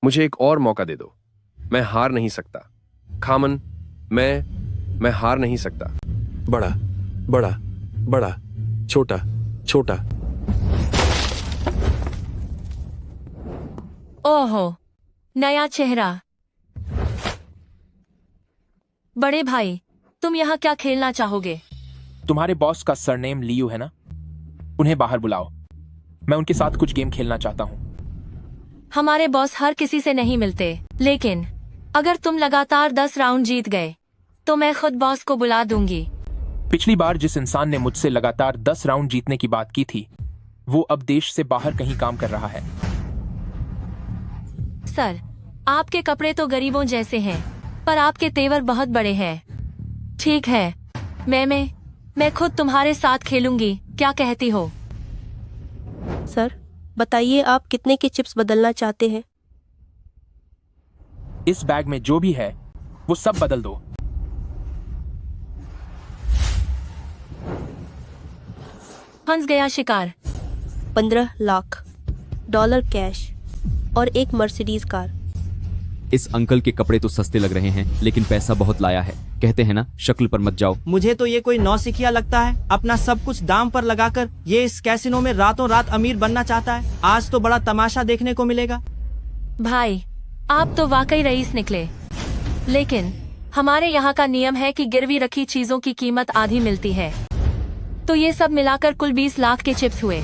मुझे एक और मौका दे दो। मैं हार नहीं सकता। खामन, मैं हार नहीं सकता। बड़ा बड़ा बड़ा, छोटा छोटा। ओहो, नया चेहरा। बड़े भाई, तुम यहाँ क्या खेलना चाहोगे? तुम्हारे बॉस का सरनेम लियू है ना? उन्हें बाहर बुलाओ। मैं उनके साथ कुछ गेम खेलना चाहता हूँ। हमारे बॉस हर किसी से नहीं मिलते, लेकिन अगर तुम लगातार 10 राउंड जीत गए तो मैं खुद बॉस को बुला दूंगी। पिछली बार जिस इंसान ने मुझसे लगातार 10 राउंड जीतने की बात की थी, वो अब देश से बाहर कहीं काम कर रहा है। सर, आपके कपड़े तो गरीबों जैसे हैं, पर आपके तेवर बहुत बड़े हैं। ठीक है, मैं खुद तुम्हारे साथ खेलूंगी, क्या कहती हो? सर, बताइए आप कितने के चिप्स बदलना चाहते हैं? इस बैग में जो भी है वो सब बदल दो। फंस गया शिकार। 15 लाख डॉलर कैश और एक मर्सिडीज कार। इस अंकल के कपड़े तो सस्ते लग रहे हैं, लेकिन पैसा बहुत लाया है। कहते हैं ना, शक्ल पर मत जाओ। मुझे तो ये कोई नौसिखिया लगता है। अपना सब कुछ दाम पर लगाकर ये इस कैसीनो में रातों रात अमीर बनना चाहता है। आज तो बड़ा तमाशा देखने को मिलेगा। भाई, आप तो वाकई रईस निकले, लेकिन हमारे यहाँ का नियम है कि गिरवी रखी चीजों की कीमत आधी मिलती है। तो ये सब मिलाकर कुल 20 लाख के चिप्स हुए।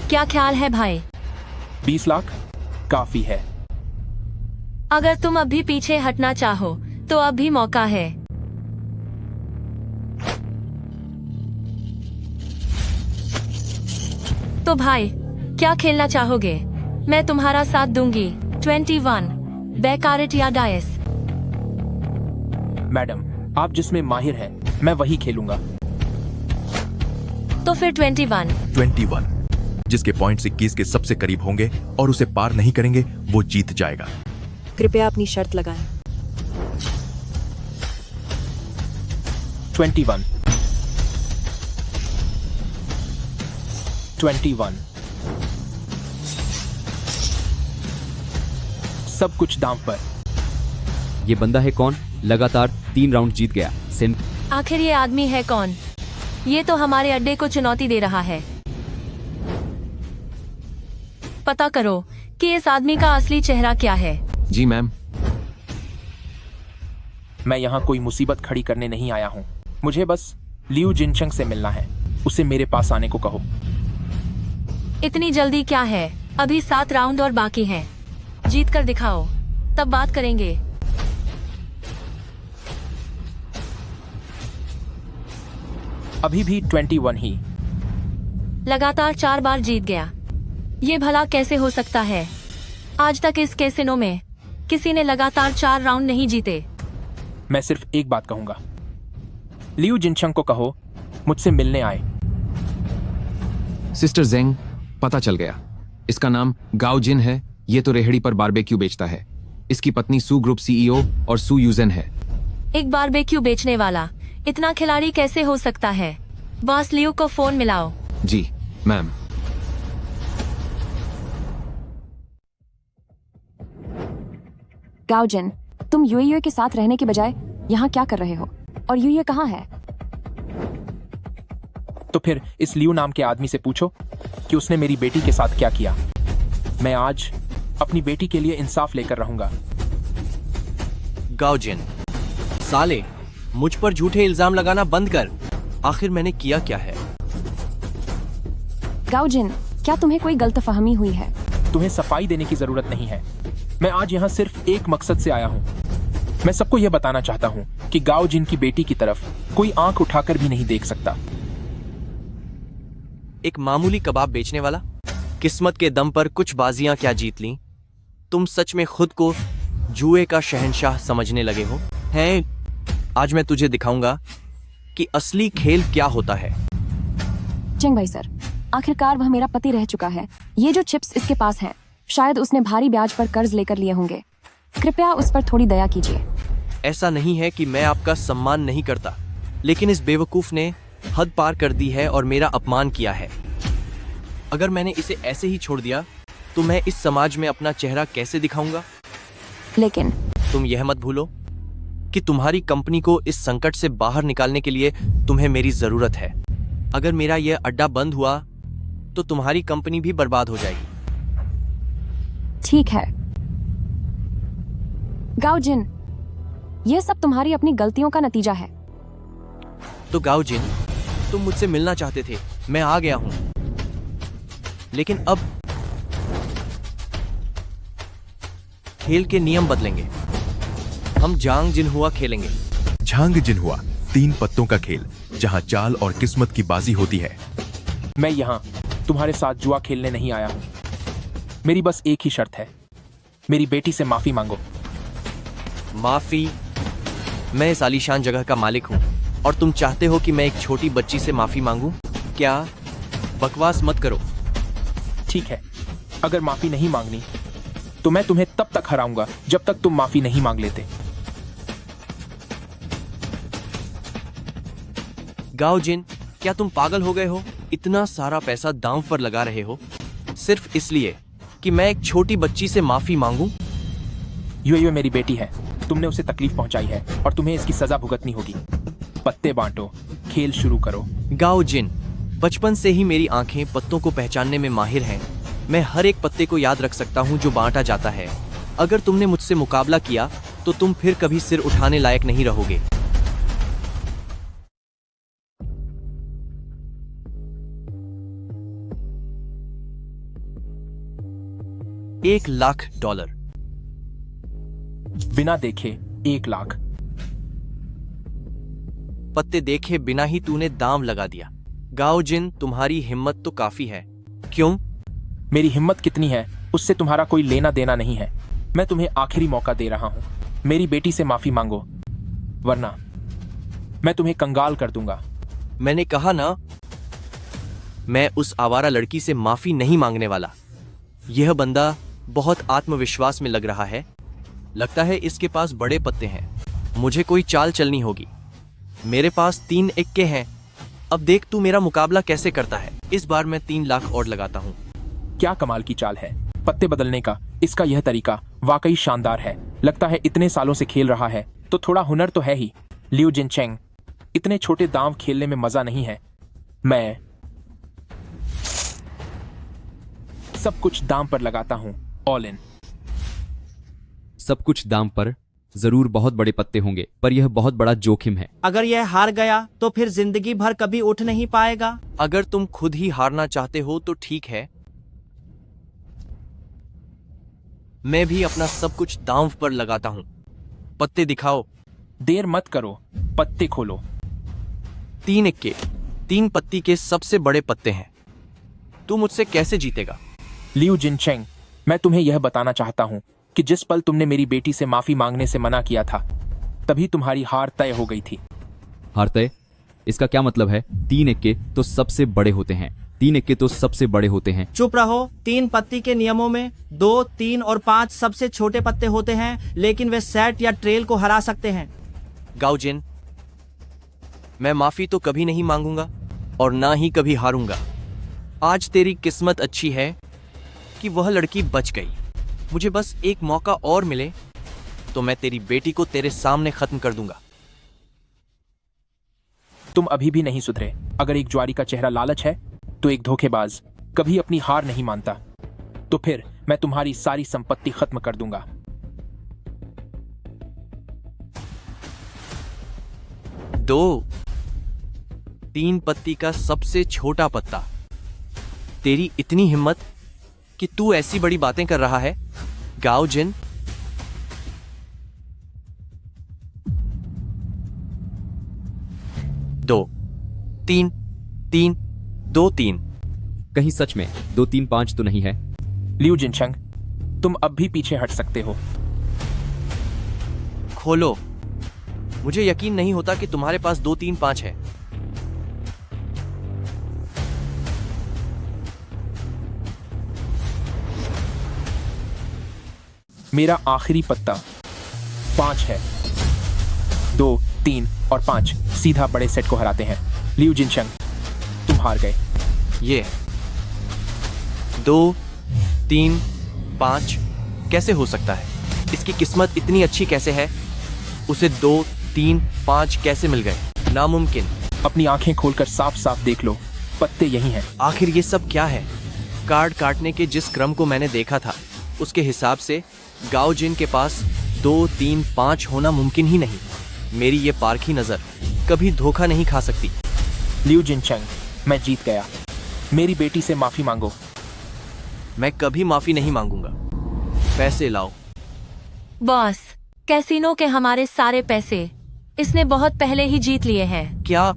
क्या ख्याल है भाई? 20 लाख काफी है। अगर तुम अभी पीछे हटना चाहो तो अब भी मौका है। तो भाई, क्या खेलना चाहोगे? मैं तुम्हारा साथ दूंगी। 21 बैकारेट या डायस। मैडम, आप जिसमें माहिर हैं, मैं वही खेलूंगा। तो फिर 21। 21 जिसके पॉइंट्स 21 के सबसे करीब होंगे और उसे पार नहीं करेंगे वो जीत जाएगा। कृपया अपनी शर्त लगाएं। 21 21 सब कुछ दांव पर। ये बंदा है कौन? लगातार 3 राउंड जीत गया। आखिर ये आदमी है कौन? ये तो हमारे अड्डे को चुनौती दे रहा है। पता करो कि इस आदमी का असली चेहरा क्या है। जी मैम। मैं यहाँ कोई मुसीबत खड़ी करने नहीं आया हूँ। मुझे बस लियू जिनचंग से मिलना है। उसे मेरे पास आने को कहो। इतनी जल्दी क्या है? अभी 7 राउंड और बाकी हैं। जीत कर दिखाओ, तब बात करेंगे। अभी भी 21 ही। लगातार 4 बार जीत गया। ये भला कैसे हो सकता है? आज तक इस कैसिनो में किसी ने लगातार 4 राउंड नहीं जीते। मैं सिर्फ एक बात कहूंगा, लियू जिनचंग को कहो मुझसे मिलने आए। सिस्टर जेंग, पता चल गया। इसका नाम गाओ जिन है। ये तो रेहड़ी पर बारबेक्यू बेचता है। इसकी पत्नी सू ग्रुप सीईओ और सू यूजेन है। एक बारबेक्यू बेचने वाला इतना खिलाड़ी कैसे हो सकता है? बॉस लियू को फोन मिलाओ। जी मैम। गाओजिन, तुम यूए के साथ रहने के बजाय यहाँ क्या कर रहे हो? और यूए कहाँ है? तो फिर इस लियू नाम के आदमी से पूछो कि उसने मेरी बेटी के साथ क्या किया। मैं आज अपनी बेटी के लिए इंसाफ लेकर रहूंगा। गाओजिन, साले, मुझ पर झूठे इल्जाम लगाना बंद कर। आखिर मैंने किया क्या है? गाओजिन, क्या तुम्हें कोई गलतफहमी हुई है? तुम्हें सफाई देने की जरूरत नहीं है। मैं आज यहाँ सिर्फ एक मकसद से आया हूँ। मैं सबको यह बताना चाहता हूँ कि गाओ जिन की बेटी की तरफ कोई आंख उठाकर भी नहीं देख सकता। एक मामूली कबाब बेचने वाला, किस्मत के दम पर कुछ बाजियां क्या जीत ली। तुम सच में खुद को जुए का शहंशाह समझने लगे हो हैं? आज मैं तुझे दिखाऊंगा कि असली खेल क्या होता है। चेंग भाई सर, आखिरकार वह मेरा पति रह चुका है। ये जो चिप्स इसके पास हैं, शायद उसने भारी ब्याज पर कर्ज लेकर लिए होंगे। कृपया उस पर थोड़ी दया कीजिए। ऐसा नहीं है कि मैं आपका सम्मान नहीं करता, लेकिन इस बेवकूफ ने हद पार कर दी है और मेरा अपमान किया है। अगर मैंने इसे ऐसे ही छोड़ दिया तो मैं इस समाज में अपना चेहरा कैसे दिखाऊंगा? लेकिन तुम यह मत भूलो कि तुम्हारी कंपनी को इस संकट से बाहर निकालने के लिए तुम्हें मेरी जरूरत है। अगर मेरा यह अड्डा बंद हुआ तो तुम्हारी कंपनी भी बर्बाद हो जाएगी। ठीक है गाओ जिन, यह सब तुम्हारी अपनी गलतियों का नतीजा है। तो गाओ जिन, तुम मुझसे मिलना चाहते थे, मैं आ गया हूं। लेकिन अब खेल के नियम बदलेंगे। हम जांग जिनहुआ खेलेंगे। झांग जिनहुआ 3 पत्तों का खेल, जहां चाल और किस्मत की बाजी होती है। मैं यहाँ तुम्हारे साथ जुआ खेलने नहीं आया हूँ। मेरी बस एक ही शर्त है, मेरी बेटी से माफी मांगो। माफी? मैं इस आलीशान जगह का मालिक हूं और तुम चाहते हो कि मैं एक छोटी बच्ची से माफी मांगूं? क्या? बकवास मत करो। ठीक है, अगर माफी नहीं मांगनी तो मैं तुम्हें तब तक हराऊंगा जब तक तुम माफी नहीं मांग लेते। गाओ जिन, क्या तुम पागल हो गए हो? इतना सारा पैसा दांव पर लगा रहे हो सिर्फ इसलिए कि मैं एक छोटी बच्ची से माफी मांगूं? ये मेरी बेटी है, तुमने उसे तकलीफ पहुंचाई है और तुम्हें इसकी सजा भुगतनी होगी। पत्ते बांटो, खेल शुरू करो। गाओ जिन, बचपन से ही मेरी आंखें पत्तों को पहचानने में माहिर हैं। मैं हर एक पत्ते को याद रख सकता हूं जो बांटा जाता है। अगर तुमने मुझसे मुकाबला किया तो तुम फिर कभी सिर उठाने लायक नहीं रहोगे। $1,00,000। बिना देखे 1,00,000। पत्ते देखे बिना ही तूने दांव लगा दिया। गाओ जिन, तुम्हारी हिम्मत तो काफी है। क्यों? मेरी हिम्मत कितनी है उससे तुम्हारा कोई लेना देना नहीं है। मैं तुम्हें आखिरी मौका दे रहा हूं, मेरी बेटी से माफी मांगो, वरना मैं तुम्हें कंगाल कर दूंगा। मैंने कहा ना, मैं उस आवारा लड़की से माफी नहीं मांगने वाला। यह बंदा बहुत आत्मविश्वास में लग रहा है। लगता है इसके पास बड़े पत्ते हैं। मुझे कोई चाल चलनी होगी। मेरे पास 3 इक्के हैं। अब देख तू मेरा मुकाबला कैसे करता है। इस बार मैं 3 लाख और लगाता हूँ। क्या कमाल की चाल है, पत्ते बदलने का इसका यह तरीका वाकई शानदार है। लगता है इतने सालों से खेल रहा है तो थोड़ा हुनर तो है ही। लियू जिनचेंग, इतने छोटे दांव खेलने में मजा नहीं है। मैं सब कुछ दांव पर लगाता हूं, ऑल इन। सब कुछ दाम पर, जरूर बहुत बड़े पत्ते होंगे, पर यह बहुत बड़ा जोखिम है। अगर यह हार गया तो फिर जिंदगी भर कभी उठ नहीं पाएगा। अगर तुम खुद ही हारना चाहते हो तो ठीक है, मैं भी अपना सब कुछ दांव पर लगाता हूं। पत्ते दिखाओ। देर मत करो, पत्ते खोलो। 3 इक्के, 3 पत्ती के सबसे बड़े पत्ते हैं। तू मुझसे कैसे जीतेगा? लियू जिनचेंग, मैं तुम्हें यह बताना चाहता हूं कि जिस पल तुमने मेरी बेटी से माफी मांगने से मना किया था, तभी तुम्हारी हार तय हो गई थी। हार तय? इसका क्या मतलब है? 3 इक्के तो सबसे बड़े होते हैं। 3 इक्के तो सबसे बड़े होते हैं। चुप रहो। 3 पत्ती के नियमों में 2, 3 और 5 सबसे छोटे पत्ते होते हैं, लेकिन वे सेट या ट्रेल को हरा सकते हैं। गाओ जिन, मैं माफी तो कभी नहीं मांगूंगा और ना ही कभी हारूंगा। आज तेरी किस्मत अच्छी है कि वह लड़की बच गई। मुझे बस एक मौका और मिले तो मैं तेरी बेटी को तेरे सामने खत्म कर दूंगा। तुम अभी भी नहीं सुधरे। अगर एक जुआरी का चेहरा लालच है तो एक धोखेबाज कभी अपनी हार नहीं मानता। तो फिर मैं तुम्हारी सारी संपत्ति खत्म कर दूंगा। दो 3 पत्ती का सबसे छोटा पत्ता। तेरी इतनी हिम्मत कि तू ऐसी बड़ी बातें कर रहा है? गाओ जिन, दो 3 3 2 3। कहीं सच में 2 3 5 तो नहीं है? लियू जिनचेंग, तुम अब भी पीछे हट सकते हो। खोलो। मुझे यकीन नहीं होता कि तुम्हारे पास 2 3 5 है। मेरा आखिरी पत्ता 5 है। 2, 3 और 5 सीधा बड़े सेट को हराते हैं। लियू जिनचेंग, तुम हार गए। ये 2 3 5 कैसे हो सकता है? इसकी किस्मत इतनी अच्छी कैसे है? उसे 2, 3, 5 कैसे मिल गए? नामुमकिन। अपनी आंखें खोलकर साफ साफ देख लो, पत्ते यही हैं। आखिर ये सब क्या है? कार्ड काटने के जिस क्रम को मैंने देखा था उसके हिसाब से गाओ जिन के पास 2, 3, 5 होना मुमकिन ही नहीं। मेरी ये पारखी नजर कभी धोखा नहीं खा सकती। लियू जिनचेंग, मैं जीत गया। मेरी बेटी से माफी मांगो। मैं कभी माफी नहीं मांगूंगा। पैसे लाओ। बॉस, कैसीनो के हमारे सारे पैसे इसने बहुत पहले ही जीत लिए हैं। क्या?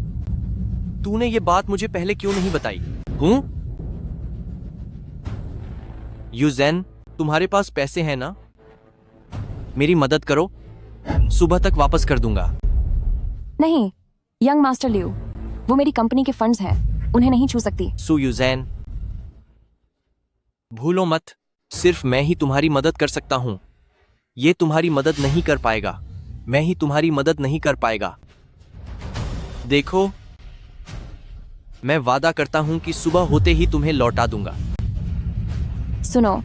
तूने ये बात मुझे पहले क्यों नहीं बताई? हूं? यूजेन, तुम्हारे पास पैसे हैं ना? मेरी मदद करो, सुबह तक वापस कर दूंगा। नहीं, यंग मास्टर लियू, वो मेरी कंपनी के फंड्स हैं, उन्हें नहीं छू सकती। सु यूजेन, भूलो मत, सिर्फ मैं ही तुम्हारी मदद कर सकता हूं। ये तुम्हारी मदद नहीं कर पाएगा। मैं ही तुम्हारी मदद नहीं कर पाएगा। देखो, मैं वादा करता हूं कि सुबह होते ही तुम्हें लौटा दूंगा। सुनो,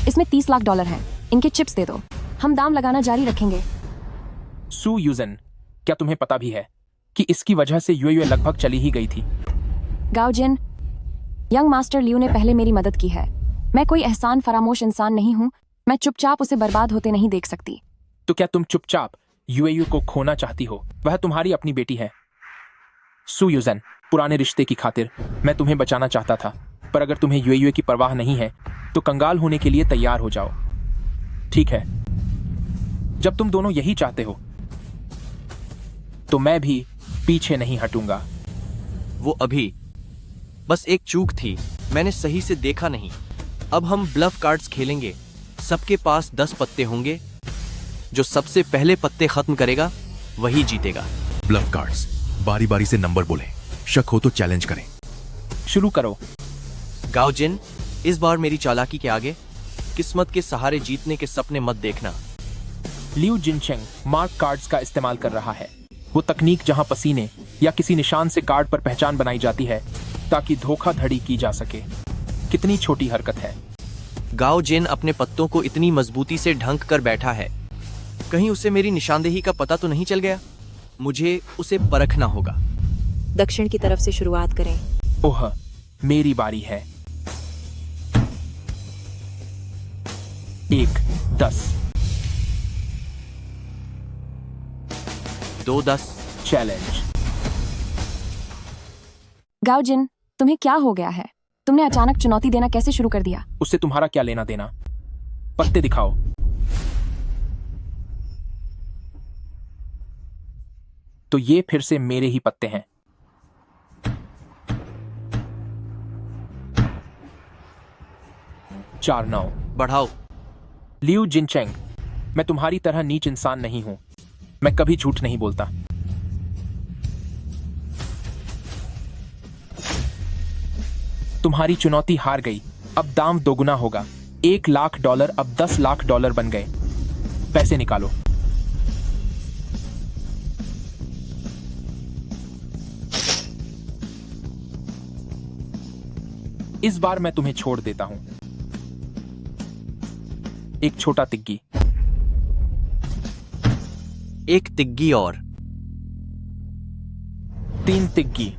इसमें $30 लाख हैं। इनके चिप्स दे दो, हम दाम लगाना जारी रखेंगे। सू यूजन, क्या तुम्हें पता भी है कि इसकी वजह से यूएयू लगभग चली ही गई थी? गाओ जिन, यंग मास्टर लियू ने पहले मेरी मदद की है। मैं कोई एहसान फरामोश इंसान नहीं हूं। मैं चुपचाप उसे बर्बाद होते नहीं देख सकती। तो क्या तुम चुपचाप यूएयू को खोना चाहती हो? वह तुम्हारी अपनी बेटी है। सू यूजन, पुराने रिश्ते की खातिर मैं तुम्हें बचाना चाहता था, पर अगर तुम्हें यूएयू की परवाह नहीं है तो कंगाल होने के लिए तैयार हो जाओ। ठीक है, जब तुम दोनों यही चाहते हो तो मैं भी पीछे नहीं हटूंगा। वो अभी बस एक चूक थी, मैंने सही से देखा नहीं। अब हम ब्लफ कार्ड्स खेलेंगे। सबके पास 10 पत्ते होंगे। जो सबसे पहले पत्ते खत्म करेगा वही जीतेगा। ब्लफ कार्ड्स, बारी बारी से नंबर बोले। शक हो तो चैलेंज करें। शुरू करो। गाओ जिन, इस बार मेरी चालाकी के आगे किस्मत के सहारे जीतने के सपने मत देखना। लियू जिनचेंग मार्क कार्ड्स का इस्तेमाल कर रहा है। वो तकनीक जहां पसीने या किसी निशान से कार्ड पर पहचान बनाई जाती है ताकि धोखाधड़ी की जा सके। कितनी छोटी हरकत है। गाओ जिन अपने पत्तों को इतनी मजबूती से ढंक कर बैठा है, कहीं उसे मेरी निशानदेही का पता तो नहीं चल गया? मुझे उसे परखना होगा। दक्षिण की तरफ से शुरुआत करें। ओह, मेरी बारी है। 1, 10, 2, 10। चैलेंज। गाओ जिन, तुम्हें क्या हो गया है? तुमने अचानक चुनौती देना कैसे शुरू कर दिया? उससे तुम्हारा क्या लेना देना? पत्ते दिखाओ। तो ये फिर से मेरे ही पत्ते हैं। चार 9। बढ़ाओ। लियू जिनचेंग, मैं तुम्हारी तरह नीच इंसान नहीं हूं। मैं कभी झूठ नहीं बोलता। तुम्हारी चुनौती हार गई। अब दाम दोगुना होगा। $1 लाख अब $10 लाख बन गए। पैसे निकालो। इस बार मैं तुम्हें छोड़ देता हूं। एक छोटा तिग्गी। एक तिग्गी और 3 तिग्गी।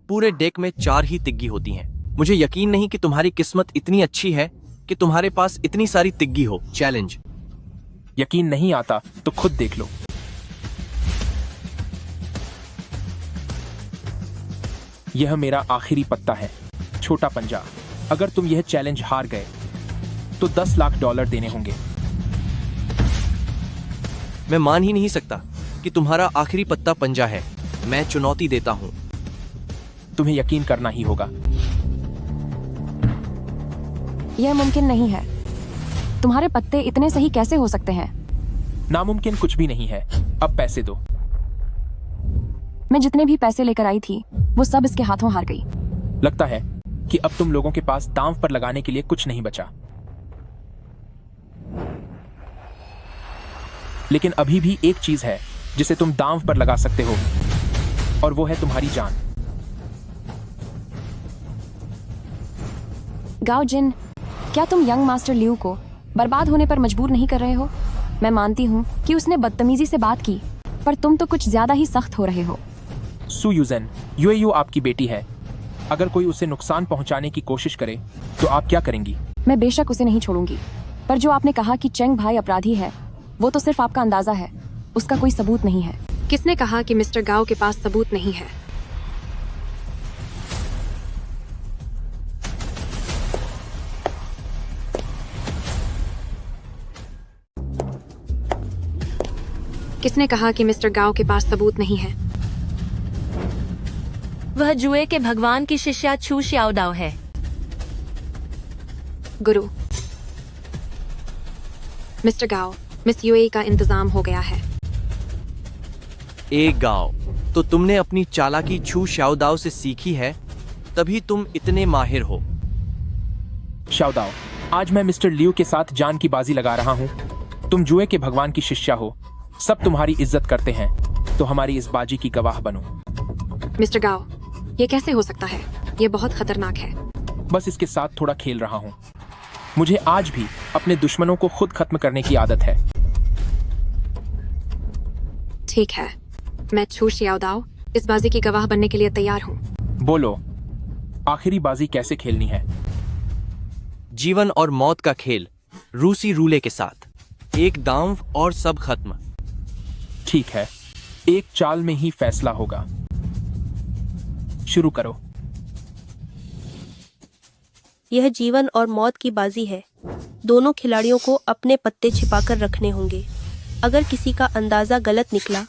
पूरे डेक में 4 ही तिग्गी होती हैं। मुझे यकीन नहीं कि तुम्हारी किस्मत इतनी अच्छी है कि तुम्हारे पास इतनी सारी तिग्गी हो। चैलेंज। यकीन नहीं आता तो खुद देख लो। यह मेरा आखिरी पत्ता है, छोटा पंजा। अगर तुम यह चैलेंज हार गए तो $10 लाख देने होंगे। मैं मान ही नहीं सकता कि तुम्हारा आखिरी पत्ता पंजा है। मैं चुनौती देता हूं। तुम्हें यकीन करना ही होगा। यह मुमकिन नहीं है। तुम्हारे पत्ते इतने सही कैसे हो सकते हैं? नामुमकिन कुछ भी नहीं है। अब पैसे दो। मैं जितने भी पैसे लेकर आई थी वो सब इसके हाथों हार गई। लगता है कि अब तुम लोगों के पास दांव पर लगाने के लिए कुछ नहीं बचा। लेकिन अभी भी एक चीज है जिसे तुम दांव पर लगा सकते हो, और वो है तुम्हारी जान। गाओ जिन, क्या तुम यंग मास्टर लियू को बर्बाद होने पर मजबूर नहीं कर रहे हो? मैं मानती हूँ कि उसने बदतमीजी से बात की, पर तुम तो कुछ ज्यादा ही सख्त हो रहे हो। सू यूजेन, यूएयू आपकी बेटी है। अगर कोई उसे नुकसान पहुंचाने की कोशिश करे तो आप क्या करेंगी? मैं बेशक उसे नहीं छोड़ूंगी, पर जो आपने कहा कि चेंग भाई अपराधी है, वो तो सिर्फ आपका अंदाजा है, उसका कोई सबूत नहीं है। किसने कहा कि मिस्टर गाओ के पास सबूत नहीं है? किसने कहा कि मिस्टर गाओ के पास सबूत नहीं है? वह जुए के भगवान की शिष्या छू श्याओदाओ है। गुरु, मिस्टर गाओ, मिस यूएई का इंतजाम हो गया है। एक गांव तो तुमने अपनी चालाकी छू श्याओदाओ से सीखी है, तभी तुम इतने माहिर हो। शाओदाओ, आज मैं मिस्टर लियू के साथ जान की बाजी लगा रहा हूँ। तुम जुए के भगवान की शिष्या हो, सब तुम्हारी इज्जत करते हैं, तो हमारी इस बाजी की गवाह बनो। मिस्टर गाओ, ये कैसे हो सकता है? ये बहुत खतरनाक है। बस इसके साथ थोड़ा खेल रहा हूँ। मुझे आज भी अपने दुश्मनों को खुद खत्म करने की आदत है। ठीक है, मैं छू श्याओदाओ इस बाजी की गवाह बनने के लिए तैयार हूँ। बोलो, आखिरी बाजी कैसे खेलनी है? जीवन और मौत का खेल, रूसी रूले के साथ। एक दांव और सब खत्म। ठीक है, एक चाल में ही फैसला होगा। शुरू करो। यह जीवन और मौत की बाजी है। दोनों खिलाड़ियों को अपने पत्ते छिपाकर रखने होंगे। अगर किसी का अंदाजा गलत निकला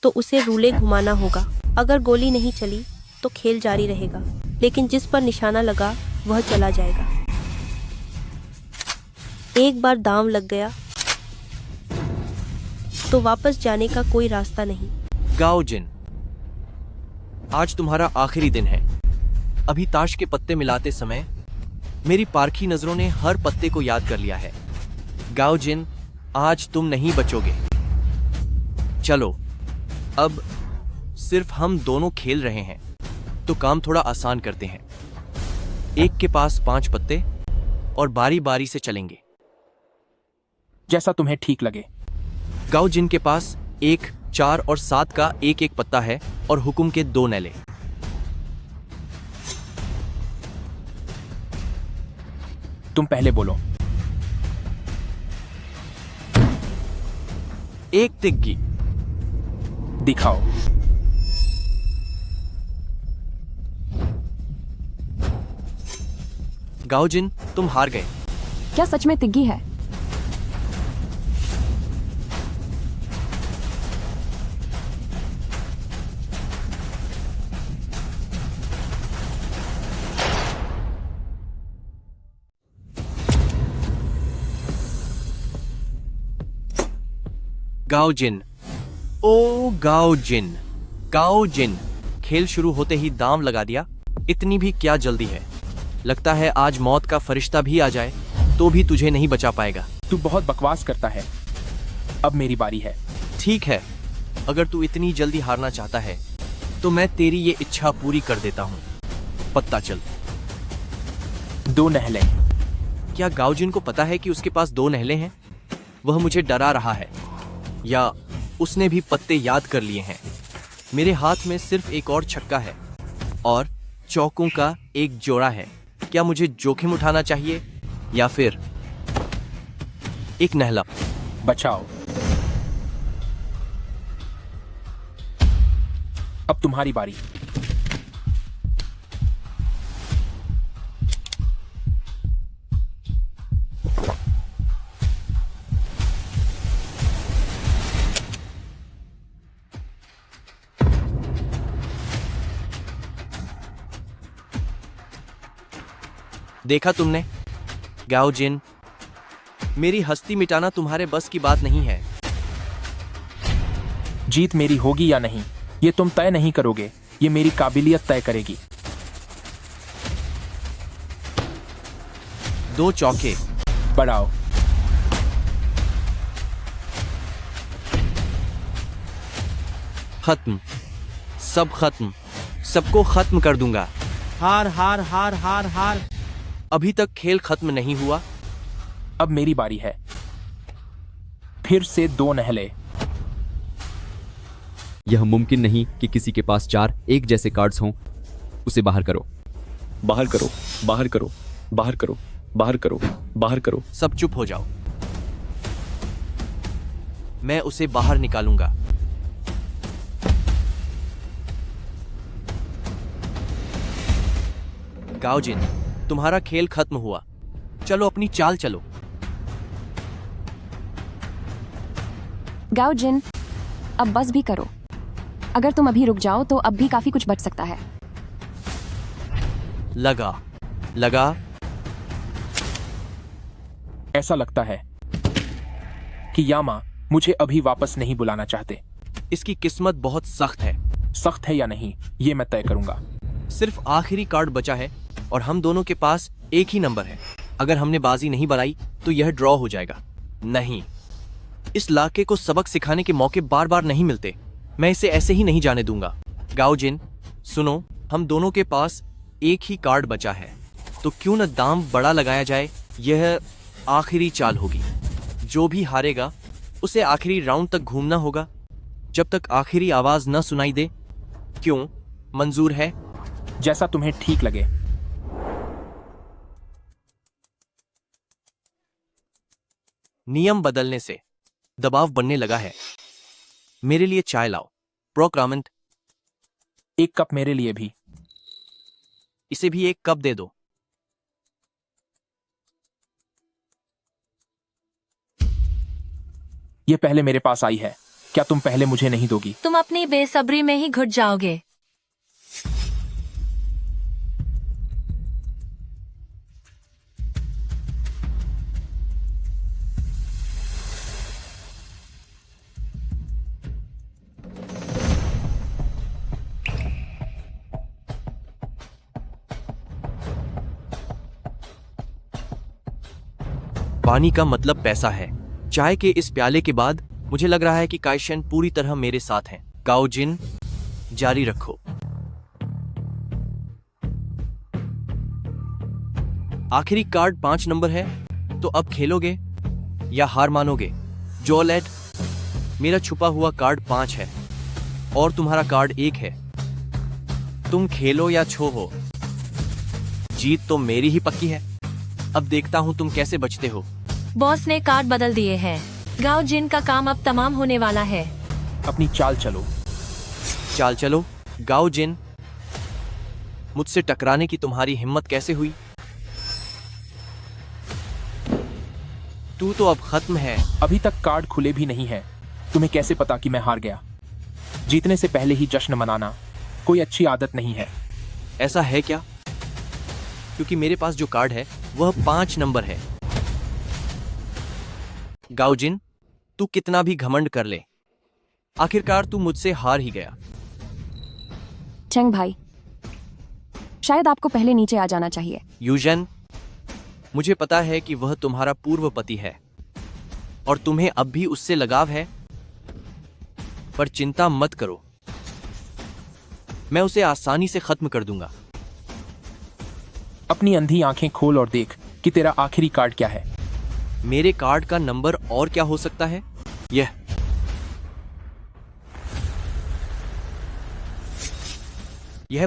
तो उसे रूले घुमाना होगा। अगर गोली नहीं चली तो खेल जारी रहेगा, लेकिन जिस पर निशाना लगा वह चला जाएगा। एक बार दांव लग गया तो वापस जाने का कोई रास्ता नहीं। गाओ जिन, आज तुम्हारा आखिरी दिन है। अभी ताश के पत्ते मिलाते समय मेरी पारखी नजरों ने हर पत्ते को याद कर लिया है। गाओ जिन, आज तुम नहीं बचोगे। चलो, अब सिर्फ हम दोनों खेल रहे हैं, तो काम थोड़ा आसान करते हैं। एक के पास 5 पत्ते और बारी बारी से चलेंगे। जैसा तुम्हें ठीक लगे। गाओ जिन के पास 1, 4 और 7 का एक एक पत्ता है और हुकुम के 2 नैले। तुम पहले बोलो। एक तिग्गी। दिखाओ। गाओ जिन, तुम हार गए। क्या सच में तिग्गी है? गाओ जिन, ओ गाओ जिन, गाओ जिन। खेल शुरू होते ही दांव लगा दिया। इतनी भी क्या जल्दी है? लगता है आज मौत का फरिश्ता भी आ जाए तो भी तुझे नहीं बचा पाएगा। तू बहुत बकवास करता है। अब मेरी बारी है। ठीक है, अगर तू इतनी जल्दी हारना चाहता है तो मैं तेरी ये इच्छा पूरी कर देता हूँ। पत्ता चल। 2 नहलें। क्या गाओ जिन को पता है कि उसके पास 2 नहलें हैं? वह मुझे डरा रहा है, या उसने भी पत्ते याद कर लिए हैं? मेरे हाथ में सिर्फ एक और छक्का है और चौकों का एक जोड़ा है। क्या मुझे जोखिम उठाना चाहिए या फिर एक नहला? बचाओ। अब तुम्हारी बारी। देखा तुमने गाओ जिन, मेरी हस्ती मिटाना तुम्हारे बस की बात नहीं है। जीत मेरी होगी या नहीं, ये तुम तय नहीं करोगे, ये मेरी काबिलियत तय करेगी। 2 चौके। बढ़ाओ। खत्म, सब खत्म, सबको खत्म कर दूंगा। हार हार हार हार हार। अभी तक खेल खत्म नहीं हुआ। अब मेरी बारी है। फिर से 2 नहले। यह मुमकिन नहीं कि किसी के पास 4 एक जैसे कार्ड्स हों। उसे बाहर करो। बाहर करो, बाहर करो, बाहर करो, बाहर करो, बाहर करो। सब चुप हो जाओ। मैं उसे बाहर निकालूंगा। गाओजिन, तुम्हारा खेल खत्म हुआ। चलो अपनी चाल चलो। गाओ जिन, अब बस भी करो। अगर तुम अभी रुक जाओ तो अब भी काफी कुछ बच सकता है। लगा। ऐसा लगता है कि यामा मुझे अभी वापस नहीं बुलाना चाहते। इसकी किस्मत बहुत सख्त है। सख्त है या नहीं, ये मैं तय करूंगा। सिर्फ आखिरी कार्ड बचा है और हम दोनों के पास एक ही नंबर है। अगर हमने बाजी नहीं बनाई तो यह ड्रॉ हो जाएगा। नहीं, इस लाके को सबक सिखाने के मौके बार बार नहीं मिलते। मैं इसे ऐसे ही नहीं जाने दूंगा। गाओजिन, सुनो, हम दोनों के पास एक ही कार्ड बचा है, तो क्यों न दाम बड़ा लगाया जाए। यह आखिरी चाल होगी। जो भी हारेगा उसे आखिरी राउंड तक घूमना होगा, जब तक आखिरी आवाज न सुनाई दे। क्यों, मंजूर है? जैसा तुम्हें ठीक लगे। नियम बदलने से दबाव बनने लगा है। मेरे लिए चाय लाओ। प्रोक्रामेंट, 1 कप मेरे लिए भी। इसे भी 1 कप दे दो। ये पहले मेरे पास आई है। क्या तुम पहले मुझे नहीं दोगी? तुम अपनी बेसब्री में ही घुट जाओगे। पानी का मतलब पैसा है। चाय के इस प्याले के बाद मुझे लग रहा है कि काइशन पूरी तरह मेरे साथ हैं। गाओजिन, जारी रखो। आखिरी कार्ड 5 नंबर है, तो अब खेलोगे या हार मानोगे? जोलेट, मेरा छुपा हुआ कार्ड 5 है और तुम्हारा कार्ड 1 है। तुम खेलो या छो हो, जीत तो मेरी ही पक्की है। अब देखता हूं तुम कैसे बचते हो। बॉस ने कार्ड बदल दिए हैं। गाओ जिन का काम अब तमाम होने वाला है। अपनी चाल चलो। चाल चलो। गाओजिन, मुझसे टकराने की तुम्हारी हिम्मत कैसे हुई? तू तो अब खत्म है। अभी तक कार्ड खुले भी नहीं है। तुम्हें कैसे पता कि मैं हार गया? जीतने से पहले ही जश्न मनाना कोई अच्छी आदत नहीं है। ऐसा है क्या? क्योंकि मेरे पास जो कार्ड है वह 5 नंबर है। गाओजिन, तू कितना भी घमंड कर ले, आखिरकार तू मुझसे हार ही गया। चंग भाई, शायद आपको पहले नीचे आ जाना चाहिए। यूजन, मुझे पता है कि वह तुम्हारा पूर्व पति है और तुम्हें अब भी उससे लगाव है, पर चिंता मत करो, मैं उसे आसानी से खत्म कर दूंगा। अपनी अंधी आंखें खोल और देख कि तेरा आखिरी कार्ड क्या है। मेरे कार्ड का नंबर और क्या हो सकता है? यह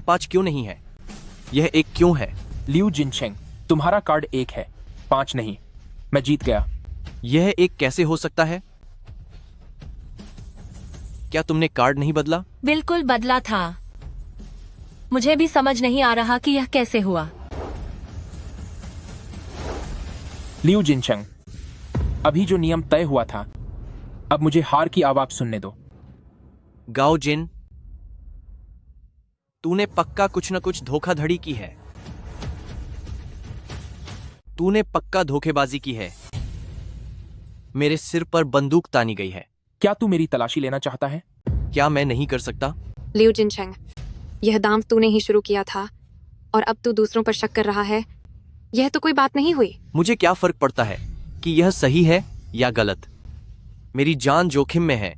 5 क्यों नहीं है? यह 1 क्यों है? लियू जिनचेंग, तुम्हारा कार्ड 1 है, 5 नहीं। मैं जीत गया। यह 1 कैसे हो सकता है? क्या तुमने कार्ड नहीं बदला? बिल्कुल बदला था। मुझे भी समझ नहीं आ रहा कि यह कैसे हुआ। लियू जिनचेंग, अभी जो नियम तय हुआ था, अब मुझे हार की आवाज सुनने दो। गाओजिन, तूने पक्का कुछ न कुछ धोखाधड़ी की है। तूने पक्का धोखेबाजी की है। मेरे सिर पर बंदूक तानी गई है। क्या तू मेरी तलाशी लेना चाहता है? क्या मैं नहीं कर सकता? लियू जिनचेंग, यह दांव तूने ही शुरू किया था और अब तू दूसरों पर शक कर रहा है। यह तो कोई बात नहीं हुई। मुझे क्या फर्क पड़ता है कि यह सही है या गलत? मेरी जान जोखिम में है।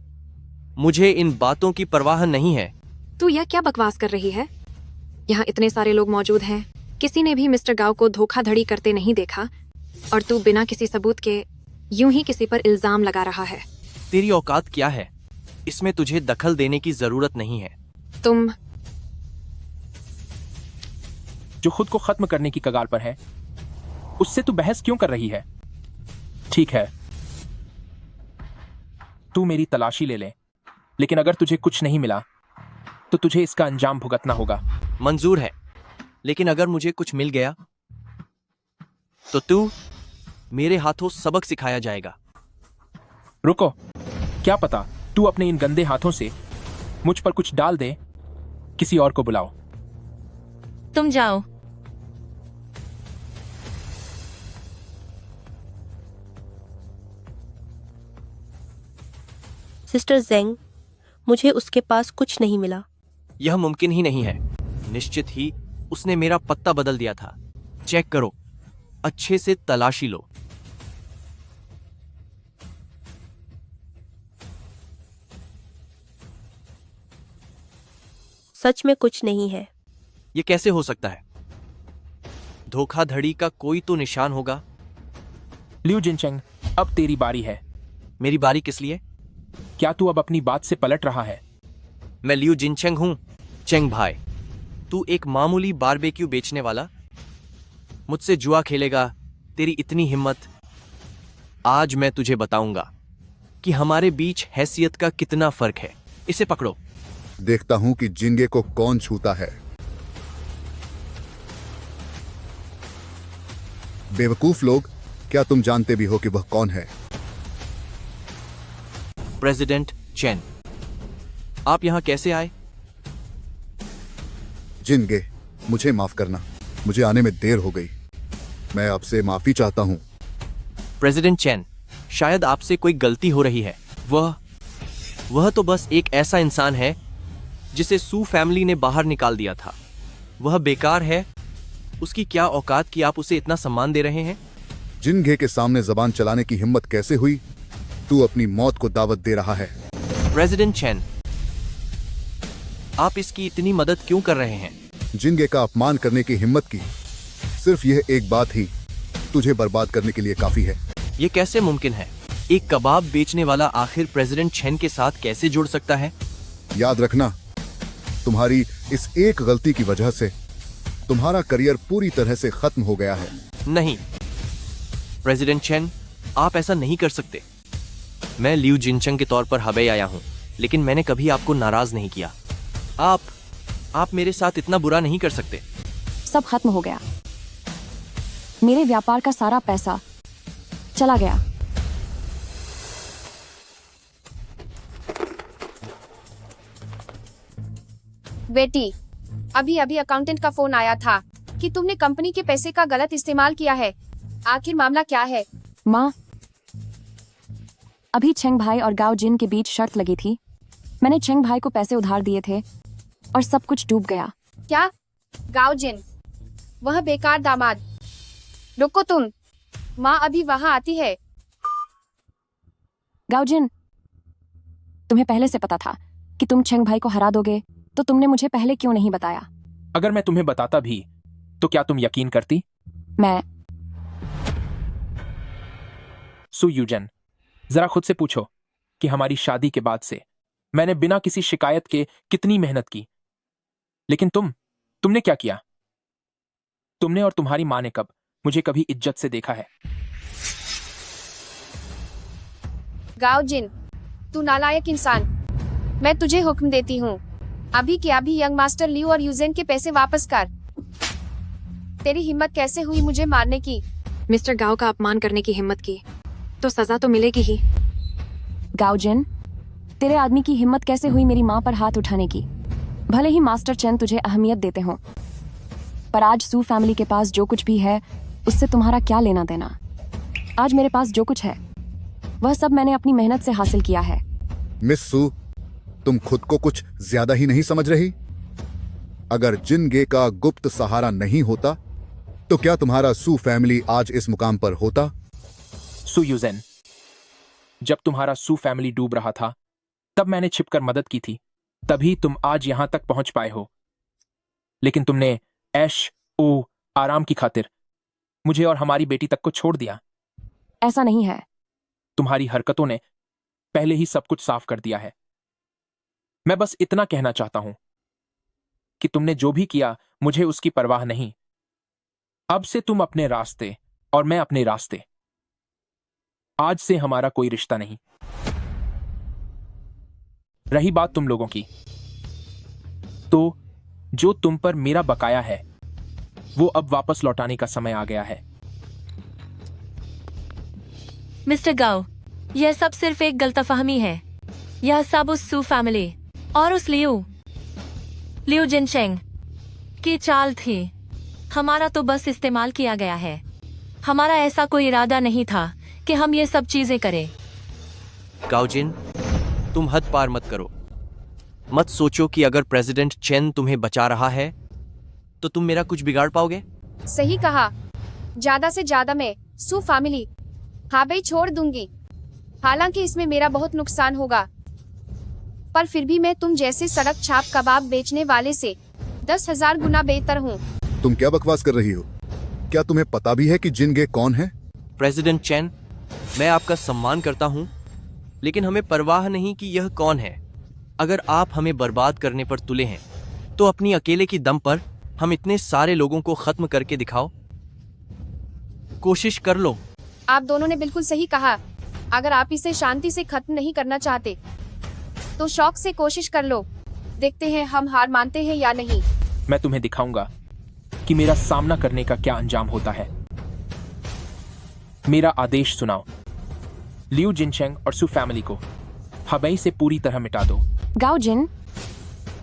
मुझे इन बातों की परवाह नहीं है। तू यह क्या बकवास कर रही है? यहाँ इतने सारे लोग मौजूद हैं किसी ने भी मिस्टर गाओ को धोखाधड़ी करते नहीं देखा और तू बिना किसी सबूत के यूं ही किसी पर इल्जाम लगा रहा है। तेरी औकात क्या है? इसमें तुझे दखल देने की जरूरत नहीं है। तुम जो खुद को खत्म करने की कगार पर है, उससे तू बहस क्यों कर रही है? ठीक है, तू मेरी तलाशी ले ले, लेकिन अगर तुझे कुछ नहीं मिला तो तुझे इसका अंजाम भुगतना होगा। मंजूर है, लेकिन अगर मुझे कुछ मिल गया तो तू मेरे हाथों सबक सिखाया जाएगा। रुको, क्या पता तू अपने इन गंदे हाथों से मुझ पर कुछ डाल दे। किसी और को बुलाओ। तुम जाओ। सिस्टर जेंग, मुझे उसके पास कुछ नहीं मिला। यह मुमकिन ही नहीं है। निश्चित ही उसने मेरा पत्ता बदल दिया था। चेक करो, अच्छे से तलाशी लो। सच में कुछ नहीं है। ये कैसे हो सकता है? धोखाधड़ी का कोई तो निशान होगा। लिू जिनचेंग, अब तेरी बारी है। मेरी बारी किस लिए? क्या तू अब अपनी बात से पलट रहा है? मैं लिू जिनचेंग हूं, चेंग भाई। तू एक मामूली बारबेक्यू बेचने वाला मुझसे जुआ खेलेगा? तेरी इतनी हिम्मत? आज मैं तुझे बताऊंगा कि हमारे बीच हैसियत का कितना फर्क है। इसे पकड़ो। देखता हूं कि जिंगे को कौन छूता है। बेवकूफ लोग, क्या तुम जानते भी हो कि वह कौन है? President chain. आप यहां कैसे आए? जिंगे, मुझे माफ करना, मुझे आने में देर हो गई। मैं आपसे माफी चाहता हूं। प्रेसिडेंट चेन, शायद आपसे कोई गलती हो रही है। वह तो बस एक ऐसा इंसान है जिसे सू फैमिली ने बाहर निकाल दिया था। वह बेकार है। उसकी क्या औकात कि आप उसे इतना सम्मान दे रहे हैं? जिंगे के सामने जबान चलाने की हिम्मत कैसे हुई? तू अपनी मौत को दावत दे रहा है। प्रेसिडेंट चेन, आप इसकी इतनी मदद क्यों कर रहे हैं? जिंगे का अपमान करने की हिम्मत की सिर्फ यह एक बात ही तुझे बर्बाद करने के लिए काफी है। यह कैसे मुमकिन है? एक कबाब बेचने वाला आखिर प्रेसिडेंट चेन के साथ कैसे जुड़ सकता है? याद रखना, तुम्हारी इस एक गलती की वजह से तुम्हारा करियर पूरी तरह से खत्म हो गया है। नहीं प्रेसिडेंट चेन, आप ऐसा नहीं कर सकते। मैं लिू जिनचंग के तौर पर हबे आया हूं, लेकिन मैंने कभी आपको नाराज नहीं किया। आप मेरे साथ इतना बुरा नहीं कर सकते। सब खत्म हो गया। मेरे व्यापार का सारा पैसा चला गया। बेटी, अभी अभी अकाउंटेंट का फोन आया था कि तुमने कंपनी के पैसे का गलत इस्तेमाल किया है। आखिर मामला क्या है? माँ, अभी चेंग भाई और गाओ जिन के बीच शर्त लगी थी। मैंने चेंग भाई को पैसे उधार दिए थे और सब कुछ डूब गया। क्या? गाओ जिन, वह बेकार दामाद। रुको तुम, माँ अभी वहाँ आती है। गाओ जिन, तुम्हें पहले से पता था कि तुम चेंग भाई को हरा दोगे, तो तुमने मुझे पहले क्यों नहीं बताया? अगर मैं तुम्हें बताता भी तो क्या तुम यकीन करती? मैं सू यूजन, जरा खुद से पूछो कि हमारी शादी के बाद से मैंने बिना किसी शिकायत के कितनी मेहनत की, लेकिन तुमने क्या किया? तुमने और तुम्हारी माँ ने मुझे कभी इज्जत से देखा है? गाओ जिन, तू नालायक इंसान। मैं तुझे हुक्म देती हूँ, अभी के अभी यंग मास्टर लिू और यूजेन के पैसे वापस कर। तेरी हिम्मत कैसे हुई मुझे मारने की? मिस्टर गाओ का अपमान करने की हिम्मत की तो सजा तो मिलेगी ही। गाओ जिन, तेरे आदमी की हिम्मत कैसे हुई मेरी माँ पर हाथ उठाने की? भले ही मास्टर चेन तुझे अहमियत देते हो, पर आज सू फैमिली के पास जो कुछ भी है उससे तुम्हारा क्या लेना देना? आज मेरे पास जो कुछ है वह सब मैंने अपनी मेहनत से हासिल किया है। मिस सू, तुम खुद को कुछ ज्यादा ही नहीं समझ रही? अगर जिनगे का गुप्त सहारा नहीं होता तो क्या तुम्हारा सू फैमिली आज इस मुकाम पर होता? सू यूजेन, जब तुम्हारा सू फैमिली डूब रहा था तब मैंने छिपकर मदद की थी, तभी तुम आज यहां तक पहुंच पाए हो। लेकिन तुमने आराम की खातिर मुझे और हमारी बेटी तक को छोड़ दिया। ऐसा नहीं है। तुम्हारी हरकतों ने पहले ही सब कुछ साफ कर दिया है। मैं बस इतना कहना चाहता हूं कि तुमने जो भी किया मुझे उसकी परवाह नहीं। अब से तुम अपने रास्ते और मैं अपने रास्ते। आज से हमारा कोई रिश्ता नहीं। रही बात तुम लोगों की, तो जो तुम पर मेरा बकाया है वो अब वापस लौटाने का समय आ गया है। मिस्टर गाओ, यह सब सिर्फ एक गलतफहमी है। यह सब उस सू फैमिली और उस लियू जिनचेंग की चाल थी। हमारा तो बस इस्तेमाल किया गया है। हमारा ऐसा कोई इरादा नहीं था कि हम ये सब चीजें करें। गाओजिन, तुम हद पार मत करो। मत सोचो कि अगर प्रेसिडेंट चेन तुम्हें बचा रहा है तो तुम मेरा कुछ बिगाड़ पाओगे। सही कहा। ज्यादा से ज्यादा मैं सू फैमिली हाबई छोड़ दूंगी। हालांकि इसमें मेरा बहुत नुकसान होगा, पर फिर भी मैं तुम जैसे सड़क छाप कबाब बेचने वाले से 10,000 गुना बेहतर हूँ। तुम क्या बकवास कर रही हो? क्या तुम्हें पता भी है कि जिनगे कौन है? प्रेसिडेंट चेन, मैं आपका सम्मान करता हूँ, लेकिन हमें परवाह नहीं कि यह कौन है। अगर आप हमें बर्बाद करने पर तुले हैं तो अपनी अकेले की दम पर हम इतने सारे लोगों को खत्म करके दिखाओ। कोशिश कर लो। आप दोनों ने बिल्कुल सही कहा। अगर आप इसे शांति से खत्म नहीं करना चाहते तो शौक से कोशिश कर लो। देखते हैं हम हार मानते हैं या नहीं। मैं तुम्हें दिखाऊंगा कि मेरा सामना करने का क्या अंजाम होता है। मेरा आदेश सुनाओ। लियू जिनचेंग और सू फैमिली को हबई से पूरी तरह मिटा दो। गाओ जिन,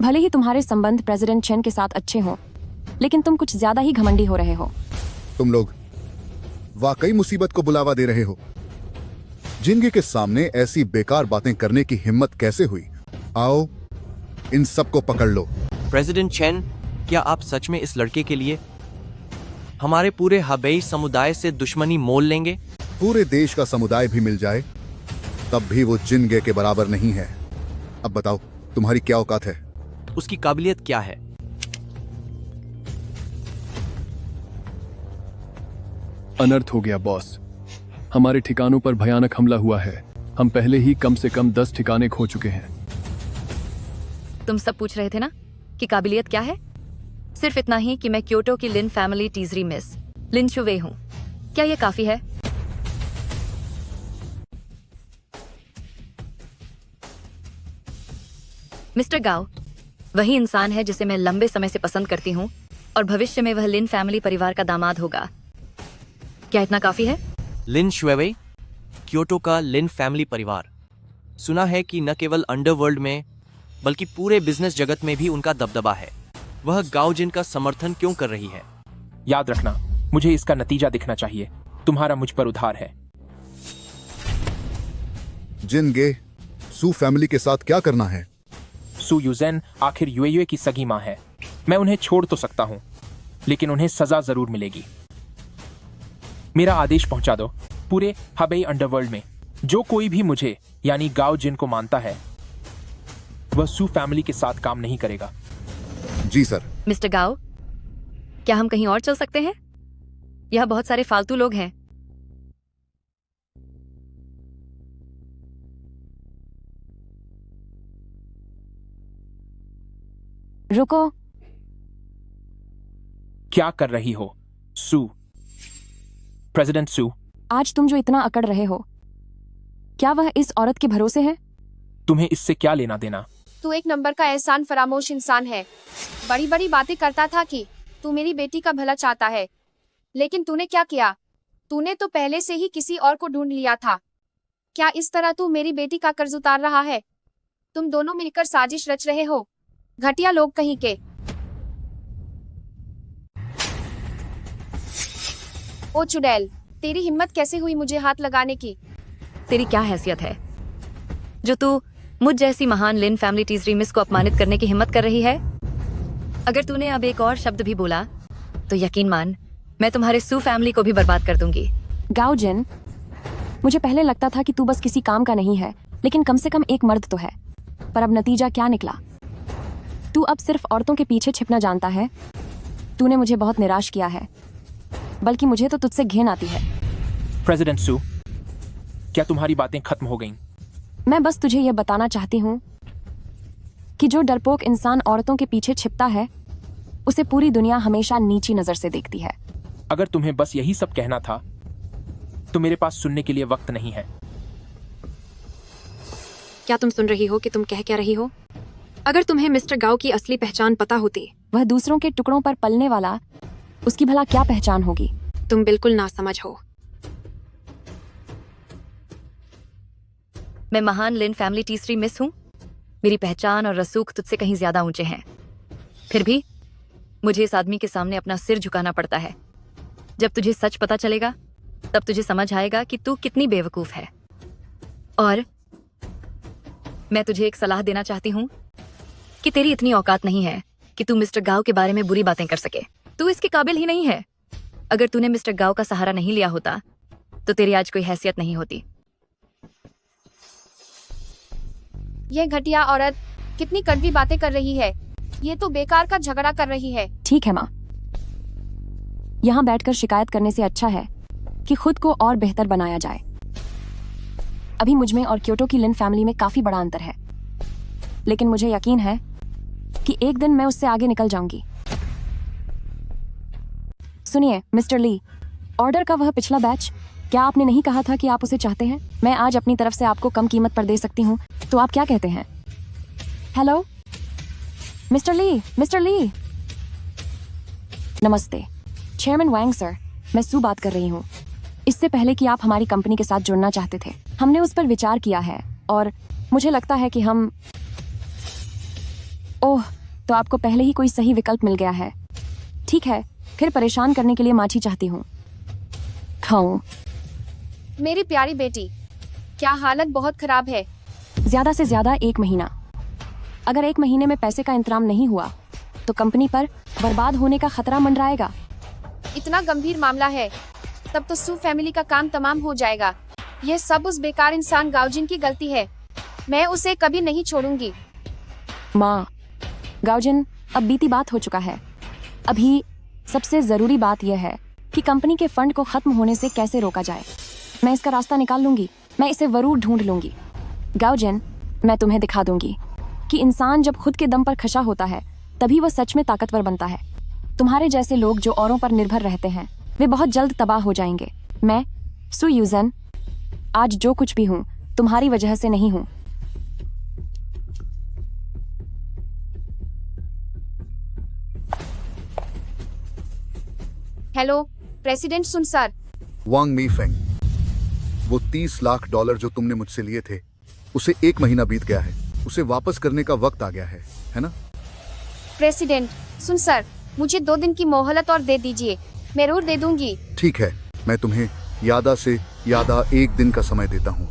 भले ही तुम्हारे संबंध प्रेसिडेंट चेन के साथ अच्छे हों, लेकिन तुम कुछ ज्यादा ही घमंडी हो रहे हो। तुम लोग वाकई मुसीबत को बुलावा दे रहे हो। जिनगे के सामने ऐसी बेकार बातें करने की हिम्मत कैसे हुई? आओ, इन सबको पकड़ लो। प्रेसिडेंट चेन, क्या आप सच में इस लड़के के लिए हमारे पूरे हबई समुदाय से दुश्मनी मोल लेंगे? पूरे देश का समुदाय भी मिल जाए तब भी वो जिनगे के बराबर नहीं है। अब बताओ, तुम्हारी क्या औकात है? उसकी काबिलियत क्या है? अनर्थ हो गया बॉस। हमारे ठिकानों पर भयानक हमला हुआ है। हम पहले ही कम से कम 10 ठिकाने खो चुके हैं। तुम सब पूछ रहे थे ना कि काबिलियत क्या है? सिर्फ इतना ही कि मैं क्योटो की लिन फैमिली टीजरी मिस लिन शुवे हूँ। क्या ये काफी है? मिस्टर गाओ वही इंसान है जिसे मैं लंबे समय से पसंद करती हूँ और भविष्य में वह लिन फैमिली परिवार का दामाद होगा। क्या इतना काफी है? लिन शुवे, क्योटो का लिन फैमिली परिवार। सुना है कि न केवल अंडरवर्ल्ड में बल्कि पूरे बिजनेस जगत में भी उनका दबदबा है। वह गाओ जिन का समर्थन क्यों कर रही है? याद रखना, मुझे इसका नतीजा दिखना चाहिए। तुम्हारा मुझ पर उधार है। जिनगे, सू फैमिली के साथ क्या करना है? सू यूजेन आखिर यूएयूए की सगी मां है। मैं उन्हें छोड़ तो सकता हूं, लेकिन उन्हें सजा जरूर मिलेगी। मेरा आदेश पहुंचा दो। पूरे हबई अंडरवर्ल्ड में जो कोई भी मुझे यानी गाओ जिन को मानता है वह सू फैमिली के साथ काम नहीं करेगा। जी सर। मिस्टर गाओ, क्या हम कहीं और चल सकते हैं? यह बहुत सारे फालतू लोग हैं। रुको। क्या कर रही हो सू? प्रेसिडेंट सू, आज तुम जो इतना अकड़ रहे हो, क्या वह इस औरत के भरोसे है? तुम्हें इससे क्या लेना देना? तू एक नंबर का एहसान फरामोश इंसान है। बड़ी बड़ी बातें करता था कि तू मेरी बेटी का भला चाहता है, लेकिन तूने क्या किया? तूने तो पहले से ही किसी और को ढूंढ लिया था। क्या इस तरह तू मेरी बेटी का कर्ज उतार रहा है? तुम दोनों मिलकर साजिश रच रहे हो, घटिया लोग कहीं के। ओ चुड़ैल, तेरी हिम्मत कैसे हुई मुझे हाथ लगाने की? तेरी क्या हैसियत है जो तू मुझ जैसी महान लिन फैमिली टीजरी मिस को अपमानित करने की हिम्मत कर रही है? अगर तूने अब एक और शब्द भी बोला तो यकीन मान, मैं तुम्हारे सू फैमिली को भी बर्बाद कर दूंगी। गाओ जिन, मुझे पहले लगता था कि तू बस किसी काम का नहीं है, लेकिन कम से कम एक मर्द तो है। पर अब नतीजा क्या निकला? तू अब सिर्फ औरतों के पीछे छिपना जानता है। तूने मुझे बहुत निराश किया है। बल्कि मुझे तो तुझसे घिन आती है। प्रेसिडेंट सू, क्या तुम्हारी बातें खत्म हो गईं? मैं बस तुझे यह बताना चाहती हूँ कि जो डरपोक इंसान औरतों के पीछे छिपता है उसे पूरी दुनिया हमेशा नीची नजर से देखती है। अगर तुम्हें बस यही सब कहना था तो मेरे पास सुनने के लिए वक्त नहीं है। क्या तुम सुन रही हो कि तुम कह क्या रही हो? अगर तुम्हें मिस्टर गाओ की असली पहचान पता होती, वह दूसरों के टुकड़ों पर पलने वाला, उसकी भला क्या पहचान होगी? तुम बिल्कुल नासमझ हो। मैं महान लिन फैमिली टीसरी मिस हूँ। मेरी पहचान और रसूख तुझसे कहीं ज्यादा ऊंचे हैं। फिर भी मुझे इस आदमी के सामने अपना सिर झुकाना पड़ता है। जब तुझे सच पता चलेगा तब तुझे समझ आएगा कि तू कितनी बेवकूफ है। और मैं तुझे एक सलाह देना चाहती हूँ कि तेरी इतनी औकात नहीं है कि तू मिस्टर गाओ के बारे में बुरी बातें कर सके। तू इसके काबिल ही नहीं है। अगर तूने मिस्टर गाओ का सहारा नहीं लिया होता तो तेरी आज कोई हैसियत नहीं होती। यह घटिया औरत कितनी कड़वी बातें कर रही है। ये तो बेकार का झगड़ा कर रही है। ठीक है माँ, यहाँ बैठकर शिकायत करने से अच्छा है कि खुद को और बेहतर बनाया जाए। अभी मुझमें और क्योटो की लिन फैमिली में काफी बड़ा अंतर है, लेकिन मुझे यकीन है कि एक दिन मैं उससे आगे निकल जाऊंगी। सुनिए मिस्टर ली, ऑर्डर का वह पिछला बैच, क्या आपने नहीं कहा था कि आप उसे चाहते हैं? मैं आज अपनी तरफ से आपको कम कीमत पर दे सकती हूँ, तो आप क्या कहते हैं? हेलो मिस्टर ली, मिस्टर ली। नमस्ते चेयरमैन वांग सर, मैं सू बात कर रही हूँ। इससे पहले कि आप हमारी कंपनी के साथ जुड़ना चाहते थे, हमने उस पर विचार किया है और मुझे लगता है कि हम ओह, तो आपको पहले ही कोई सही विकल्प मिल गया है। ठीक है, फिर परेशान करने के लिए माफी चाहती हूँ। खाऊं? मेरी प्यारी बेटी, क्या हालत बहुत खराब है? ज्यादा से ज्यादा 1 महीना। अगर 1 महीने में पैसे का इंतजाम नहीं हुआ तो कंपनी पर बर्बाद होने का खतरा मंडराएगा। इतना गंभीर मामला है, तब तो सू फैमिली का काम तमाम हो जाएगा। यह सब उस बेकार इंसान गाओजिन की गलती है। मैं उसे कभी नहीं छोड़ूंगी। माँ, गाओजिन अब बीती बात हो चुका है। अभी सबसे जरूरी बात यह है कि कंपनी के फंड को खत्म होने से कैसे रोका जाए। मैं इसका रास्ता निकाल लूंगी, मैं इसे जरूर ढूंढ लूंगी। गाओजिन, मैं तुम्हें दिखा दूंगी कि इंसान जब खुद के दम पर खशा होता है तभी वह सच में ताकतवर बनता है। तुम्हारे जैसे लोग जो औरों पर निर्भर रहते हैं वे बहुत जल्द तबाह हो जाएंगे। मैं सू यूजन आज जो कुछ भी हूँ तुम्हारी वजह से नहीं हूँ। हेलो प्रेसिडेंट सुन सर। वांग मी फेंग, वो $30 लाख जो तुमने मुझसे लिए थे उसे 1 महीना बीत गया है। उसे वापस करने का वक्त आ गया है ना? प्रेसिडेंट सुन सर, मुझे 2 दिन की मोहलत और दे दीजिए, मैं जरूर दे दूंगी। ठीक है, मैं तुम्हें यादा से 1 दिन का समय देता हूँ।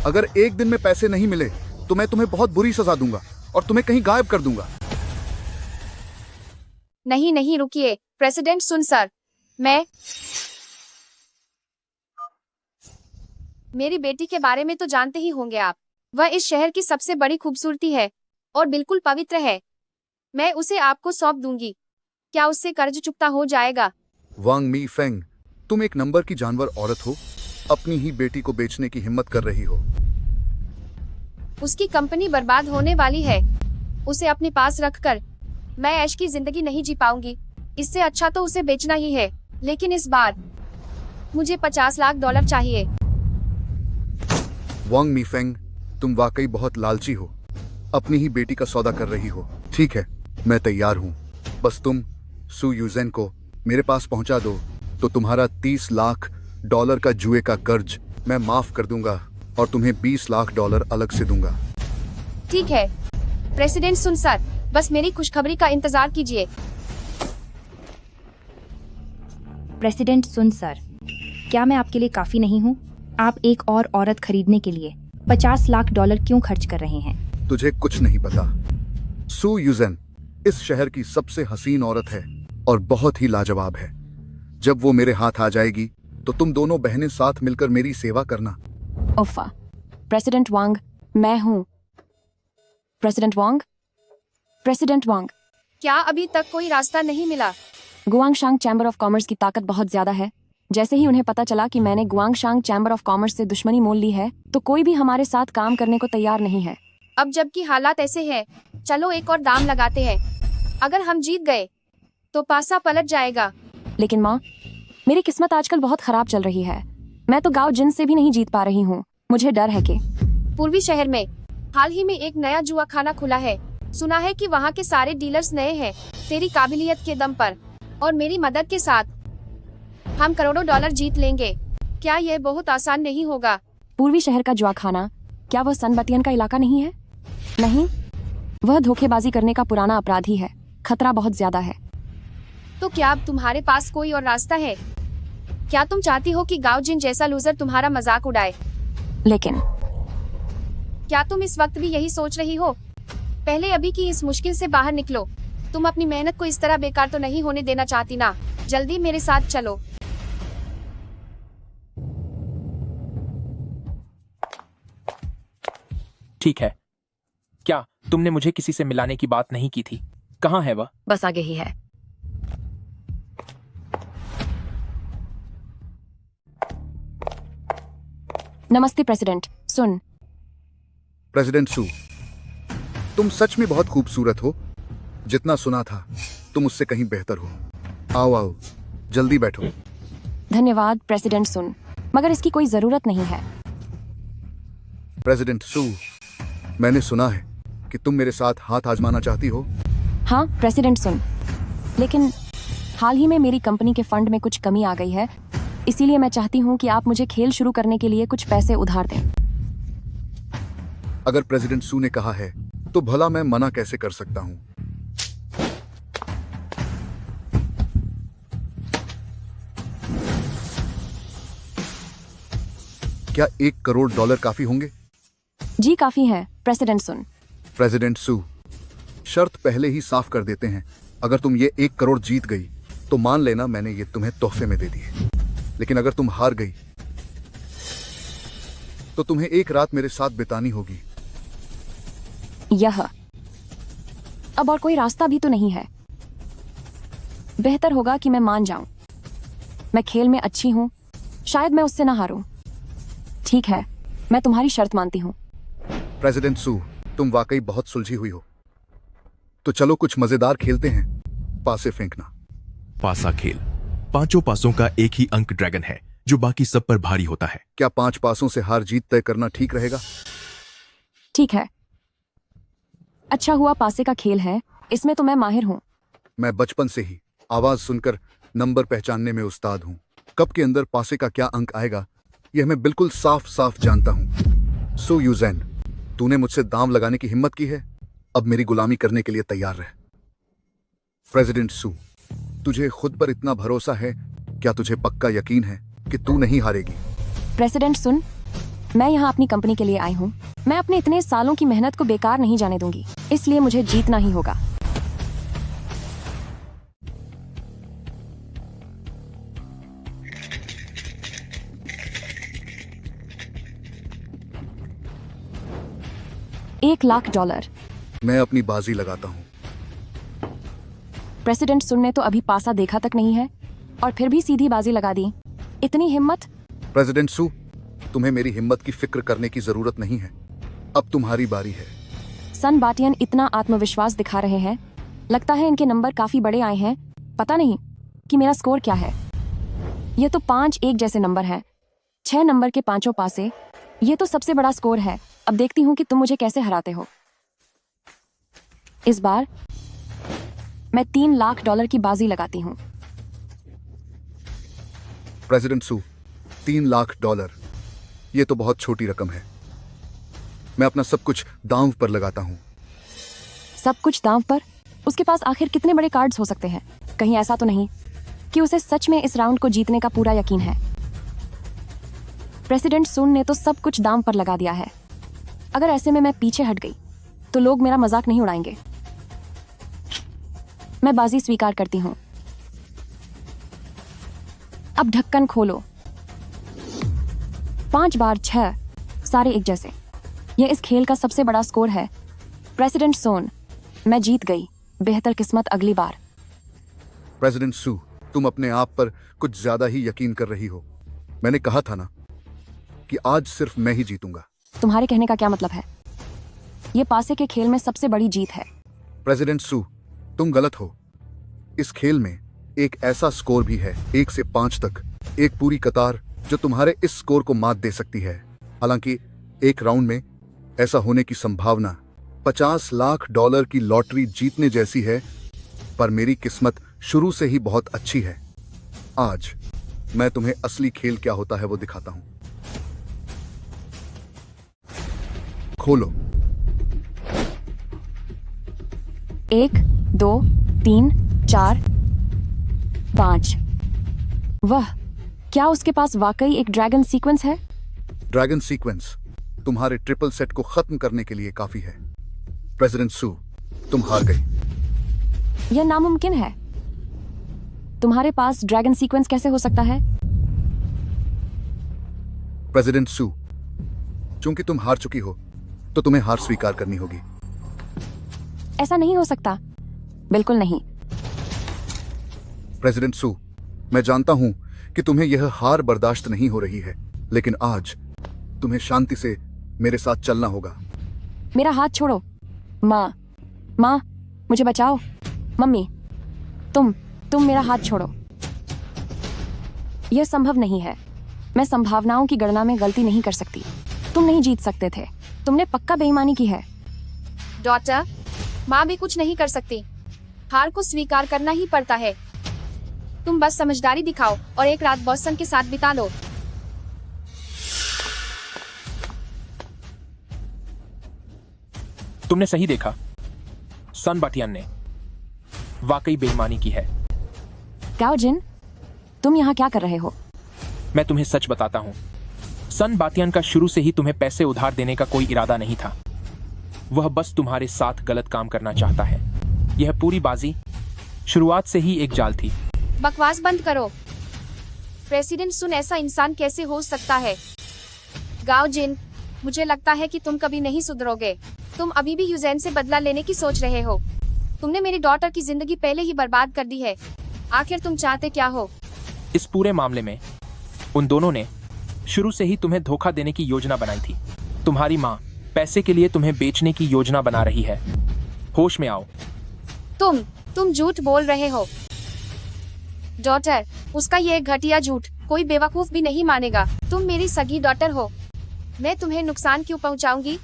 अगर 1 दिन में पैसे नहीं मिले तो मैं तुम्हें बहुत बुरी सजा दूंगा और तुम्हें कहीं गायब कर दूंगा। नहीं नहीं रुकिए प्रेसिडेंट सुन सर, मैं मेरी बेटी के बारे में तो जानते ही होंगे आप। वह इस शहर की सबसे बड़ी खूबसूरती है और बिल्कुल पवित्र है। मैं उसे आपको सौंप दूंगी। क्या उससे कर्ज चुकता हो जाएगा? वांग मी फेंग, तुम एक नंबर की जानवर औरत हो। अपनी ही बेटी को बेचने की हिम्मत कर रही हो। उसकी कंपनी बर्बाद होने वाली है। उसे अपने पास रखकर मैं ऐश की जिंदगी नहीं जी पाऊंगी। इससे अच्छा तो उसे बेचना ही है। लेकिन इस बार मुझे $50 लाख चाहिए। वांग मी फेंग, तुम वाकई बहुत लालची हो। अपनी ही बेटी का सौदा कर रही हो। ठीक है, मैं तैयार हूँ। बस तुम सू यूजेन को मेरे पास पहुंचा दो तो तुम्हारा $30 लाख का जुए का कर्ज मैं माफ कर दूंगा और तुम्हें $20 लाख अलग से दूंगा। ठीक है प्रेसिडेंट सुन सर, बस मेरी खुशखबरी का इंतजार कीजिए। प्रेसिडेंट सुन सर, क्या मैं आपके लिए काफी नहीं हूँ? आप एक और औरत खरीदने के लिए $50 लाख क्यों खर्च कर रहे हैं? तुझे कुछ नहीं पता। सू यूजेन इस शहर की सबसे हसीन औरत है और बहुत ही लाजवाब है। जब वो मेरे हाथ आ जाएगी तो तुम दोनों बहनें साथ मिलकर मेरी सेवा करना। उफ़ा, प्रेसिडेंट वांग, मैं हूँ। प्रेसिडेंट वांग, प्रेसिडेंट वांग। क्या अभी तक कोई रास्ता नहीं मिला? गुआंगशांग चैम्बर ऑफ कॉमर्स की ताकत बहुत ज्यादा है। जैसे ही उन्हें पता चला कि मैंने गुआंगशांग चैम्बर ऑफ कॉमर्स से दुश्मनी मोल ली है, तो कोई भी हमारे साथ काम करने को तैयार नहीं है। अब जबकि हालात ऐसे हैं, चलो एक और दाम लगाते हैं। अगर हम जीत गए तो पासा पलट जाएगा। लेकिन माँ, मेरी किस्मत आजकल बहुत खराब चल रही है। मैं तो गाँव जिन से भी नहीं जीत पा रही हूँ। मुझे डर है कि पूर्वी शहर में हाल ही में एक नया जुआ खाना खुला है। सुना है कि वहाँ के सारे डीलर्स नए हैं। तेरी काबिलियत के दम पर और मेरी मदद के साथ हम करोड़ों डॉलर जीत लेंगे। क्या यह बहुत आसान नहीं होगा? पूर्वी शहर का जुआ खाना, क्या वह सन बतियन का इलाका नहीं है? नहीं, वह धोखेबाजी करने का पुराना अपराधी है। खतरा बहुत ज्यादा है। तो क्या अब तुम्हारे पास कोई और रास्ता है? क्या तुम चाहती हो कि गाँव जिन जैसा लूजर तुम्हारा मजाक उड़ाए? लेकिन क्या तुम इस वक्त भी यही सोच रही हो? पहले अभी की इस मुश्किल से बाहर निकलो। तुम अपनी मेहनत को इस तरह बेकार तो नहीं होने देना चाहती ना? जल्दी मेरे साथ चलो। ठीक है। क्या तुमने मुझे किसी से मिलाने की बात नहीं की थी? कहाँ है वह? बस आगे ही है। नमस्ते प्रेसिडेंट। सुन, प्रेसिडेंट सू, तुम सच में बहुत खूबसूरत हो। जितना सुना था तुम उससे कहीं बेहतर हो। आओ आओ, जल्दी बैठो। धन्यवाद प्रेसिडेंट सुन, मगर इसकी कोई जरूरत नहीं है। प्रेसिडेंट सू, मैंने सुना है कि तुम मेरे साथ हाथ आजमाना चाहती हो। हाँ प्रेसिडेंट सुन, लेकिन हाल ही में मेरी कंपनी के फंड में कुछ कमी आ गई है। इसीलिए मैं चाहती हूँ कि आप मुझे खेल शुरू करने के लिए कुछ पैसे उधार दें। अगर प्रेसिडेंट सू ने कहा है तो भला मैं मना कैसे कर सकता हूँ। क्या $1 करोड़ काफी होंगे? जी काफी है प्रेसिडेंट सुन। प्रेसिडेंट सू, शर्त पहले ही साफ कर देते हैं। अगर तुम ये 1 करोड़ जीत गई तो मान लेना मैंने ये तुम्हें तोहफे में दे दिए। लेकिन अगर तुम हार गई तो तुम्हें एक रात मेरे साथ बितानी होगी। यह अब और कोई रास्ता भी तो नहीं है। बेहतर होगा कि मैं मान जाऊं। मैं खेल में अच्छी हूं, शायद मैं उससे ना हारूं। ठीक है, मैं तुम्हारी शर्त मानती हूं। प्रेसिडेंट सू, तुम वाकई बहुत सुलझी हुई हो। तो चलो कुछ मजेदार खेलते हैं। पासे फेंकना। पासा खेल। 5 पासों का एक ही अंक ड्रैगन है जो बाकी सब पर भारी होता है। क्या 5 पासों से हार जीत तय करना ठीक रहेगा? ठीक है। अच्छा हुआ पासे का खेल है, इसमें तो मैं माहिर हूँ। मैं बचपन से ही आवाज सुनकर नंबर पहचानने में उस्ताद हूँ। कप के अंदर पासे का क्या अंक आएगा यह मैं बिल्कुल साफ साफ जानता हूँ। सू यूजेन, तूने मुझसे दांव लगाने की हिम्मत की है। अब मेरी गुलामी करने के लिए तैयार रह। प्रेसिडेंट सू, तुझे खुद पर इतना भरोसा है? क्या तुझे पक्का यकीन है कि तू नहीं हारेगी? प्रेसिडेंट सुन, मैं यहाँ अपनी कंपनी के लिए आई हूँ। मैं अपने इतने सालों की मेहनत को बेकार नहीं जाने दूंगी, इसलिए मुझे जीतना ही होगा। $1,00,000। मैं अपनी बाजी लगाता हूँ। प्रेसिडेंट सुन ने तो अभी पासा देखा तक नहीं है और फिर भी सीधी बाजी लगा दी। इतनी हिम्मत? प्रेसिडेंट सू, तुम्हें मेरी हिम्मत की फिक्र करने की जरूरत नहीं है। अब तुम्हारी बारी है। सन बाटियन इतना आत्मविश्वास दिखा रहे हैं, लगता है इनके नंबर काफी बड़े आए हैं। पता नहीं कि मेरा स्कोर क्या है। ये तो 5 एक जैसे नंबर हैं। 6 नंबर के 5 पासे, ये तो सबसे बड़ा स्कोर है। अब देखती हूँ कि तुम मुझे कैसे हराते हो। इस बार मैं $3,00,000 की बाजी लगाती हूँ। प्रेसिडेंट सू, $3,00,000, ये तो बहुत छोटी रकम है। मैं अपना सब कुछ दांव पर लगाता हूँ। सब कुछ दांव पर? उसके पास आखिर कितने बड़े कार्ड्स हो सकते हैं? कहीं ऐसा तो नहीं कि उसे सच में इस राउंड को जीतने का पूरा यकीन है? प्रेसिडेंट सुन ने तो सब कुछ दांव पर लगा दिया है। अगर ऐसे में मैं पीछे हट गई तो लोग मेरा मजाक नहीं उड़ाएंगे। मैं बाजी स्वीकार करती हूँ। अब ढक्कन खोलो। 5 बार 6, सारे एक जैसे। यह इस खेल का सबसे बड़ा स्कोर है। प्रेसिडेंट सोन, मैं जीत गई। बेहतर किस्मत अगली बार। प्रेसिडेंट सू, तुम अपने आप पर कुछ ज्यादा ही यकीन कर रही हो। मैंने कहा था ना कि आज सिर्फ मैं ही जीतूंगा। तुम्हारे कहने का क्या मतलब है? ये पासे के खेल में सबसे बड़ी जीत है। प्रेसिडेंट सू, तुम गलत हो। इस खेल में एक ऐसा स्कोर भी है, 1 से 5 तक, एक पूरी कतार जो तुम्हारे इस स्कोर को मात दे सकती है। हालांकि एक राउंड में ऐसा होने की संभावना $50 लाख की लॉटरी जीतने जैसी है, पर मेरी किस्मत शुरू से ही बहुत अच्छी है। आज मैं तुम्हें असली खेल क्या होता है वो दिखाता हूं। खोलो। 1, 2, 3, 4, 5। वाह, क्या उसके पास वाकई एक ड्रैगन सीक्वेंस है? ड्रैगन सीक्वेंस तुम्हारे ट्रिपल सेट को खत्म करने के लिए काफी है। प्रेसिडेंट सू, तुम हार गई। यह नामुमकिन है। तुम्हारे पास ड्रैगन सीक्वेंस कैसे हो सकता है? प्रेसिडेंट सू, चूंकि तुम हार चुकी हो तो तुम्हें हार स्वीकार करनी होगी। ऐसा नहीं हो सकता, बिल्कुल नहीं। प्रेसिडेंट सू, मैं जानता हूं कि तुम्हें यह हार बर्दाश्त नहीं हो रही है, लेकिन आज तुम्हें शांति से मेरे साथ चलना होगा। मेरा हाथ छोड़ो। माँ, मुझे बचाओ। मम्मी, तुम मेरा हाथ छोड़ो। यह संभव नहीं है। मैं संभावनाओं की गणना में गलती नहीं कर सकती। तुम नहीं जीत सकते थे। तुमने पक्का बेईमानी की है। डॉटर, माँ भी कुछ नहीं कर सकती। हार को स्वीकार करना ही पड़ता है। तुम बस समझदारी दिखाओ और एक रात बॉसन के साथ बिता लो। तुमने सही देखा, सन बाटियान ने वाकई बेईमानी की है। गाओ जिन, तुम यहाँ क्या कर रहे हो? मैं तुम्हें सच बताता हूँ, सन बाटियान का शुरू से ही तुम्हें पैसे उधार देने का कोई इरादा नहीं था। वह बस तुम्हारे साथ गलत काम करना चाहता है। यह पूरी बाजी शुरुआत से ही एक जाल थी। बकवास बंद करो। प्रेसिडेंट सुन ऐसा इंसान कैसे हो सकता है? गाओ जिन, मुझे लगता है कि तुम कभी नहीं सुधरोगे। तुम अभी भी यूजेन से बदला लेने की सोच रहे हो। तुमने मेरी डॉटर की जिंदगी पहले ही बर्बाद कर दी है। आखिर तुम चाहते क्या हो? इस पूरे मामले में उन दोनों ने शुरू से ही तुम्हें धोखा देने की योजना बनाई थी। तुम्हारी माँ पैसे के लिए तुम्हें बेचने की योजना बना रही है। होश में आओ। तुम झूठ बोल रहे हो। डॉटर, उसका ये घटिया झूठ कोई बेवकूफ भी नहीं मानेगा। तुम मेरी सगी डॉटर हो। मैं तुम्हें नुकसान क्यों पहुंचाऊंगी?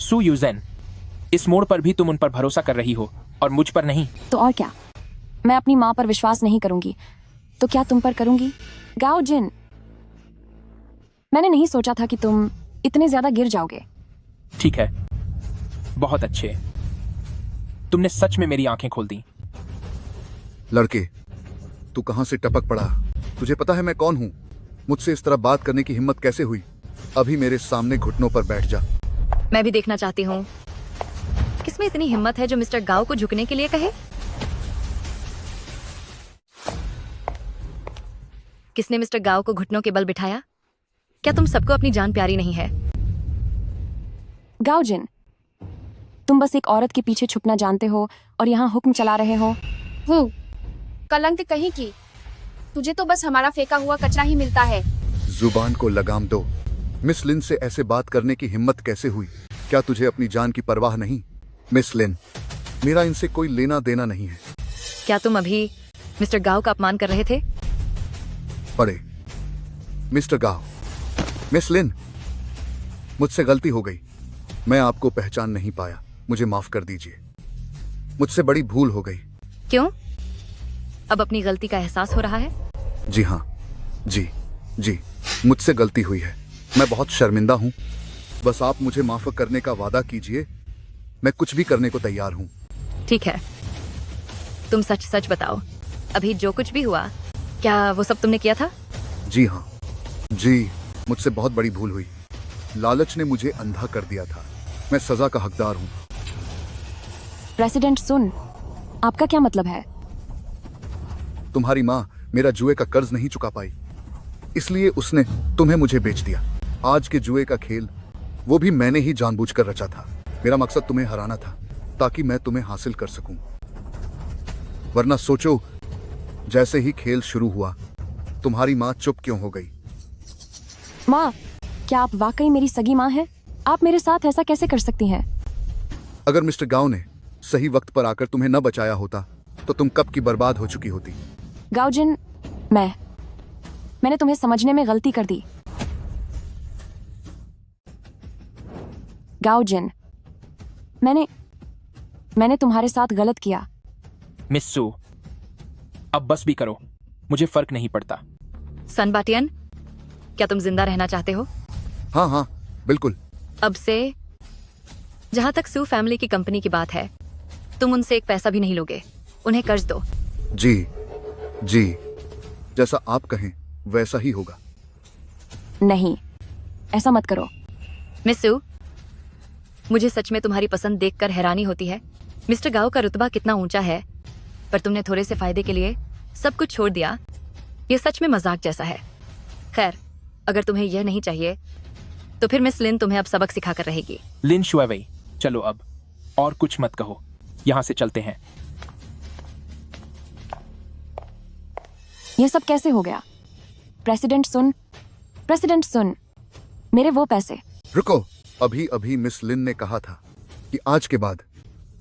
सू यूजेन, इस मोड़ पर भी तुम उन पर भरोसा कर रही हो और मुझ पर नहीं। तो और क्या? मैं अपनी माँ पर विश्वास नहीं करूंगी तो क्या तुम पर करूंगी? गाओ जिन, मैंने नहीं सोचा था कि तुम इतने ज्यादा गिर जाओगे। ठीक है, बहुत अच्छे। तुमने सच में मेरी आंखें खोल दी। लड़के, तू कहां से टपक पड़ा? तुझे पता है मैं कौन हूं? मुझसे इस तरह बात करने की हिम्मत कैसे हुई? अभी मेरे सामने घुटनों पर बैठ जा। मैं भी देखना चाहती हूँ किसमें इतनी हिम्मत है जो मिस्टर गाओ को झुकने के लिए कहे। किसने मिस्टर गाओ को घुटनों के बल बिठाया? क्या तुम सबको अपनी जान प्यारी नहीं है? गाओ जिन, तुम बस एक औरत के पीछे छुपना जानते हो और यहाँ हुक्म चला रहे हो। कलंक कहीं की। तुझे तो बस हमारा फेंका हुआ कचरा ही मिलता है। जुबान को लगाम दो। मिस लिन से ऐसे बात करने की हिम्मत कैसे हुई? क्या तुझे अपनी जान की परवाह नहीं? मिस लिन, मेरा इनसे कोई लेना देना नहीं है। क्या तुम अभी मिस्टर गाओ का अपमान कर रहे थे? पड़े मिस्टर गाओ। मिस लिन, मुझसे गलती हो गई। मैं आपको पहचान नहीं पाया, मुझे माफ कर दीजिए। मुझसे बड़ी भूल हो गई। क्यों? अब अपनी गलती का एहसास हो रहा है? जी हाँ, जी, मुझसे गलती हुई है। मैं बहुत शर्मिंदा हूँ। बस आप मुझे माफ करने का वादा कीजिए। मैं कुछ भी करने को तैयार हूँ। ठीक है, तुम सच सच बताओ, अभी जो कुछ भी हुआ क्या वो सब तुमने किया था? जी हाँ, जी, मुझसे बहुत बड़ी भूल हुई। लालच ने मुझे अंधा कर दिया था। मैं सजा का हकदार हूँ। प्रेसिडेंट सुन, आपका क्या मतलब है? तुम्हारी माँ मेरा जुए का कर्ज नहीं चुका पाई, इसलिए उसने तुम्हें मुझे बेच दिया। आज के जुए का खेल वो भी मैंने ही जानबूझकर रचा था। मेरा मकसद तुम्हें हराना था ताकि मैं तुम्हें हासिल कर सकूं। वरना सोचो जैसे ही खेल शुरू हुआ तुम्हारी माँ चुप क्यों हो गई? माँ, क्या आप वाकई मेरी सगी माँ हैं? आप मेरे साथ ऐसा कैसे कर सकती हैं? अगर मिस्टर गांव ने सही वक्त पर आकर तुम्हें न बचाया होता तो तुम कब की बर्बाद हो चुकी होती। गाओजिन, मैंने तुम्हें समझने में गलती कर दी। गाओजिन, मैंने तुम्हारे साथ गलत किया। मिस सू, अब बस भी करो, मुझे फर्क नहीं पड़ता। सन बाटियन, क्या तुम जिंदा रहना चाहते हो? हाँ हाँ बिल्कुल। अब से जहां तक सू फैमिली की कंपनी की बात है, तुम उनसे एक पैसा भी नहीं लोगे। उन्हें कर्ज दो। जी जी, जैसा आप कहें वैसा ही होगा। नहीं, ऐसा मत करो। मिस सू, मुझे सच में तुम्हारी पसंद देखकर हैरानी होती है। मिस्टर गाओ का रुतबा कितना ऊंचा है, पर तुमने थोड़े से फायदे के लिए सब कुछ छोड़ दिया। ये सच में मजाक जैसा है। खैर, अगर तुम्हें यह नहीं चाहिए तो फिर मिस लिन तुम्हें अब सबक सिखा कर रहेगी। लिन शुएवई, चलो अब और कुछ मत कहो, यहाँ से चलते हैं। ये सब कैसे हो गया? प्रेसिडेंट सुन, मेरे वो पैसे। रुको, अभी अभी मिस लिन ने कहा था कि आज के बाद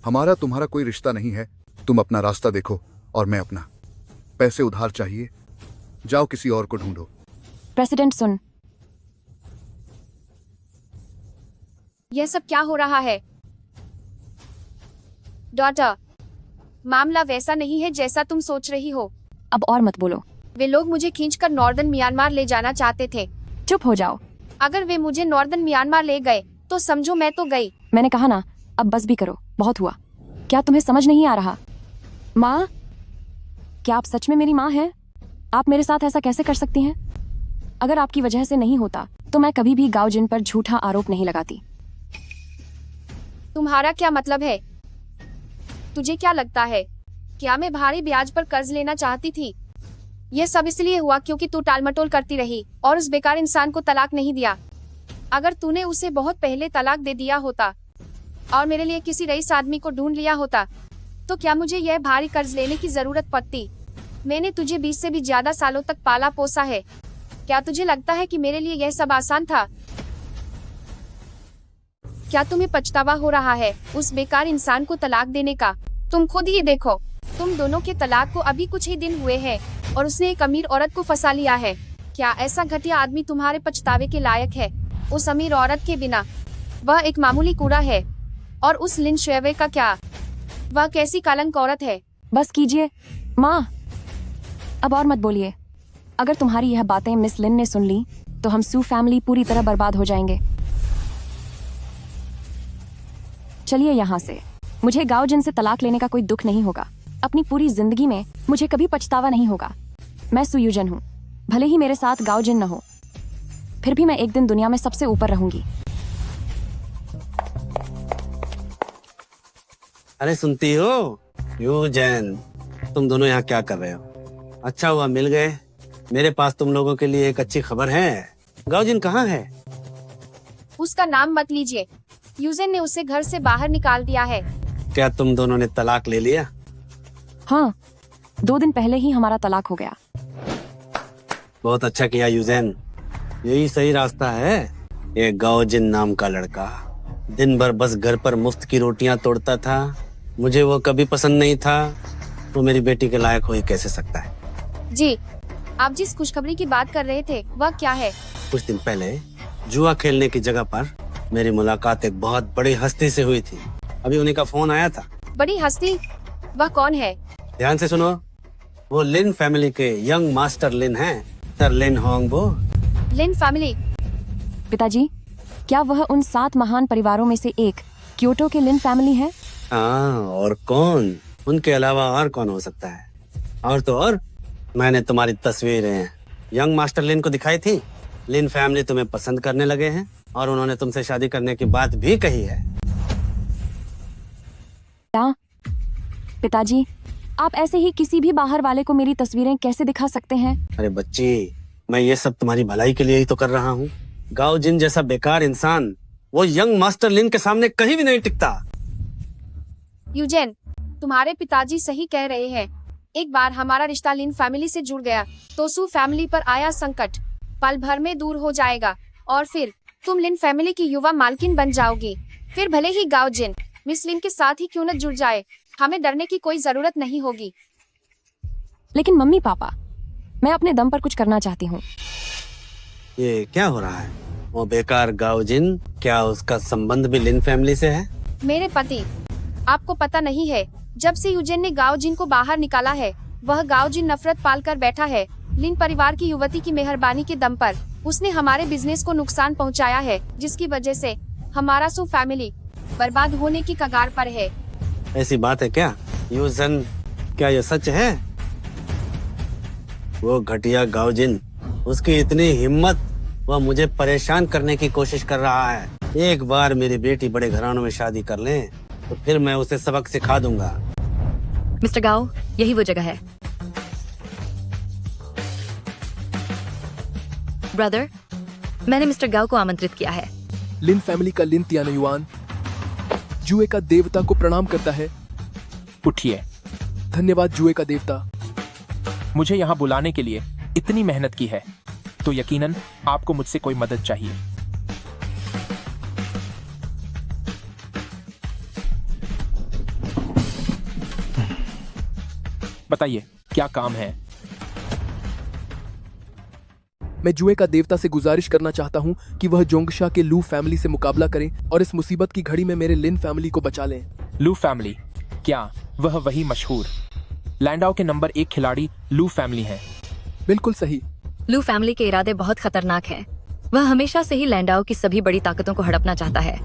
हमारा तुम्हारा कोई रिश्ता नहीं है। तुम अपना रास्ता देखो और मैं अपना। पैसे उधार चाहिए, जाओ किसी और को ढूंढो। प्रेसिडेंट सुन, यह सब क्या हो रहा है? डॉटर, मामला वैसा नहीं है जैसा तुम सोच रही हो। अब और मत बोलो। वे लोग मुझे खींचकर नॉर्दर्न म्यांमार ले जाना चाहते थे। चुप हो जाओ। अगर वे मुझे नॉर्दर्न म्यांमार ले गए तो समझो मैं तो गई। मैंने कहा ना, अब बस भी करो, बहुत हुआ। क्या तुम्हें समझ नहीं आ रहा? माँ, क्या आप सच में मेरी माँ हैं? आप मेरे साथ ऐसा कैसे कर सकती हैं? अगर आपकी वजह से नहीं होता तो मैं कभी भी गाओजिन पर झूठा आरोप नहीं लगाती। तुम्हारा क्या मतलब है? तुझे क्या लगता है, क्या मैं भारी ब्याज पर कर्ज लेना चाहती थी? यह सब इसलिए हुआ क्योंकि तू टालमटोल करती रही और उस बेकार इंसान को तलाक नहीं दिया। अगर तूने उसे बहुत पहले तलाक दे दिया होता और मेरे लिए किसी रईस आदमी को ढूंढ लिया होता तो क्या मुझे यह भारी कर्ज लेने की जरूरत पड़ती? मैंने तुझे 20 से भी ज्यादा सालों तक पाला पोसा है। क्या तुझे लगता है कि मेरे लिए यह सब आसान था? क्या तुम्हें पछतावा हो रहा है उस बेकार इंसान को तलाक देने का? तुम खुद ही देखो, तुम दोनों के तलाक को अभी कुछ ही दिन हुए हैं और उसने एक अमीर औरत को फंसा लिया है। क्या ऐसा घटिया आदमी तुम्हारे पछतावे के लायक है? उस अमीर औरत के बिना वह एक मामूली कूड़ा है। और उस लिन शुएवे का क्या? वह कैसी कलंक औरत है। बस कीजिए माँ, अब और मत बोलिए। अगर तुम्हारी यह बातें मिस लिन ने सुन ली तो हम सू फैमिली पूरी तरह बर्बाद हो जाएंगे। चलिए यहाँ से। मुझे गाओजिन से तलाक लेने का कोई दुख नहीं होगा। अपनी पूरी जिंदगी में मुझे कभी पछतावा नहीं होगा। मैं सू यूजन हूँ, भले ही मेरे साथ गाओजिन न हो, फिर भी मैं एक दिन दुनिया में सबसे ऊपर रहूंगी। अरे सुनती हो यूजन, तुम दोनों यहाँ क्या कर रहे हो? अच्छा हुआ मिल गए। मेरे पास तुम लोगों के लिए एक अच्छी खबर है। गाओजिन कहाँ है? उसका नाम मत लीजिए। यूजन ने उसे घर से बाहर निकाल दिया है। क्या तुम दोनों ने तलाक ले लिया? हाँ, 2 दिन पहले ही हमारा तलाक हो गया। बहुत अच्छा किया यूजन, यही सही रास्ता है। ये गाओजिन नाम का लड़का दिन भर बस घर पर मुफ्त की रोटियां तोड़ता था। मुझे वो कभी पसंद नहीं था। वो मेरी बेटी के लायक हो ही कैसे सकता है? जी, आप जिस खुशखबरी की बात कर रहे थे वह क्या है? कुछ दिन पहले जुआ खेलने की जगह पर मेरी मुलाकात एक बहुत बड़ी हस्ती से हुई थी। अभी उन्हीं का फोन आया था। बड़ी हस्ती? वह कौन है? ध्यान से सुनो, वो लिन फैमिली के यंग मास्टर लिन हैं, सर लिन होंगबो। लिन फैमिली? पिताजी, क्या वह उन 7 महान परिवारों में से एक क्योटो के लिन फैमिली है? हाँ, और कौन? उनके अलावा और कौन हो सकता है? और तो और, मैंने तुम्हारी तस्वीरें यंग मास्टर लिन को दिखाई थी। लिन फैमिली तुम्हें पसंद करने लगे हैं और उन्होंने तुमसे शादी करने की बात भी कही है। क्या? पिताजी, आप ऐसे ही किसी भी बाहर वाले को मेरी तस्वीरें कैसे दिखा सकते हैं? अरे बच्ची, मैं ये सब तुम्हारी भलाई के लिए ही तो कर रहा हूँ। गाओजिन जैसा बेकार इंसान वो यंग मास्टर लिन के सामने कहीं भी नहीं टिकता। यूजेन, तुम्हारे पिताजी सही कह रहे हैं। एक बार हमारा रिश्ता लिन फैमिली से जुड़ गया तो सू फैमिली पर आया संकट पल भर में दूर हो जाएगा और फिर तुम लिन फैमिली की युवा मालकिन बन जाओगी। फिर भले ही गाओ जिन मिस लिन के साथ ही क्यों न जुड़ जाए, हमें डरने की कोई जरूरत नहीं होगी। लेकिन मम्मी पापा, मैं अपने दम पर कुछ करना चाहती हूँ। ये क्या हो रहा है? वो बेकार गाओ जिन, क्या उसका संबंध भी लिन फैमिली से है? मेरे पति, आपको पता नहीं है, जब से यूजेन ने गाओ जिन को बाहर निकाला है, वह गाओ जिन नफरत पाल कर बैठा है। लिन परिवार की युवती की मेहरबानी के दम पर उसने हमारे बिजनेस को नुकसान पहुंचाया है, जिसकी वजह से हमारा सू फैमिली बर्बाद होने की कगार पर है। ऐसी बात है क्या यूजन? क्या ये सच है? वो घटिया गाओ जिन, उसकी इतनी हिम्मत, वह मुझे परेशान करने की कोशिश कर रहा है। एक बार मेरी बेटी बड़े घरानों में शादी कर ले तो फिर मैं उसे सबक सिखा दूंगा। मिस्टर गाओ, यही वो जगह है। ब्रदर, मैंने मिस्टर गाओ को आमंत्रित किया है। लिन फैमिली का लिन तियानुयुआन जुए का देवता को प्रणाम करता है। उठिए। धन्यवाद जुए का देवता। मुझे यहाँ बुलाने के लिए इतनी मेहनत की है तो यकीनन आपको मुझसे कोई मदद चाहिए। बताइए क्या काम है? मैं जुए का देवता से गुजारिश करना चाहता हूँ कि वह जोंगशा के लू फैमिली से मुकाबला करें और इस मुसीबत की घड़ी में मेरे लिन फैमिली को बचा लें। लू फैमिली? क्या वह वही मशहूर लैंडाओ के नंबर 1 खिलाड़ी लू फैमिली हैं? बिल्कुल सही। लू फैमिली के इरादे बहुत खतरनाक हैं। वह हमेशा से ही लैंडाओ की सभी बड़ी ताकतों को हड़पना चाहता है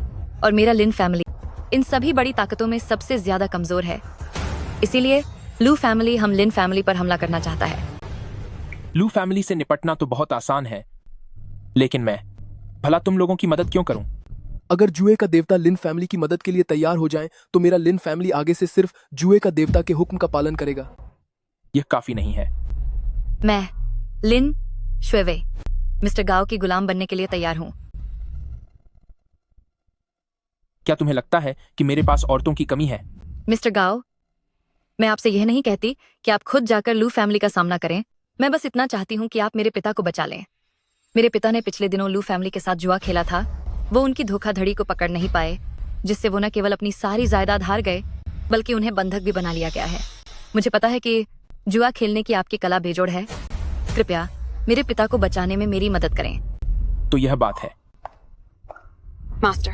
और मेरा लिन फैमिली इन सभी बड़ी ताकतों में सबसे ज्यादा कमजोर है। इसीलिए लू फैमिली हम लिन फैमिली पर हमला करना चाहता है। लू फैमिली से निपटना तो बहुत आसान है, लेकिन मैं भला तुम लोगों की मदद क्यों करूं? अगर जुए का देवता लिन फैमिली की मदद के लिए तैयार हो जाए तो मेरा लिन फैमिली आगे से सिर्फ जुए का देवता के हुक्म का पालन करेगा। यह काफी नहीं है। मैं लिन श्वेवे मिस्टर गाओ की गुलाम बनने के लिए तैयार हूं। क्या तुम्हें लगता है कि मेरे पास औरतों की कमी है? मिस्टर गाओ, मैं आपसे यह नहीं कहती कि आप खुद जाकर लू फैमिली का सामना करें। मैं बस इतना चाहती हूं कि आप मेरे पिता को बचा लें। मेरे पिता ने पिछले दिनों लू फैमिली के साथ जुआ खेला था। वो उनकी धोखाधड़ी को पकड़ नहीं पाए, जिससे वो न केवल अपनी सारी जायदाद हार गए बल्कि उन्हें बंधक भी बना लिया गया है। मुझे पता है कि जुआ खेलने की आपकी कला बेजोड़ है। कृपया मेरे पिता को बचाने में मेरी मदद करें। तो यह बात है। मास्टर,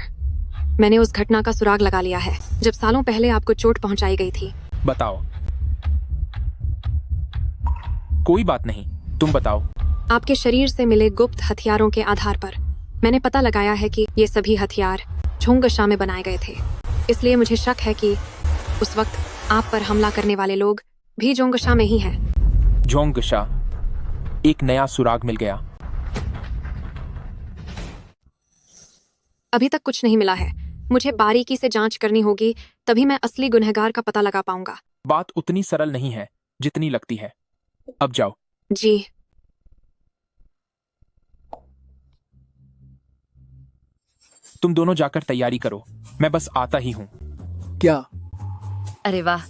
मैंने उस घटना का सुराग लगा लिया है जब सालों पहले आपको चोट पहुंचाई गई थी। बताओ। कोई बात नहीं, तुम बताओ। आपके शरीर से मिले गुप्त हथियारों के आधार पर मैंने पता लगाया है कि ये सभी हथियार झोंगशा में बनाए गए थे। इसलिए मुझे शक है कि उस वक्त आप पर हमला करने वाले लोग भी जोंगशा में ही हैं। जोंगशा? एक नया सुराग मिल गया। अभी तक कुछ नहीं मिला है। मुझे बारीकी से जांच करनी होगी, तभी मैं असली गुनहगार का पता लगा पाऊंगा। बात उतनी सरल नहीं है जितनी लगती है। अब जाओ। जी। तुम दोनों जाकर तैयारी करो, मैं बस आता ही हूँ। क्या? अरे वाह,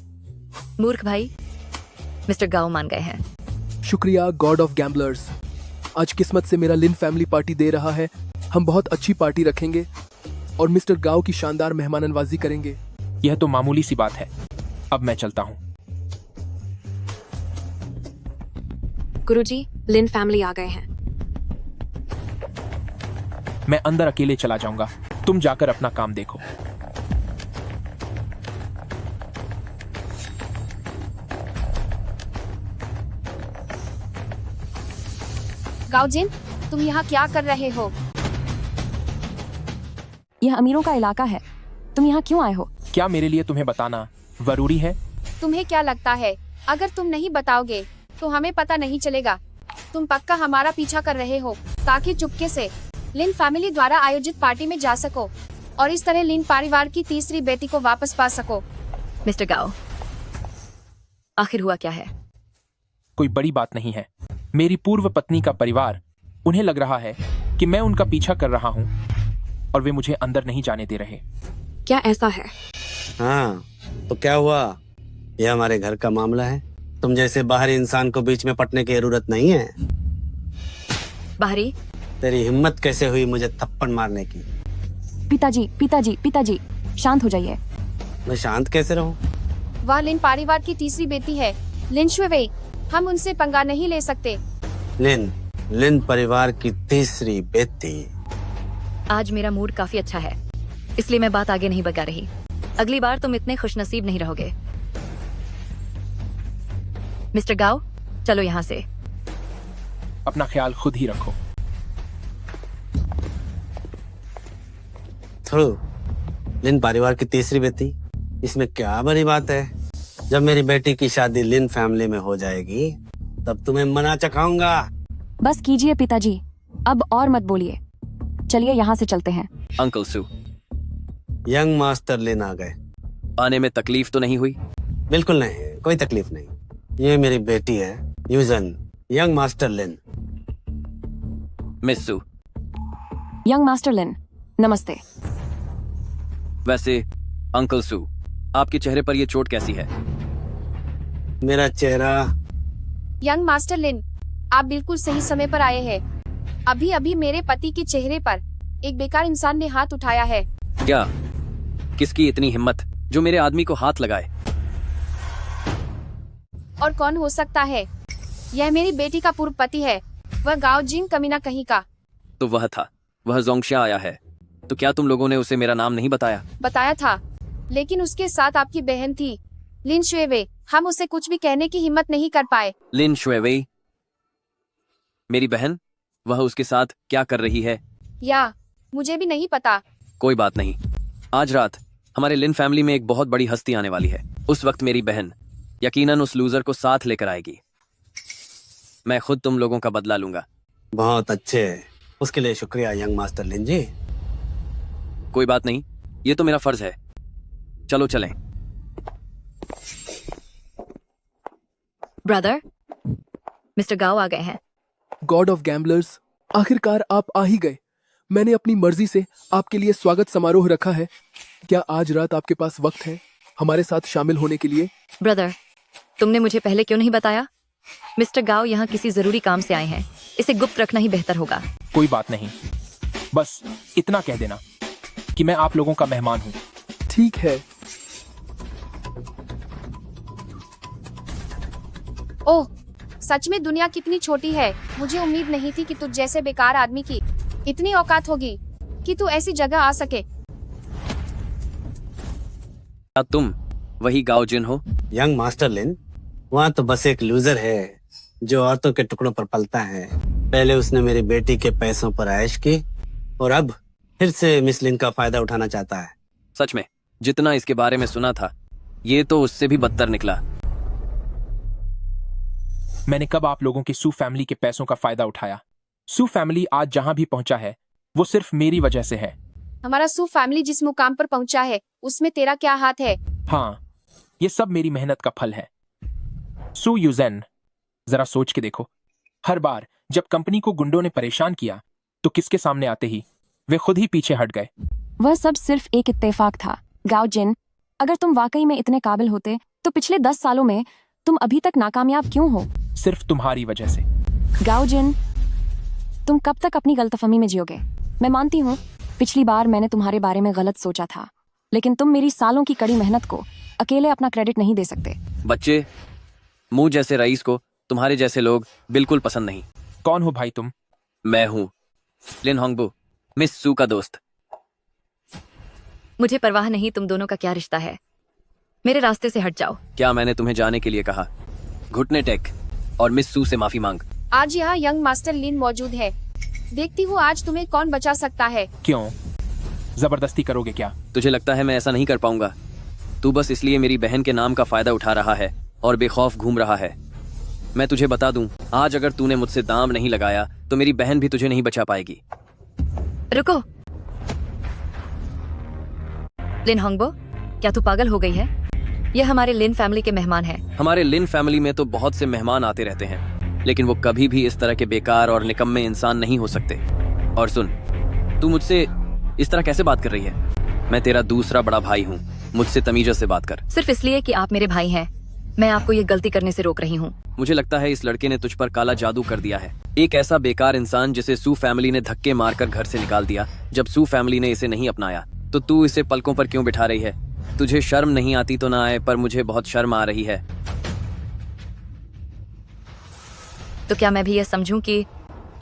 मूर्ख भाई, मिस्टर गाओ मान गए हैं। शुक्रिया गॉड ऑफ गैम्बलर्स। आज किस्मत से मेरा लिन फैमिली पार्टी दे रहा है। हम बहुत अच्छी पार्टी रखेंगे और मिस्टर गाओ की शानदार मेहमाननवाजी करेंगे। यह तो मामूली सी बात है। अब मैं चलता हूँ। गुरुजी, लिन फैमिली आ गए हैं। मैं अंदर अकेले चला जाऊंगा, तुम जाकर अपना काम देखो। गाओजिन, तुम यहाँ क्या कर रहे हो? यह अमीरों का इलाका है। तुम यहाँ क्यों आए हो? क्या मेरे लिए तुम्हें बताना जरूरी है? तुम्हें क्या लगता है अगर तुम नहीं बताओगे तो हमें पता नहीं चलेगा? तुम पक्का हमारा पीछा कर रहे हो ताकि चुपके से लिन फैमिली द्वारा आयोजित पार्टी में जा सको और इस तरह लिन परिवार की तीसरी बेटी को वापस पा सको। मिस्टर गाओ, आखिर हुआ क्या है? कोई बड़ी बात नहीं है। मेरी पूर्व पत्नी का परिवार, उन्हें लग रहा है कि मैं उनका पीछा कर रहा हूँ और वे मुझे अंदर नहीं जाने दे रहे। क्या ऐसा है? हाँ, तो क्या हुआ? यह हमारे घर का मामला है। तुम जैसे बाहरी इंसान को बीच में पटने की जरूरत नहीं है। बाहरी? तेरी हिम्मत कैसे हुई मुझे थप्पड़ मारने की? पिताजी पिताजी पिताजी शांत हो जाइए। मैं शांत कैसे रहूं? वह लिन परिवार की तीसरी बेटी है, लिन शुएवेई। हम उनसे पंगा नहीं ले सकते। लिन परिवार की तीसरी बेटी। आज मेरा मूड काफी अच्छा है, इसलिए मैं बात आगे नहीं बढ़ा रही। अगली बार तुम इतने खुशनसीब नहीं रहोगे। मिस्टर गाओ, चलो यहाँ से। अपना ख्याल खुद ही रखो। थ्रू लिन परिवार की तीसरी बेटी, इसमें क्या बड़ी बात है? जब मेरी बेटी की शादी लिन फैमिली में हो जाएगी तब तुम्हें मना चखाऊंगा। बस कीजिए पिताजी, अब और मत बोलिए। चलिए यहाँ से चलते हैं। अंकल सू, यंग मास्टर लिन आ गए। आने में तकलीफ तो नहीं हुई? बिल्कुल नहीं, कोई तकलीफ नहीं। ये मेरी बेटी है यूजन, यंग मास्टर लिन। मिस सू। यंग मास्टर लिन, नमस्ते। वैसे अंकल सू, आपके चेहरे पर ये चोट कैसी है? मेरा चेहरा। यंग मास्टर लिन, आप बिल्कुल सही समय पर आए हैं। अभी अभी मेरे पति के चेहरे पर एक बेकार इंसान ने हाथ उठाया है। क्या? किसकी इतनी हिम्मत जो मेरे आदमी को हाथ लगाए? और कौन हो सकता है? यह मेरी बेटी का पूर्व पति है, वह गाओ जिन कमीना कहीं का। तो वह था, वह जोंगशिया आया है। तो क्या तुम लोगों ने उसे मेरा नाम नहीं बताया? बताया था, लेकिन उसके साथ आपकी बहन थी लिन शुएवे। हम उसे कुछ भी कहने की हिम्मत नहीं कर पाए। लिन शुएवेई? मेरी बहन? वह उसके साथ क्या कर रही है? या मुझे भी नहीं पता। कोई बात नहीं। आज रात हमारे लिन फैमिली में एक बहुत बड़ी हस्ती आने वाली है। उस वक्त मेरी बहन यकीनन उस लूजर को साथ लेकर आएगी। मैं खुद तुम लोगों का बदला लूंगा। बहुत अच्छे, उसके लिए शुक्रिया यंग मास्टर लिन जी। कोई बात नहीं, ये तो मेरा फर्ज है। चलो चलें। ब्रदर, मिस्टर गाओ आ गए हैं। गॉड ऑफ गैम्बलर्स, आखिरकार आप आ ही गए। मैंने अपनी मर्जी से आपके लिए स्वागत समारोह रखा है। क्या आज रात आपके पास वक्त है हमारे साथ शामिल होने के लिए? ब्रदर, तुमने मुझे पहले क्यों नहीं बताया? मिस्टर गाओ यहाँ किसी जरूरी काम से आए हैं, इसे गुप्त रखना ही बेहतर होगा। कोई बात नहीं, बस इतना कह देना कि मैं आप लोगों का मेहमान हूँ। ठीक है। ओह, सच में दुनिया कितनी छोटी है। मुझे उम्मीद नहीं थी कि तुझ जैसे बेकार आदमी की इतनी औकात होगी कि तू ऐसी जगह आ सके। क्या तुम वही गाओ जिन हो? यंग मास्टर लिन, वहाँ तो बस एक लूजर है जो औरतों के टुकड़ों पर पलता है। पहले उसने मेरी बेटी के पैसों पर ऐश की और अब फिर से मिस लिन का फायदा उठाना चाहता है। सच में जितना इसके बारे में सुना था, ये तो उससे भी बदतर निकला। मैंने कब आप लोगों की सू फैमिली के पैसों का फायदा उठाया? सू फैमिली आज जहां भी पहुंचा है वो सिर्फ मेरी वजह से है। हमारा सू फैमिली जिस मुकाम पर पहुंचा है उसमें तेरा क्या हाथ है? हाँ, ये सब मेरी मेहनत का फल है। सू यूजेन, जरा सोच के देखो, हर बार जब कंपनी को गुंडों ने परेशान किया तो किसके सामने आते ही वे खुद ही पीछे हट गए। वह सब सिर्फ एक इत्तेफाक था। गाओ जिन, अगर तुम वाकई में इतने काबिल होते तो पिछले 10 सालों में तुम अभी तक नाकामयाब क्यों हो? सिर्फ तुम्हारी वजह से। गाओ जिन, तुम कब तक अपनी गलतफहमी में जियोगे? मैं मानती हूँ पिछली बार मैंने तुम्हारे बारे में गलत सोचा था, लेकिन तुम मेरी सालों की कड़ी मेहनत को अकेले अपना क्रेडिट नहीं दे सकते। बच्चे, मुझ जैसे रईस को तुम्हारे जैसे लोग बिल्कुल पसंद नहीं। कौन हो भाई तुम? मैं हूँ लिन होंगबो, मिस सू का दोस्त। मुझे परवाह नहीं तुम दोनों का क्या रिश्ता है, मेरे रास्ते से हट जाओ। क्या मैंने तुम्हें जाने के लिए कहा? घुटने टेक और मिस सू से माफी मांग। आज यहाँ यंग मास्टर लिन मौजूद है, देखती हूँ आज तुम्हें कौन बचा सकता है। क्यों, जबरदस्ती करोगे क्या? तुझे लगता है मैं ऐसा नहीं कर पाऊंगा? तू बस इसलिए मेरी बहन के नाम का फायदा उठा रहा है और बेखौफ घूम रहा है। मैं तुझे बता दूं, आज अगर तूने मुझसे दाम नहीं लगाया तो मेरी बहन भी तुझे नहीं बचा पाएगी। रुको लिन होंगबो, क्या तू पागल हो गई है? यह हमारे लिन फैमिली के मेहमान हैं। हमारे लिन फैमिली में तो बहुत से मेहमान आते रहते हैं, लेकिन वो कभी भी इस तरह के बेकार और निकम्मे इंसान नहीं हो सकते। और सुन, तू मुझसे इस तरह कैसे बात कर रही है? मैं तेरा दूसरा बड़ा भाई हूँ, मुझसे तमीज़त से बात कर। सिर्फ इसलिए कि आप मेरे भाई हैं मैं आपको ये गलती करने से रोक रही हूँ। मुझे लगता है इस लड़के ने तुझ पर काला जादू कर दिया है। एक ऐसा बेकार इंसान जिसे सू फैमिली ने धक्के मारकर घर से निकाल दिया। जब सू फैमिली ने इसे नहीं अपनाया तो तू इसे पलकों पर क्यों बिठा रही है? तुझे शर्म नहीं आती तो ना आए, पर मुझे बहुत शर्म आ रही है। तो क्या मैं भी ये समझूं कि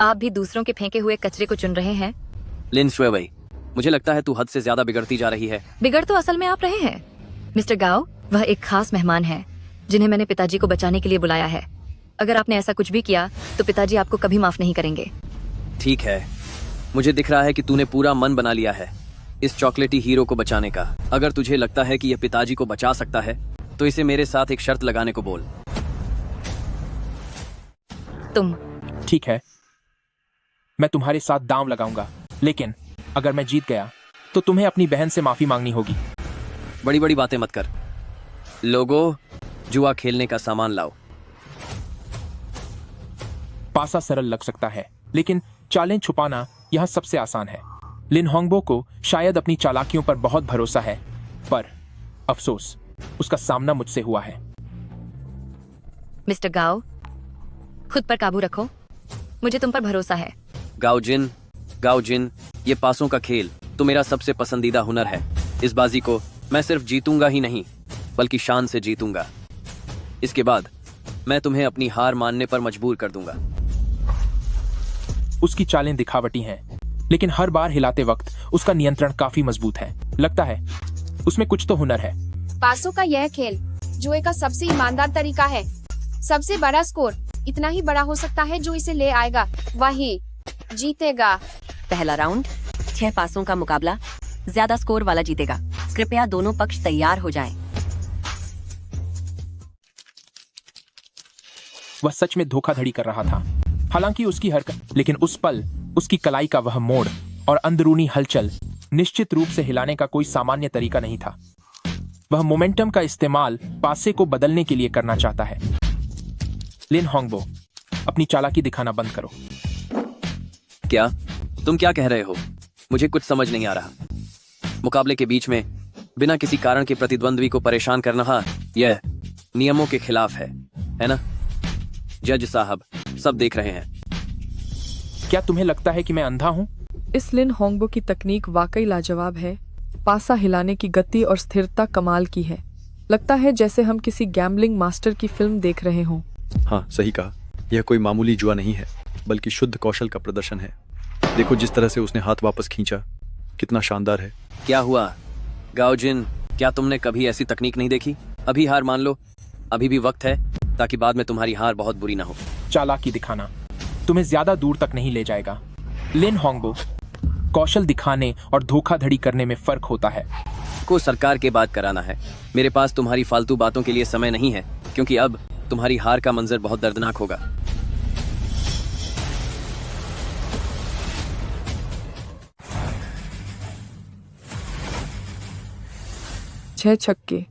आप भी दूसरों के फेंके हुए कचरे को चुन रहे हैं? लिन शुएवई, मुझे लगता है तू हद से ज्यादा बिगड़ती जा रही है। बिगड़ तो असल में आप रहे हैं मिस्टर गाओ। वह एक खास मेहमान है जिन्हें मैंने पिताजी को बचाने के लिए बुलाया है। अगर आपने ऐसा कुछ भी किया तो पिताजी आपको कभी माफ नहीं करेंगे। ठीक है, मुझे दिख रहा है कि तूने पूरा मन बना लिया है इस चॉकलेटी हीरो को बचाने का। अगर तुझे लगता है कि यह पिताजी को बचा सकता है तो इसे मेरे साथ एक शर्त लगाने को बोल। तुम ठीक है, मैं तुम्हारे साथ दांव लगाऊंगा, लेकिन अगर मैं जीत गया तो तुम्हें अपनी बहन से माफी मांगनी होगी। बड़ी बड़ी बातें मत कर। लोगों, जुआ खेलने का सामान लाओ। पासा सरल लग सकता है, लेकिन चालें छुपाना यहाँ सबसे आसान है। लिन होंगबो को शायद अपनी चालाकियों पर बहुत भरोसा है, पर अफसोस उसका सामना मुझसे हुआ है। मिस्टर गाओ, खुद पर काबू रखो। मुझे तुम पर भरोसा है। गाओ जिन, ये पासों का खेल तो मेरा सबसे पसंदीदा हुनर है। इस बाजी को मैं सिर्फ जीतूंगा ही नहीं बल्कि शान से जीतूंगा। इसके बाद मैं तुम्हें अपनी हार मानने पर मजबूर कर दूंगा। उसकी चालें दिखावटी हैं, लेकिन हर बार हिलाते वक्त उसका नियंत्रण काफी मजबूत है। लगता है उसमें कुछ तो हुनर है। पासों का यह खेल जुए का सबसे ईमानदार तरीका है। सबसे बड़ा स्कोर इतना ही बड़ा हो सकता है, जो इसे ले आएगा वही जीतेगा। पहला राउंड 6 पासों का मुकाबला, ज्यादा स्कोर वाला जीतेगा। कृपया दोनों पक्ष तैयार हो जाएं। वह सच में धोखाधड़ी कर रहा था, हालांकि उसकी हरकत, लेकिन उस पल उसकी कलाई का वह मोड़ और अंदरूनी हलचल निश्चित रूप से हिलाने का कोई सामान्य तरीका नहीं था। वह मोमेंटम का इस्तेमाल पासे को बदलने के लिए करना चाहता है। लिन होंगबो, अपनी चालाकी दिखाना बंद करो। क्या तुम क्या कह रहे हो? मुझे कुछ समझ नहीं आ रहा। मुकाबले के बीच में बिना किसी कारण के प्रतिद्वंद्वी को परेशान करना यह नियमों के खिलाफ है ना? जज साहब, सब देख रहे हैं। क्या तुम्हें लगता है कि मैं अंधा हूँ? इस लिन होंगबो की तकनीक वाकई लाजवाब है। पासा हिलाने की गति और स्थिरता कमाल की है। लगता है जैसे हम किसी गैम्बलिंग मास्टर की फिल्म देख रहे हों। हाँ, सही कहा। यह कोई मामूली जुआ नहीं है, बल्कि शुद्ध कौशल का प्रदर्शन है। देखो जिस तरह से उसने हाथ वापस खींचा, कितना शानदार है। क्या हुआ गाओ जिन, क्या तुमने कभी ऐसी तकनीक नहीं देखी? अभी हार मान लो, अभी भी वक्त है, ताकि बाद में तुम्हारी हार बहुत बुरी ना हो। चालाकी दिखाना तुम्हें ज्यादा दूर तक नहीं ले जाएगा। लिन होंगबो, कौशल दिखाने और धोखाधड़ी करने में फर्क होता है। को सरकार के बात कराना है। मेरे पास तुम्हारी फालतू बातों के लिए समय नहीं है, क्योंकि अब तुम्हारी हार का मंजर बहुत दर्दनाक होगा। छह छक्के,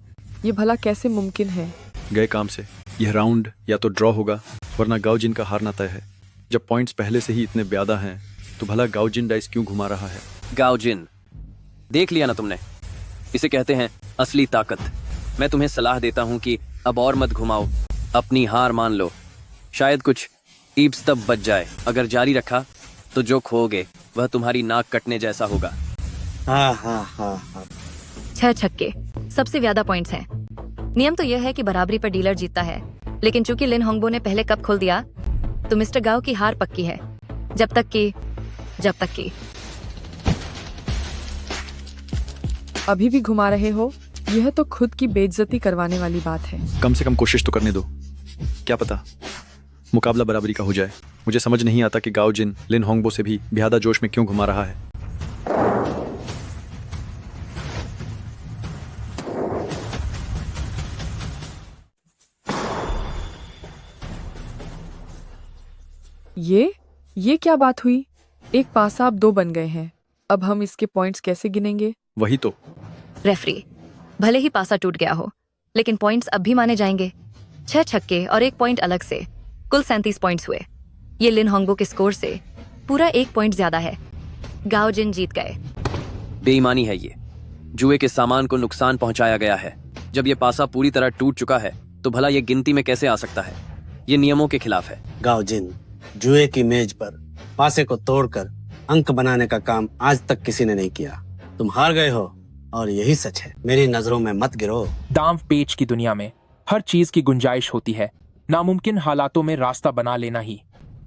ये भला कैसे मुमकिन है? गए काम से। यह राउंड या तो ड्रॉ होगा, वरना गाओजिन का हारना तय है। जब पॉइंट्स पहले से ही इतने ज्यादा हैं, तो भला गाओजिन डाइस क्यों घुमा रहा है? गाओ जिन, देख लिया ना तुमने? इसे कहते हैं असली ताकत। मैं तुम्हें सलाह देता हूं कि अब और मत घुमाओ, अपनी हार मान लो। शायद कुछ ईब्स तब बच जाए। अगर जारी रखा तो जो खोगे वह तुम्हारी नाक कटने जैसा होगा। हाँ। 6 छक्के, सबसे ज्यादा पॉइंट्स हैं। नियम तो यह है कि बराबरी पर डीलर जीतता है, लेकिन चूंकि लिन होंगबो ने पहले कप खोल दिया तो मिस्टर गाओ की हार पक्की है। जब तक कि अभी भी घुमा रहे हो? यह तो खुद की बेइज्जती करवाने वाली बात है। कम से कम कोशिश तो करने दो। क्या पता मुकाबला बराबरी का हो जाए। मुझे समझ नहीं आता कि गाओ जिन लिन होंगबो से भी ज्यादा जोश में क्यों घुमा रहा है। ये क्या बात हुई? एक पासा अब 2 बन गए हैं। अब हम इसके पॉइंट्स कैसे गिनेंगे? वही तो। रेफरी, भले ही पासा टूट गया हो, लेकिन पॉइंट्स अब भी माने जाएंगे। 6 छक्के और 1 पॉइंट अलग से कुल 37 पॉइंट्स हुए। ये लिन होंगबो के स्कोर से पूरा 1 पॉइंट ज्यादा है। गाओ जिन जीत गए। बेईमानी है ये। जुए के सामान को नुकसान पहुंचाया गया है। जब ये पासा पूरी तरह टूट चुका है तो भला ये गिनती में कैसे आ सकता है? ये नियमों के खिलाफ है। गाओजिन, जुए की मेज पर पासे को तोड़कर अंक बनाने का काम आज तक किसी ने नहीं किया। तुम हार गए हो और यही सच है। मेरी नजरों में मत गिरो। दांव पेच की दुनिया में हर चीज की गुंजाइश होती है। नामुमकिन हालातों में रास्ता बना लेना ही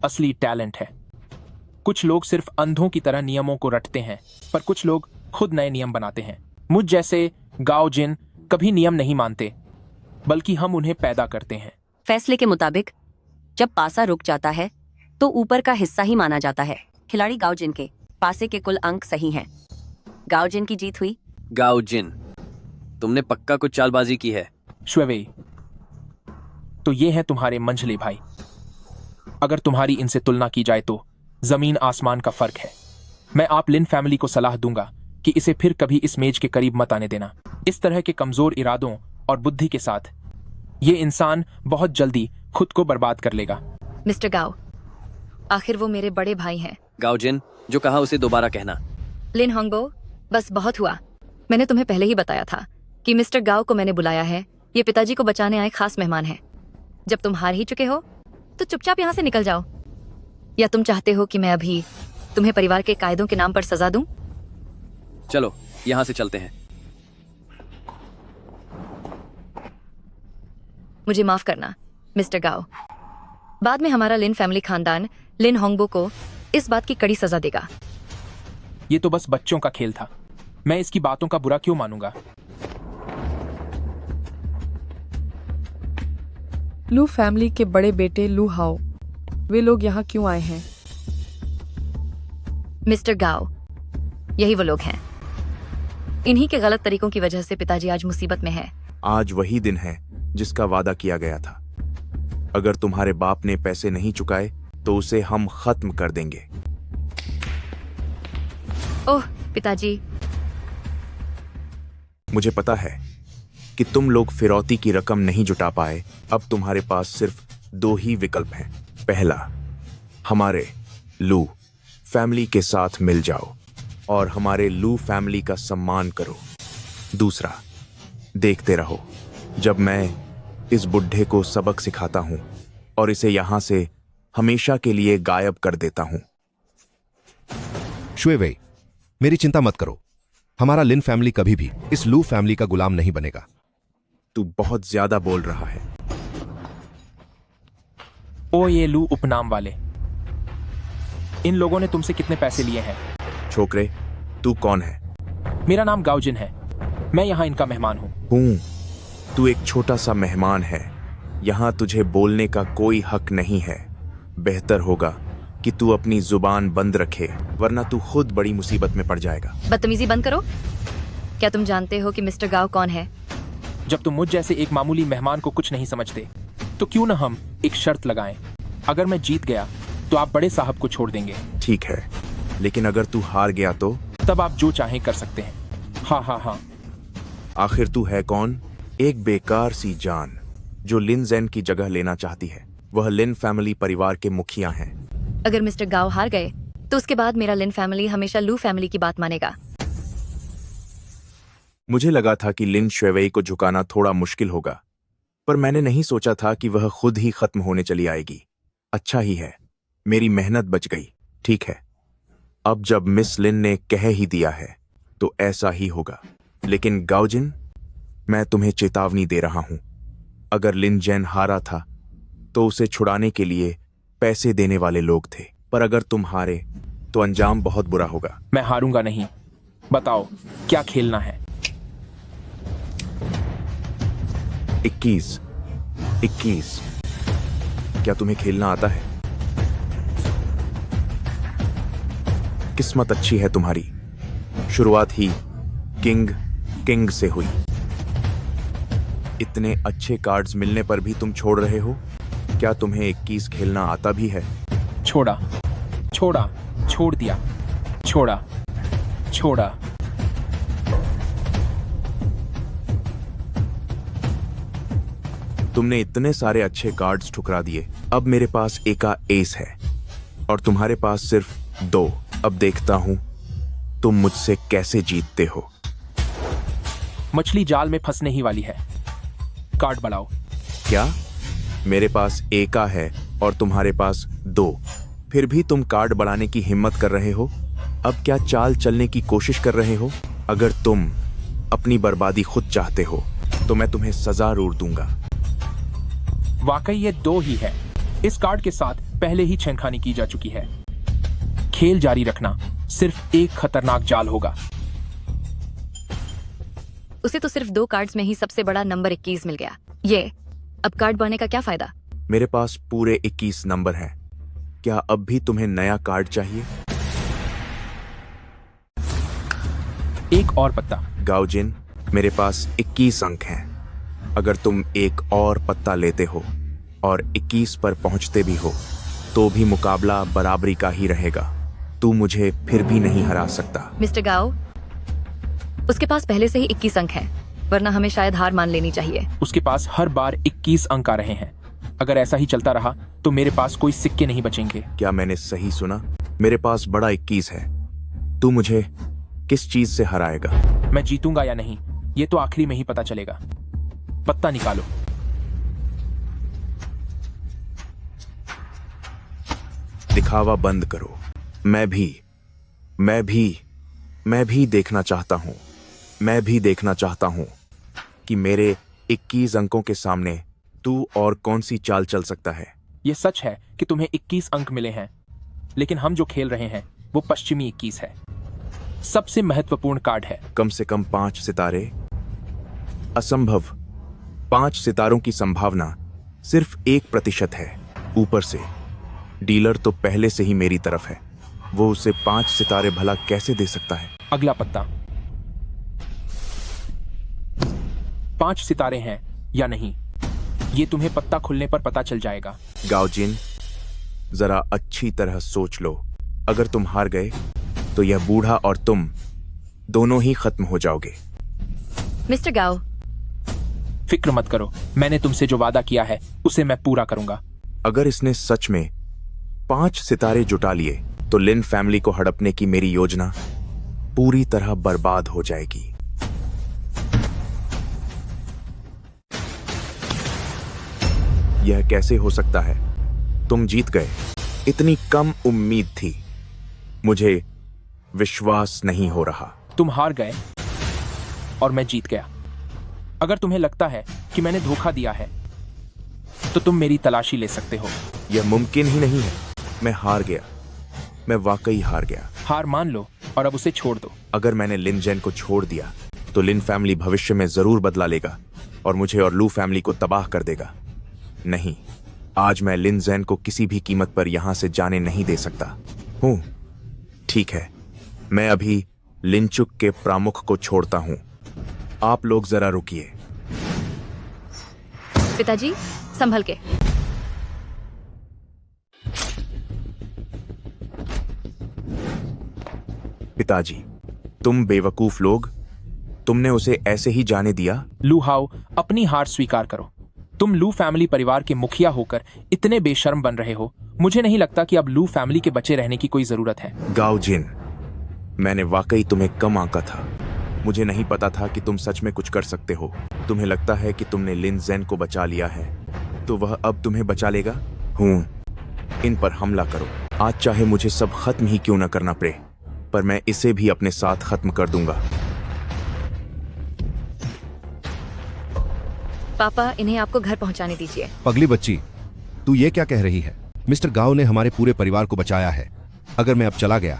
असली टैलेंट है। कुछ लोग सिर्फ अंधों की तरह नियमों को रटते हैं, पर कुछ लोग खुद नए नियम बनाते हैं। मुझ जैसे गाओजिन कभी नियम नहीं मानते, बल्कि हम उन्हें पैदा करते हैं। फैसले के मुताबिक जब पासा रुक जाता है तो ऊपर का हिस्सा ही माना जाता है। खिलाड़ी गाओजिन के पासे के कुल अंक सही हैं। गाओजिन की जीत हुई। गाओजिन, तुमने पक्का कुछ चालबाजी की है। श्वेवेई, तो ये हैं तुम्हारे मंझले भाई। अगर तुम्हारी इनसे तुलना की जाए तो जमीन आसमान का फर्क है। मैं आप लिन फैमिली को सलाह दूंगा कि इसे फिर कभी इस मेज के करीब मत आने देना। इस तरह के कमजोर इरादों और बुद्धि के साथ ये इंसान बहुत जल्दी खुद को बर्बाद कर लेगा। मिस्टर गाओ, आखिर वो मेरे बड़े भाई हैं। गाओजिन, जो कहा उसे दोबारा कहना। लिन होंगबो, बस बहुत हुआ। मैंने तुम्हें पहले ही बताया था कि मिस्टर गाओ को मैंने बुलाया है। ये पिताजी को बचाने आए खास मेहमान हैं। जब तुम हार ही चुके हो तो चुपचाप यहाँ से निकल जाओ, या तुम चाहते हो कि मैं अभी तुम्हें परिवार के कायदों के नाम पर सजा दूं? चलो यहाँ से चलते हैं। मुझे माफ करना मिस्टर गाओ। बाद में हमारा लिन फैमिली खानदान लिन होंगबो को इस बात की कड़ी सजा देगा। ये तो बस बच्चों का खेल था। मैं इसकी बातों का बुरा क्यों मानूंगा? लू फैमिली के बड़े बेटे लू हाओ, वे लोग यहाँ क्यों आए हैं? मिस्टर गाओ, यही वो लोग हैं। इन्हीं के गलत तरीकों की वजह से पिताजी आज मुसीबत में हैं। आज वही दिन है जिसका वादा किया गया था। अगर तुम्हारे बाप ने पैसे नहीं चुकाए तो उसे हम खत्म कर देंगे। ओह पिताजी, मुझे पता है कि तुम लोग फिरौती की रकम नहीं जुटा पाए। अब तुम्हारे पास सिर्फ दो ही विकल्प हैं। पहला, हमारे लू फैमिली के साथ मिल जाओ और हमारे लू फैमिली का सम्मान करो। दूसरा, देखते रहो जब मैं इस बुढ़े को सबक सिखाता हूं और इसे यहां से हमेशा के लिए गायब कर देता हूं। श्वेवेई, मेरी चिंता मत करो। हमारा लिन फैमिली कभी भी इस लू फैमिली का गुलाम नहीं बनेगा। तू बहुत ज्यादा बोल रहा है। ओ ये लू उपनाम वाले, इन लोगों ने तुमसे कितने पैसे लिए हैं? छोकरे, तू कौन है? मेरा नाम गाओजिन है। मैं यहाँ इनका मेहमान हूँ। तू एक छोटा सा मेहमान है। यहाँ तुझे बोलने का कोई हक नहीं है। बेहतर होगा कि तू अपनी जुबान बंद रखे, वरना तू खुद बड़ी मुसीबत में पड़ जाएगा। बदतमीजी बंद करो। क्या तुम जानते हो कि मिस्टर गाओ कौन है? जब तुम मुझ जैसे एक मामूली मेहमान को कुछ नहीं समझते, तो क्यों न हम एक शर्त लगाएं। अगर मैं जीत गया तो आप बड़े साहब को छोड़ देंगे। ठीक है, लेकिन अगर तू हार गया तो? तब आप जो चाहें कर सकते हैं। हाँ हाँ हाँ। आखिर तू है कौन? एक बेकार सी जान जो लिन ज़ेन की जगह लेना चाहती है। वह लिन फैमिली परिवार के मुखिया हैं। अगर मिस्टर गाओ हार गए तो उसके बाद मेरा लिन फैमिली हमेशा लू फैमिली की बात मानेगा। मुझे लगा था कि लिन श्वेवेई को झुकाना थोड़ा मुश्किल होगा, पर मैंने नहीं सोचा था कि वह खुद ही खत्म होने चली आएगी। अच्छा ही है, मेरी मेहनत बच गई। ठीक है, अब जब मिस लिन ने कह ही दिया है तो ऐसा ही होगा। लेकिन गाओजिन, मैं तुम्हें चेतावनी दे रहा हूं। अगर लिन जैन हारा था तो उसे छुड़ाने के लिए पैसे देने वाले लोग थे, पर अगर तुम हारे तो अंजाम बहुत बुरा होगा। मैं हारूंगा नहीं। बताओ क्या खेलना है? 21 क्या तुम्हें खेलना आता है? किस्मत अच्छी है तुम्हारी। शुरुआत ही किंग से हुई। इतने अच्छे कार्ड्स मिलने पर भी तुम छोड़ रहे हो। क्या तुम्हें 21 खेलना आता भी है? छोड़ दिया। छोड़ा। तुमने इतने सारे अच्छे कार्ड्स ठुकरा दिए। अब मेरे पास एका एस है और तुम्हारे पास सिर्फ 2। अब देखता हूं तुम मुझसे कैसे जीतते हो। मछली जाल में फंसने ही वाली है। कार्ड बढ़ाओ। क्या? मेरे पास एका है और तुम्हारे पास 2। फिर भी तुम कार्ड बढ़ाने की हिम्मत कर रहे हो? अब क्या चाल चलने की कोशिश कर रहे हो? अगर तुम अपनी बर्बादी खुद चाहते हो तो मैं तुम्हें सजा जरूर दूंगा। वाकई ये 2 ही है। इस कार्ड के साथ पहले ही छेड़खानी की जा चुकी है। खेल जारी रखना सिर्फ एक खतरनाक जाल होगा। उसे तो सिर्फ 2 कार्ड्स में ही सबसे बड़ा नंबर 21 मिल गया। ये अब कार्ड बढ़ने का क्या फायदा? मेरे पास पूरे 21 नंबर हैं। क्या अब भी तुम्हें नया कार्ड चाहिए? एक और पत्ता। गाओजिन, मेरे पास 21 अंक हैं। अगर तुम एक और पत्ता लेते हो और 21 पर पहुंचते भी हो तो भी मुकाबला बराबरी का ही रहेगा। तू मुझे फिर भी नहीं हरा सकता। मिस्टर गाओ, उसके पास पहले से ही 21 अंक हैं, वरना हमें शायद हार मान लेनी चाहिए। उसके पास हर बार 21 अंक आ रहे हैं। अगर ऐसा ही चलता रहा तो मेरे पास कोई सिक्के नहीं बचेंगे। क्या मैंने सही सुना? मेरे पास बड़ा 21 है। तू मुझे किस चीज से हराएगा? मैं जीतूंगा या नहीं ये तो आखिरी में ही पता चलेगा। पत्ता निकालो। दिखावा बंद करो। मैं भी देखना चाहता हूं। मैं भी देखना चाहता हूं कि मेरे 21 अंकों के सामने तू और कौन सी चाल चल सकता है। ये सच है कि तुम्हें 21 अंक मिले हैं, लेकिन हम जो खेल रहे हैं वो पश्चिमी 21 है। सबसे महत्वपूर्ण कार्ड है। कम से कम 5 सितारे? असंभव। 5 सितारों की संभावना सिर्फ 1% है। ऊपर से डीलर तो पहले से ही मेरी तरफ है। वो उसे 5 सितारे भला कैसे दे सकता है? अगला पत्ता। 5 सितारे हैं या नहीं ये तुम्हें पत्ता खुलने पर पता चल जाएगा। गाओजिन, जरा अच्छी तरह सोच लो। अगर तुम हार गए तो यह बूढ़ा और तुम दोनों ही खत्म हो जाओगे। मिस्टर गाओ, फिक्र मत करो, मैंने तुमसे जो वादा किया है उसे मैं पूरा करूंगा। अगर इसने सच में 5 सितारे जुटा लिए तो लिन फैमिली को हड़पने की मेरी योजना पूरी तरह बर्बाद हो जाएगी। यह कैसे हो सकता है? तुम जीत गए। इतनी कम उम्मीद थी। मुझे विश्वास नहीं हो रहा। तुम हार गए और मैं जीत गया। अगर तुम्हें लगता है कि मैंने धोखा दिया है तो तुम मेरी तलाशी ले सकते हो। यह मुमकिन ही नहीं है। मैं हार गया। मैं वाकई हार गया। हार मान लो और अब उसे छोड़ दो। अगर मैंने लिन जैन को छोड़ दिया तो लिन फैमिली भविष्य में जरूर बदला लेगा और मुझे और लू फैमिली को तबाह कर देगा। नहीं, आज मैं लिन जैन को किसी भी कीमत पर यहां से जाने नहीं दे सकता हूं। ठीक है, मैं अभी लिनचुक के प्रमुख को छोड़ता हूं। आप लोग जरा रुकिए। पिताजी, संभल के। पिताजी, तुम बेवकूफ लोग, तुमने उसे ऐसे ही जाने दिया? लू हाओ, अपनी हार स्वीकार करो। तुम लू फैमिली परिवार के मुखिया होकर इतने बेशर्म बन रहे हो। मुझे नहीं लगता कि अब लू फैमिली के बचे रहने की कोई जरूरत है। गाओजिन, मैंने वाकई तुम्हें कम आंका था। मुझे नहीं पता था कि तुम सच में कुछ कर सकते हो। तुम्हें लगता है कि तुमने लिन जैन को बचा लिया है तो वह अब तुम्हें बचा लेगा? इन पर हमला करो। आज चाहे मुझे सब खत्म ही क्यों न करना पड़े, पर मैं इसे भी अपने साथ खत्म कर दूंगा। पापा, इन्हें आपको घर पहुंचाने दीजिए। पगली बच्ची, तू ये क्या कह रही है? मिस्टर गाओ ने हमारे पूरे परिवार को बचाया है। अगर मैं अब चला गया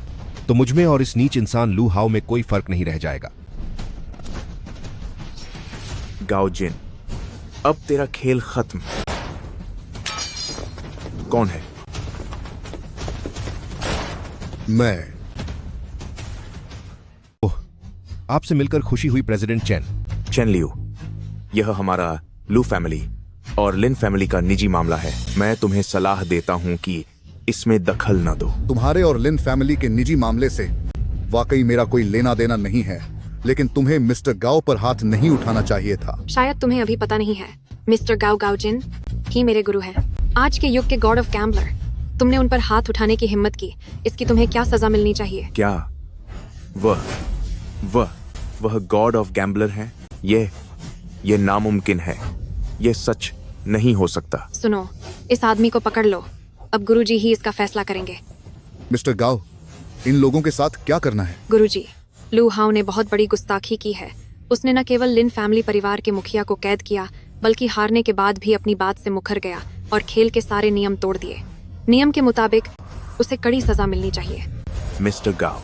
तो मुझमें और इस नीच इंसान लू हाओ में कोई फर्क नहीं रह जाएगा। गाओजिन, अब तेरा खेल खत्म। कौन है? मैं। ओह, आपसे मिलकर खुशी हुई प्रेसिडेंट चेन। चेन लियू, यह हमारा लू फैमिली और लिन फैमिली का निजी मामला है। मैं तुम्हें सलाह देता हूं कि इसमें दखल न दो। तुम्हारे और लिन फैमिली के निजी मामले से वाकई मेरा कोई लेना देना नहीं है, लेकिन तुम्हें मिस्टर गाओ पर हाथ नहीं उठाना चाहिए था। शायद तुम्हें अभी पता नहीं है, मिस्टर गाओ गाओजिन ही मेरे गुरु हैं। आज के युग के गॉड ऑफ गैम्बलर। तुमने उन पर हाथ उठाने की हिम्मत की, इसकी तुम्हें क्या सजा मिलनी चाहिए? क्या वह गॉड ऑफ गैम्बलर है? ये नामुमकिन है। ये सच नहीं हो सकता। सुनो, इस आदमी को पकड़ लो। अब गुरुजी ही इसका फैसला करेंगे। मिस्टर गाओ, इन लोगों के साथ क्या करना है? गुरुजी, लू हाउ ने बहुत बड़ी गुस्ताखी की है। उसने न केवल लिन फैमिली परिवार के मुखिया को कैद किया, बल्कि हारने के बाद भी अपनी बात से मुकर गया और खेल के सारे नियम तोड़ दिए। नियम के मुताबिक उसे कड़ी सजा मिलनी चाहिए। मिस्टर गाओ,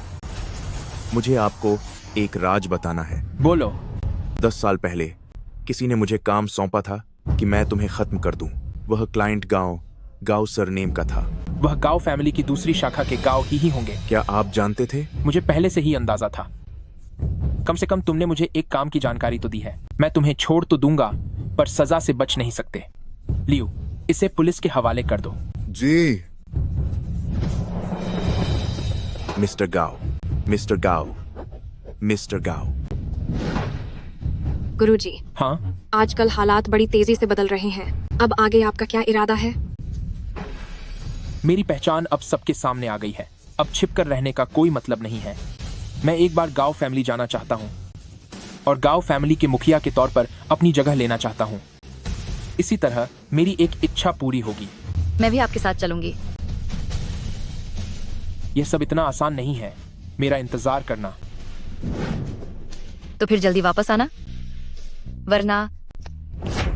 मुझे आपको एक राज बताना है। बोलो। 10 साल पहले किसी ने मुझे काम सौंपा था कि मैं तुम्हें खत्म कर दूं। वह क्लाइंट गाओ सरनेम का था। वह गाओ फैमिली की दूसरी शाखा के गाओ ही होंगे। क्या आप जानते थे? मुझे पहले से ही अंदाजा था। कम से कम तुमने मुझे एक काम की जानकारी तो दी है। मैं तुम्हें छोड़ तो दूंगा, पर सजा से बच नहीं सकते। लियो, इसे पुलिस के हवाले कर दो। जी। मिस्टर गाओ। गुरुजी, हाँ? आजकल हालात बड़ी तेजी से बदल रहे हैं। अब आगे आपका क्या इरादा है? मेरी पहचान अब सबके सामने आ गई है। अब छिपकर रहने का कोई मतलब नहीं है। मैं एक बार गांव फैमिली जाना चाहता हूँ और गांव फैमिली के मुखिया के तौर पर अपनी जगह लेना चाहता हूँ। इसी तरह मेरी एक इच्छा पूरी होगी। मैं भी आपके साथ चलूंगी। यह सब इतना आसान नहीं है। मेरा इंतजार करना। तो फिर जल्दी वापस आना, वरना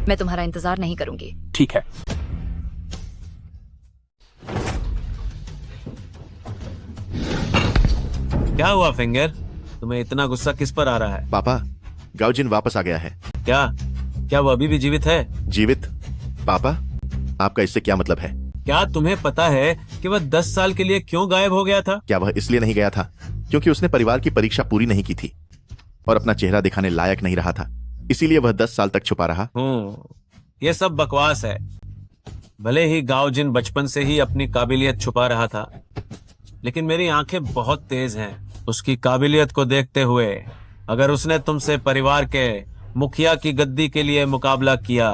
मैं तुम्हारा इंतजार नहीं करूंगी। ठीक है। क्या हुआ फिंगर? तुम्हें इतना गुस्सा किस पर आ रहा है? पापा, गाओजिन वापस आ गया है। क्या वो अभी भी जीवित है? जीवित? पापा, आपका इससे क्या मतलब है? क्या तुम्हें पता है कि वह 10 साल के लिए क्यों गायब हो गया था? क्या वह इसलिए नहीं गया था क्योंकि उसने परिवार की परीक्षा पूरी नहीं की थी और अपना चेहरा दिखाने लायक नहीं रहा था, इसीलिए वह 10 साल तक छुपा रहा? ये सब बकवास है। भले ही गाओजिन बचपन से ही अपनी काबिलियत छुपा रहा था, लेकिन मेरी आंखें बहुत तेज हैं। उसकी काबिलियत को देखते हुए अगर उसने तुमसे परिवार के मुखिया की गद्दी के लिए मुकाबला किया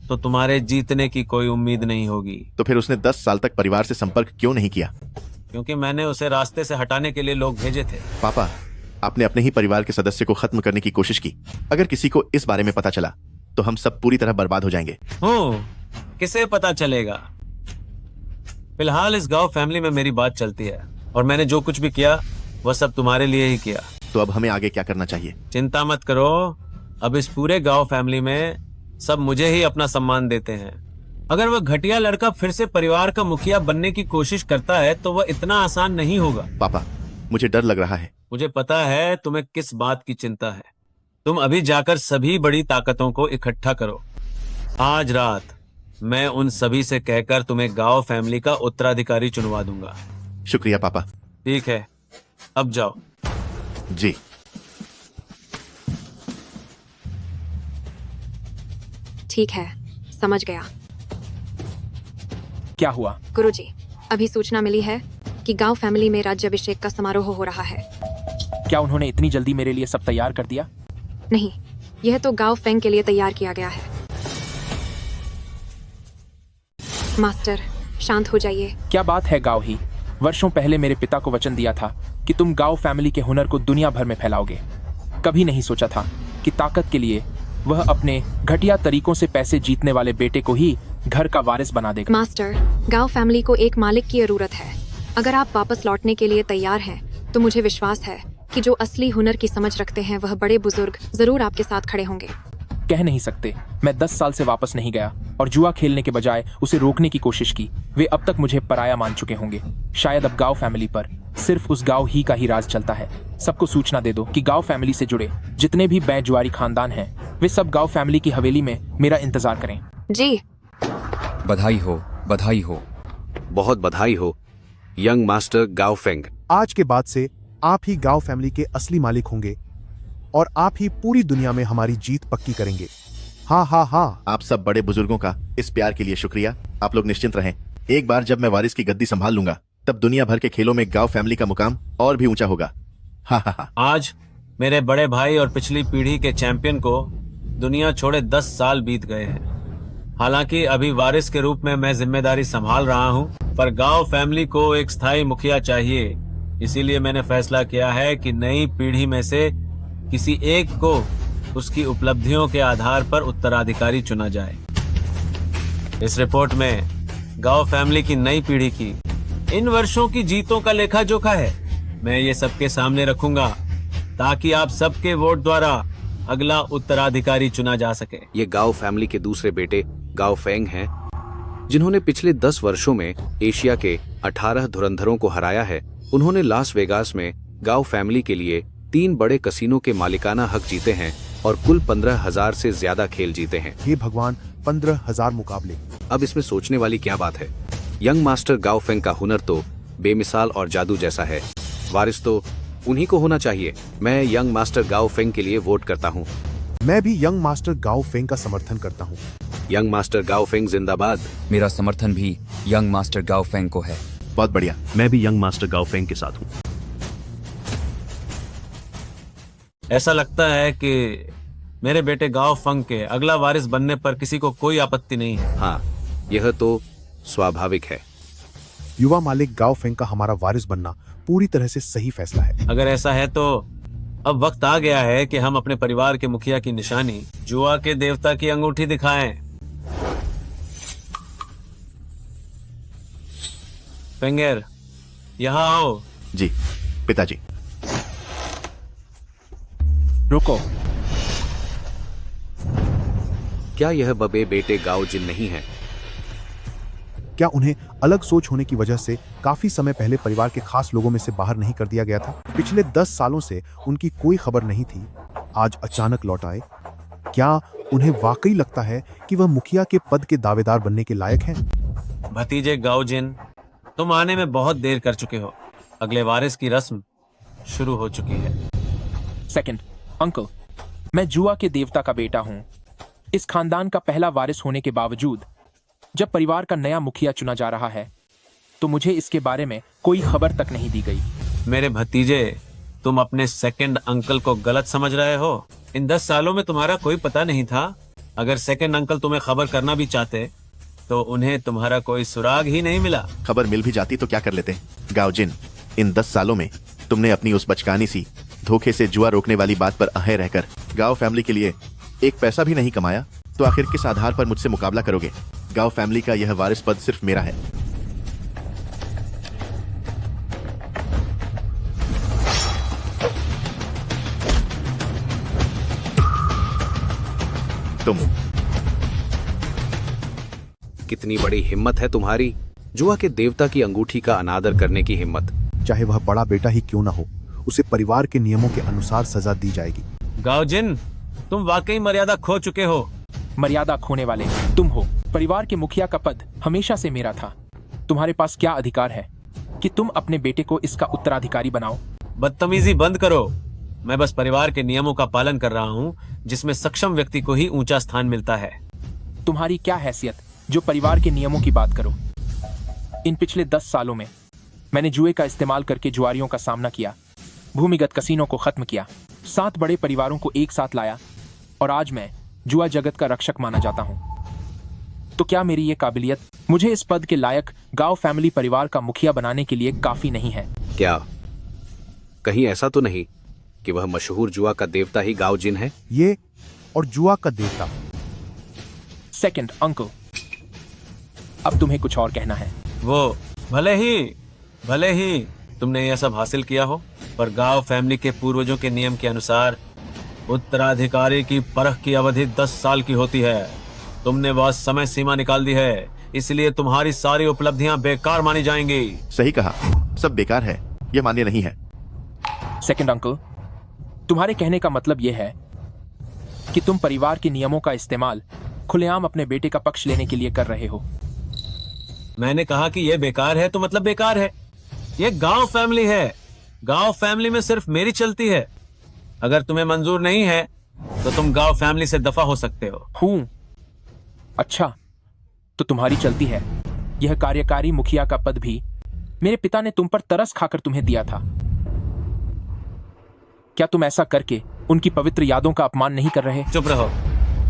तो तुम्हारे जीतने की कोई उम्मीद नहीं होगी। तो फिर उसने 10 साल तक परिवार से संपर्क क्यों नहीं किया? क्योंकि मैंने उसे रास्ते से हटाने के लिए लोग भेजे थे। पापा, आपने अपने ही परिवार के सदस्य को खत्म करने की कोशिश की। अगर किसी को इस बारे में पता चला तो हम सब पूरी तरह बर्बाद हो जाएंगे। किसे पता चलेगा? फिलहाल इस गांव फैमिली में मेरी बात चलती है और मैंने जो कुछ भी किया वह सब तुम्हारे लिए ही किया। तो अब हमें आगे क्या करना चाहिए? चिंता मत करो, अब इस पूरे गांव फैमिली में सब मुझे ही अपना सम्मान देते हैं। अगर वह घटिया लड़का फिर से परिवार का मुखिया बनने की कोशिश करता है तो वह इतना आसान नहीं होगा। पापा, मुझे डर लग रहा है। मुझे पता है तुम्हें किस बात की चिंता है। तुम अभी जाकर सभी बड़ी ताकतों को इकट्ठा करो। आज रात मैं उन सभी से कहकर तुम्हें गांव फैमिली का उत्तराधिकारी चुनवा दूंगा। शुक्रिया पापा। ठीक है, अब जाओ। जी। ठीक है, समझ गया। क्या हुआ? गुरुजी, अभी सूचना मिली है कि गांव फैमिली में राज्याभिषेक का समारोह हो रहा है। क्या उन्होंने इतनी जल्दी मेरे लिए सब तैयार कर दिया? नहीं, यह तो गांव फेंग के लिए तैयार किया गया है। मास्टर, शांत हो जाइए। क्या बात है गांव ही? वर्षों पहले मेरे पिता को वचन दिया था कि तुम गांव फैमिली के हुनर को दुनिया भर में फैलाओगे। कभी नहीं सोचा था कि ताकत के लिए वह अपने घटिया तरीकों से पैसे जीतने वाले बेटे को ही घर का वारिस बना देगा। मास्टर, गांव फैमिली को एक मालिक की जरूरत है। अगर आप वापस लौटने के लिए तैयार हैं, तो मुझे विश्वास है कि जो असली हुनर की समझ रखते हैं वह बड़े बुजुर्ग जरूर आपके साथ खड़े होंगे। कह नहीं सकते। मैं 10 साल से वापस नहीं गया और जुआ खेलने के बजाय उसे रोकने की कोशिश की। वे अब तक मुझे पराया मान चुके होंगे। शायद अब गांव फैमिली पर सिर्फ उस गांव ही का ही राज चलता है। सबको सूचना दे दो कि गांव फैमिली से जुड़े जितने भी बैजुआरी खानदान हैं, वे सब गांव फैमिली की हवेली में मेरा इंतजार करें। जी। बधाई हो, बधाई हो। बहुत बधाई हो यंग मास्टर गाओ फेंग। आज के बाद से आप ही गांव फैमिली के असली मालिक होंगे और आप ही पूरी दुनिया में हमारी जीत पक्की करेंगे। हाँ हाँ हाँ। आप सब बड़े बुजुर्गों का इस प्यार के लिए शुक्रिया। आप लोग निश्चिंत रहें। एक बार जब मैं वारिस की गद्दी संभाल लूंगा तब दुनिया भर के खेलों में गांव फैमिली का मुकाम और भी ऊंचा होगा। हाँ हाँ हाँ। आज मेरे बड़े भाई और पिछली पीढ़ी के चैंपियन को दुनिया छोड़े 10 साल बीत गए हैं। हालांकि अभी वारिस के रूप में मैं जिम्मेदारी संभाल रहा हूं, पर गांव फैमिली को एक स्थायी मुखिया चाहिए। इसीलिए मैंने फैसला किया है कि नई पीढ़ी में से किसी एक को उसकी उपलब्धियों के आधार पर उत्तराधिकारी चुना जाए। इस रिपोर्ट में गांव फैमिली की नई पीढ़ी की इन वर्षों की जीतों का लेखा जोखा है। मैं ये सबके सामने रखूंगा ताकि आप सबके वोट द्वारा अगला उत्तराधिकारी चुना जा सके। ये गाओ फैमिली के दूसरे बेटे गाओ फेंग हैं, जिन्होंने पिछले 10 वर्षों में एशिया के 18 धुरंधरों को हराया है। उन्होंने लास वेगास में गाओ फैमिली के लिए 3 बड़े कसिनो के मालिकाना हक जीते हैं और कुल 15,000 से ज्यादा खेल जीते हैं। हे भगवान, 15,000 मुकाबले। अब इसमें सोचने वाली क्या बात है। यंग मास्टर गाओ फेंग का हुनर तो बेमिसाल और जादू जैसा है। वारिस तो उन्हीं को होना चाहिए। मैं यंग मास्टर गाओ फेंग के लिए वोट करता हूँ। मैं भी यंग मास्टर गाओ फेंग का समर्थन करता हूँ। यंग मास्टर गाओ फेंग जिंदाबाद। मेरा समर्थन भी यंग मास्टर गाओ फेंग को है। बहुत बढ़िया, मैं भी यंग मास्टर गाओ फेंग के साथ हूँ। ऐसा लगता है कि मेरे बेटे गाओ फंग के अगला वारिस बनने पर किसी को कोई आपत्ति नहीं है। हाँ, यह तो स्वाभाविक है। युवा मालिक गाओ फेंग का हमारा वारिस बनना पूरी तरह से सही फैसला है। अगर ऐसा है तो अब वक्त आ गया है कि हम अपने परिवार के मुखिया की निशानी जुआ के देवता की अंगूठी दिखाएं। पेंगेर, यहाँ आओ। जी पिताजी। रुको। क्या यह बबे बेटे गाओ जिन नहीं है? क्या उन्हें अलग सोच होने की वजह से काफी समय पहले परिवार के खास लोगों में से बाहर नहीं कर दिया गया था? पिछले 10 सालों से उनकी कोई खबर नहीं थी, आज अचानक लौट आए। क्या उन्हें वाकई लगता है कि वह मुखिया के पद के दावेदार बनने के लायक हैं? भतीजे गाओ जिन, तुम आने में बहुत देर कर चुके हो। अगले वारिस की रस्म शुरू हो चुकी है। सेकंड, अंकल, मैं जुआ के देवता का बेटा हूँ। इस खानदान का पहला वारिस होने के बावजूद जब परिवार का नया मुखिया चुना जा रहा है तो मुझे इसके बारे में कोई खबर तक नहीं दी गई। मेरे भतीजे, तुम अपने सेकंड अंकल को गलत समझ रहे हो। इन 10 सालों में तुम्हारा कोई पता नहीं था। अगर सेकंड अंकल तुम्हें खबर करना भी चाहते तो उन्हें तुम्हारा कोई सुराग ही नहीं मिला। खबर मिल भी जाती तो क्या कर लेते? गाओ जिन, इन 10 सालों में तुमने अपनी उस बचकानी सी धोखे से जुआ रोकने वाली बात पर अहे रहकर गाओ फैमिली के लिए एक पैसा भी नहीं कमाया, तो आखिर किस आधार पर मुझसे मुकाबला करोगे? गाओ फैमिली का यह वारिस पद सिर्फ मेरा है। तुम। कितनी बड़ी हिम्मत है तुम्हारी, जुआ के देवता की अंगूठी का अनादर करने की हिम्मत। चाहे वह बड़ा बेटा ही क्यों ना हो, उसे परिवार के नियमों के अनुसार सजा दी जाएगी। गाओ जिन, तुम वाकई मर्यादा खो चुके हो। मर्यादा खोने वाले तुम हो। परिवार के मुखिया का पद हमेशा से मेरा था। तुम्हारे पास क्या अधिकार है कि तुम अपने बेटे को इसका उत्तराधिकारी बनाओ? बदतमीजी बंद करो। मैं बस परिवार के नियमों का पालन कर रहा हूँ, जिसमें सक्षम व्यक्ति को ही ऊंचा स्थान मिलता है। तुम्हारी क्या हैसियत जो परिवार के नियमों की बात करो? इन पिछले 10 सालों में मैंने जुए का इस्तेमाल करके जुआरियों का सामना किया, भूमिगत कसीनों को खत्म किया, 7 बड़े परिवारों को एक साथ लाया और आज मैं जुआ जगत का रक्षक माना जाता हूँ। तो क्या मेरी ये काबिलियत मुझे इस पद के लायक गाओ फैमिली परिवार का मुखिया बनाने के लिए काफी नहीं है? क्या कहीं ऐसा तो नहीं कि वह मशहूर जुआ का देवता ही गाओ जिन है? ये और जुआ का देवता। सेकंड अंकल, अब तुम्हें कुछ और कहना है? वो भले ही तुमने यह सब हासिल किया हो, पर गांव फैमिली के पूर्वजों के नियम के अनुसार उत्तराधिकारी की परख की अवधि 10 साल की होती है। तुमने वह समय सीमा निकाल दी है, इसलिए तुम्हारी सारी उपलब्धियां बेकार मानी जाएंगी। सही कहा, सब बेकार है, यह मान्य नहीं है। सेकंड अंकल, तुम्हारे कहने का मतलब यह है कि तुम परिवार के नियमों का इस्तेमाल खुलेआम अपने बेटे का पक्ष लेने के लिए कर रहे हो? मैंने कहा कि यह बेकार है तो मतलब बेकार है। यह गांव फैमिली है, गांव फैमिली में सिर्फ मेरी चलती है। अगर तुम्हें मंजूर नहीं है तो तुम गांव फैमिली से दफा हो सकते हो। अच्छा, तो तुम्हारी चलती है। यह कार्यकारी मुखिया का पद भी मेरे पिता ने तुम पर तरस खाकर तुम्हें दिया था। क्या तुम ऐसा करके उनकी पवित्र यादों का अपमान नहीं कर रहे? चुप रहो।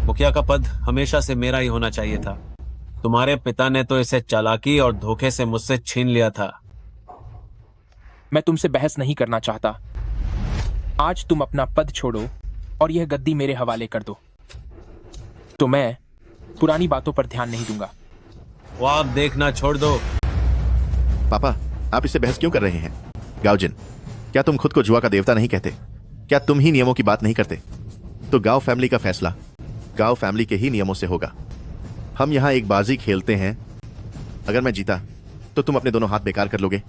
मुखिया का पद हमेशा से मेरा ही होना चाहिए था। तुम्हारे पिता ने तो इसे चालाकी और धोखे से मुझसे छीन लिया था। मैं तुमसे बहस नहीं करना चाहता। आज तुम अपना पद छोड़ो और यह गद्दी मेरे हवाले कर दो, तो मैं पुरानी बातों पर ध्यान नहीं दूंगा। वो आप देखना छोड़ दो। पापा, आप इससे बहस क्यों कर रहे हैं? गाओजिन, क्या तुम खुद को जुआ का देवता नहीं कहते? क्या तुम ही नियमों की बात नहीं करते? तो गाओ फैमिली का फैसला गाओ फैमिली के ही नियमों से होगा। हम यहाँ एक बाजी खेलते हैं। अगर मैं जीता तो तुम अपने दोनों हाथ बेकार कर लोगे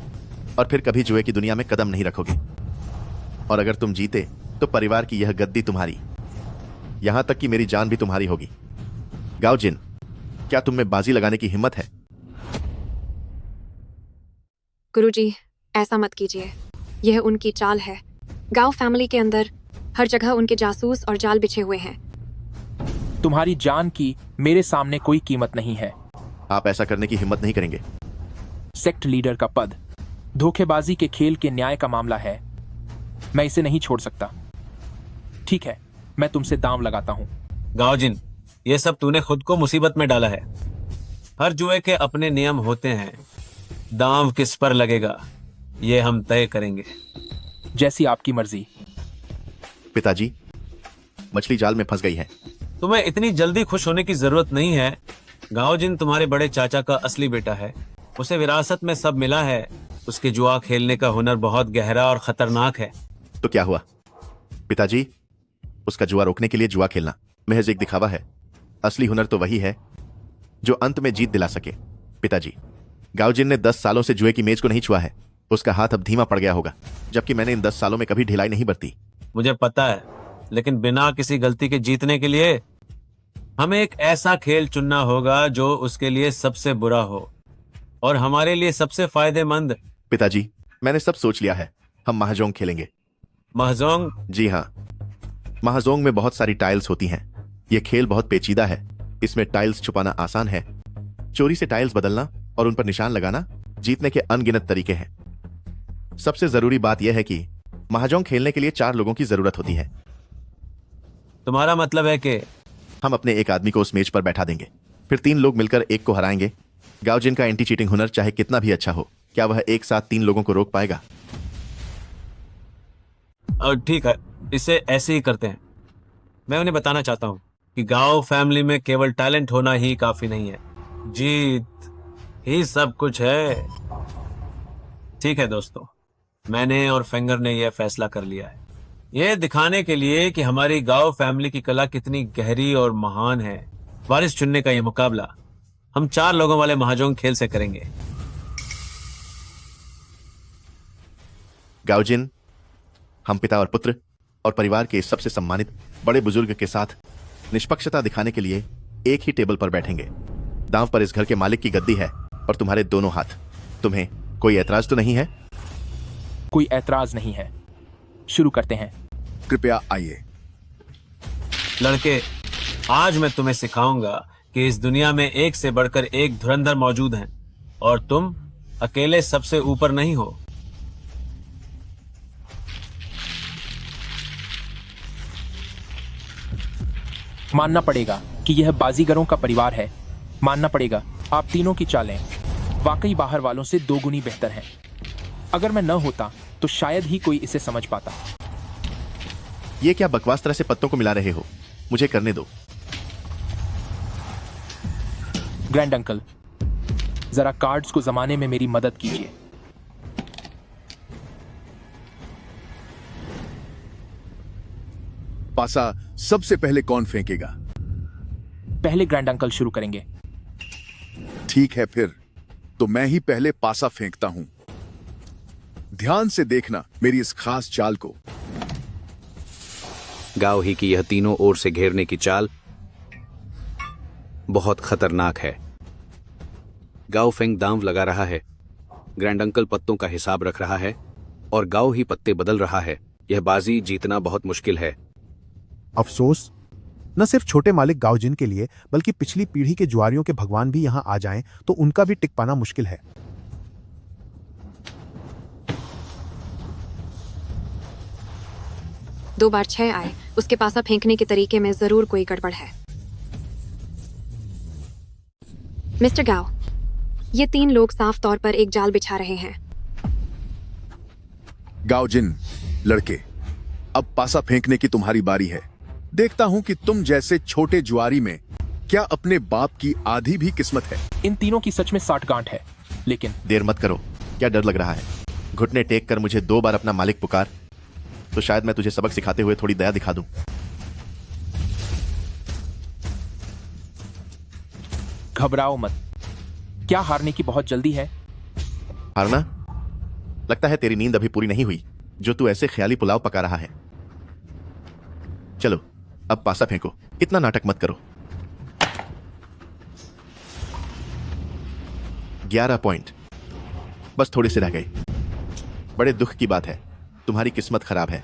और फिर कभी जुए की दुनिया में कदम नहीं रखोगे। और अगर तुम जीते तो परिवार की यह गद्दी तुम्हारी, यहां तक कि मेरी जान भी तुम्हारी होगी। गाओजिन, क्या तुम में बाजी लगाने की हिम्मत है? गुरुजी, ऐसा मत कीजिए। यह उनकी चाल है। गांव फैमिली के अंदर हर जगह उनके जासूस और जाल बिछे हुए हैं। तुम्हारी जान की मेरे सामने कोई कीमत नहीं है। आप ऐसा करने की हिम्मत नहीं करेंगे। सेक्ट लीडर का पद धोखेबाजी के खेल के न्याय का मामला है। मैं इसे नहीं छोड़ सकता। ठीक है, मैं तुमसे दांव लगाता हूं। गाओजिन, ये सब तूने खुद को मुसीबत में डाला है। हर जुए के अपने नियम होते हैं। दांव किस पर लगेगा ये हम तय करेंगे। जैसी आपकी मर्जी। पिताजी, मछली जाल में फंस गई है। तुम्हें इतनी जल्दी खुश होने की जरूरत नहीं है। गाओजिन तुम्हारे बड़े चाचा का असली बेटा है। उसे विरासत में सब मिला है। उसके जुआ खेलने का हुनर बहुत गहरा और खतरनाक है। तो क्या हुआ पिताजी? उसका जुआ रोकने के लिए जुआ खेलना महज एक दिखावा है। असली हुनर तो वही है जो अंत में जीत दिला सके। पिताजी, गाओजिन ने 10 सालों से जुए की मेज को नहीं छुआ है। उसका हाथ अब धीमा पड़ गया होगा, जबकि मैंने इन 10 सालों में कभी ढिलाई नहीं बरती। मुझे पता है, लेकिन बिना किसी गलती के जीतने के लिए हमें एक ऐसा खेल चुनना होगा जो उसके लिए सबसे बुरा हो और हमारे लिए सबसे फायदेमंद। पिताजी, मैंने सब सोच लिया है। हम महाजोंग खेलेंगे। महजोंग? जी हाँ, महाजोंग में बहुत सारी टाइल्स होती हैं। यह खेल बहुत पेचीदा है। इसमें टाइल्स छुपाना आसान है, चोरी से टाइल्स बदलना और उन पर निशान लगाना जीतने के अनगिनत तरीके हैं। सबसे जरूरी बात यह है कि महाजोंग खेलने के लिए 4 लोगों की जरूरत होती है। तुम्हारा मतलब है कि हम अपने एक आदमी को उस मेज पर बैठा देंगे, फिर 3 लोग मिलकर एक को हराएंगे। गाओजिन का एंटी चीटिंग हुनर चाहे कितना भी अच्छा हो, क्या वह एक साथ 3 लोगों को रोक पाएगा? ठीक है, इसे ऐसे ही करते हैं। मैं उन्हें बताना चाहता हूँ कि गांव फैमिली में केवल टैलेंट होना ही काफी नहीं है, जीत ही सब कुछ है। ठीक है दोस्तों, मैंने और फेंगर ने यह फैसला कर लिया है, यह दिखाने के लिए कि हमारी गांव फैमिली की कला कितनी गहरी और महान है। वारिस चुनने का यह मुकाबला हम 4 लोगों वाले महाजोंग खेल से करेंगे। गाओजिन, हम पिता और पुत्र और परिवार के सबसे सम्मानित बड़े बुजुर्ग के साथ निष्पक्षता दिखाने के लिए एक ही टेबल पर बैठेंगे। दांव पर इस घर के मालिक की गद्दी है और तुम्हारे दोनों हाथ। तुम्हें कोई ऐतराज तो नहीं है? कोई ऐतराज नहीं है। शुरू करते हैं। कृपया आइए। लड़के, आज मैं तुम्हें सिखाऊंगा कि इस दुनिया में एक से बढ़कर एक धुरंधर मौजूद हैं और तुम अकेले सबसे ऊपर नहीं हो। मानना पड़ेगा कि यह बाजीगरों का परिवार है। मानना पड़ेगा आप तीनों की चालें वाकई बाहर वालों से 2 गुनी बेहतर हैं। अगर मैं न होता तो शायद ही कोई इसे समझ पाता। ये क्या बकवास तरह से पत्तों को मिला रहे हो? मुझे करने दो। ग्रैंड अंकल, जरा कार्ड्स को जमाने में मेरी मदद कीजिए। पासा सबसे पहले कौन फेंकेगा? पहले ग्रैंड अंकल शुरू करेंगे। ठीक है, फिर तो मैं ही पहले पासा फेंकता हूं। ध्यान से देखना मेरी इस खास चाल को। गांव ही की यह तीनों ओर से घेरने की चाल बहुत खतरनाक है। गाओ फेंग दांव लगा रहा है, ग्रैंड अंकल पत्तों का हिसाब रख रहा है और गाओ ही पत्ते बदल रहा है। यह बाजी जीतना बहुत मुश्किल है। अफसोस, न सिर्फ छोटे मालिक गाओजिन के लिए बल्कि पिछली पीढ़ी के जुआरियों के भगवान भी यहां आ जाएं तो उनका भी टिक पाना मुश्किल है। दो बार 6 आए। उसके पासा फेंकने के तरीके में जरूर कोई गड़बड़ है। मिस्टर गाओ, ये 3 लोग साफ तौर पर एक जाल बिछा रहे हैं। गाओजिन, लड़के, अब पासा फेंकने की तुम्हारी बारी है। देखता हूं कि तुम जैसे छोटे जुआरी में क्या अपने बाप की आधी भी किस्मत है? इन तीनों की सच में 60 गांठ है, लेकिन देर मत करो। क्या डर लग रहा है? घुटने टेक कर मुझे 2 बार अपना मालिक पुकार, तो शायद मैं तुझे सबक सिखाते हुए थोड़ी दया दिखा दूं। घबराओ मत। क्या हारने की बहुत जल्दी है? हारना? लगता है तेरी नींद अभी पूरी नहीं हुई, जो तू ऐसे ख्याली पुलाव पका रहा है। चलो अब पासा फेंको, इतना नाटक मत करो। 11 पॉइंट, बस थोड़े से रह गए। बड़े दुख की बात है, तुम्हारी किस्मत खराब है।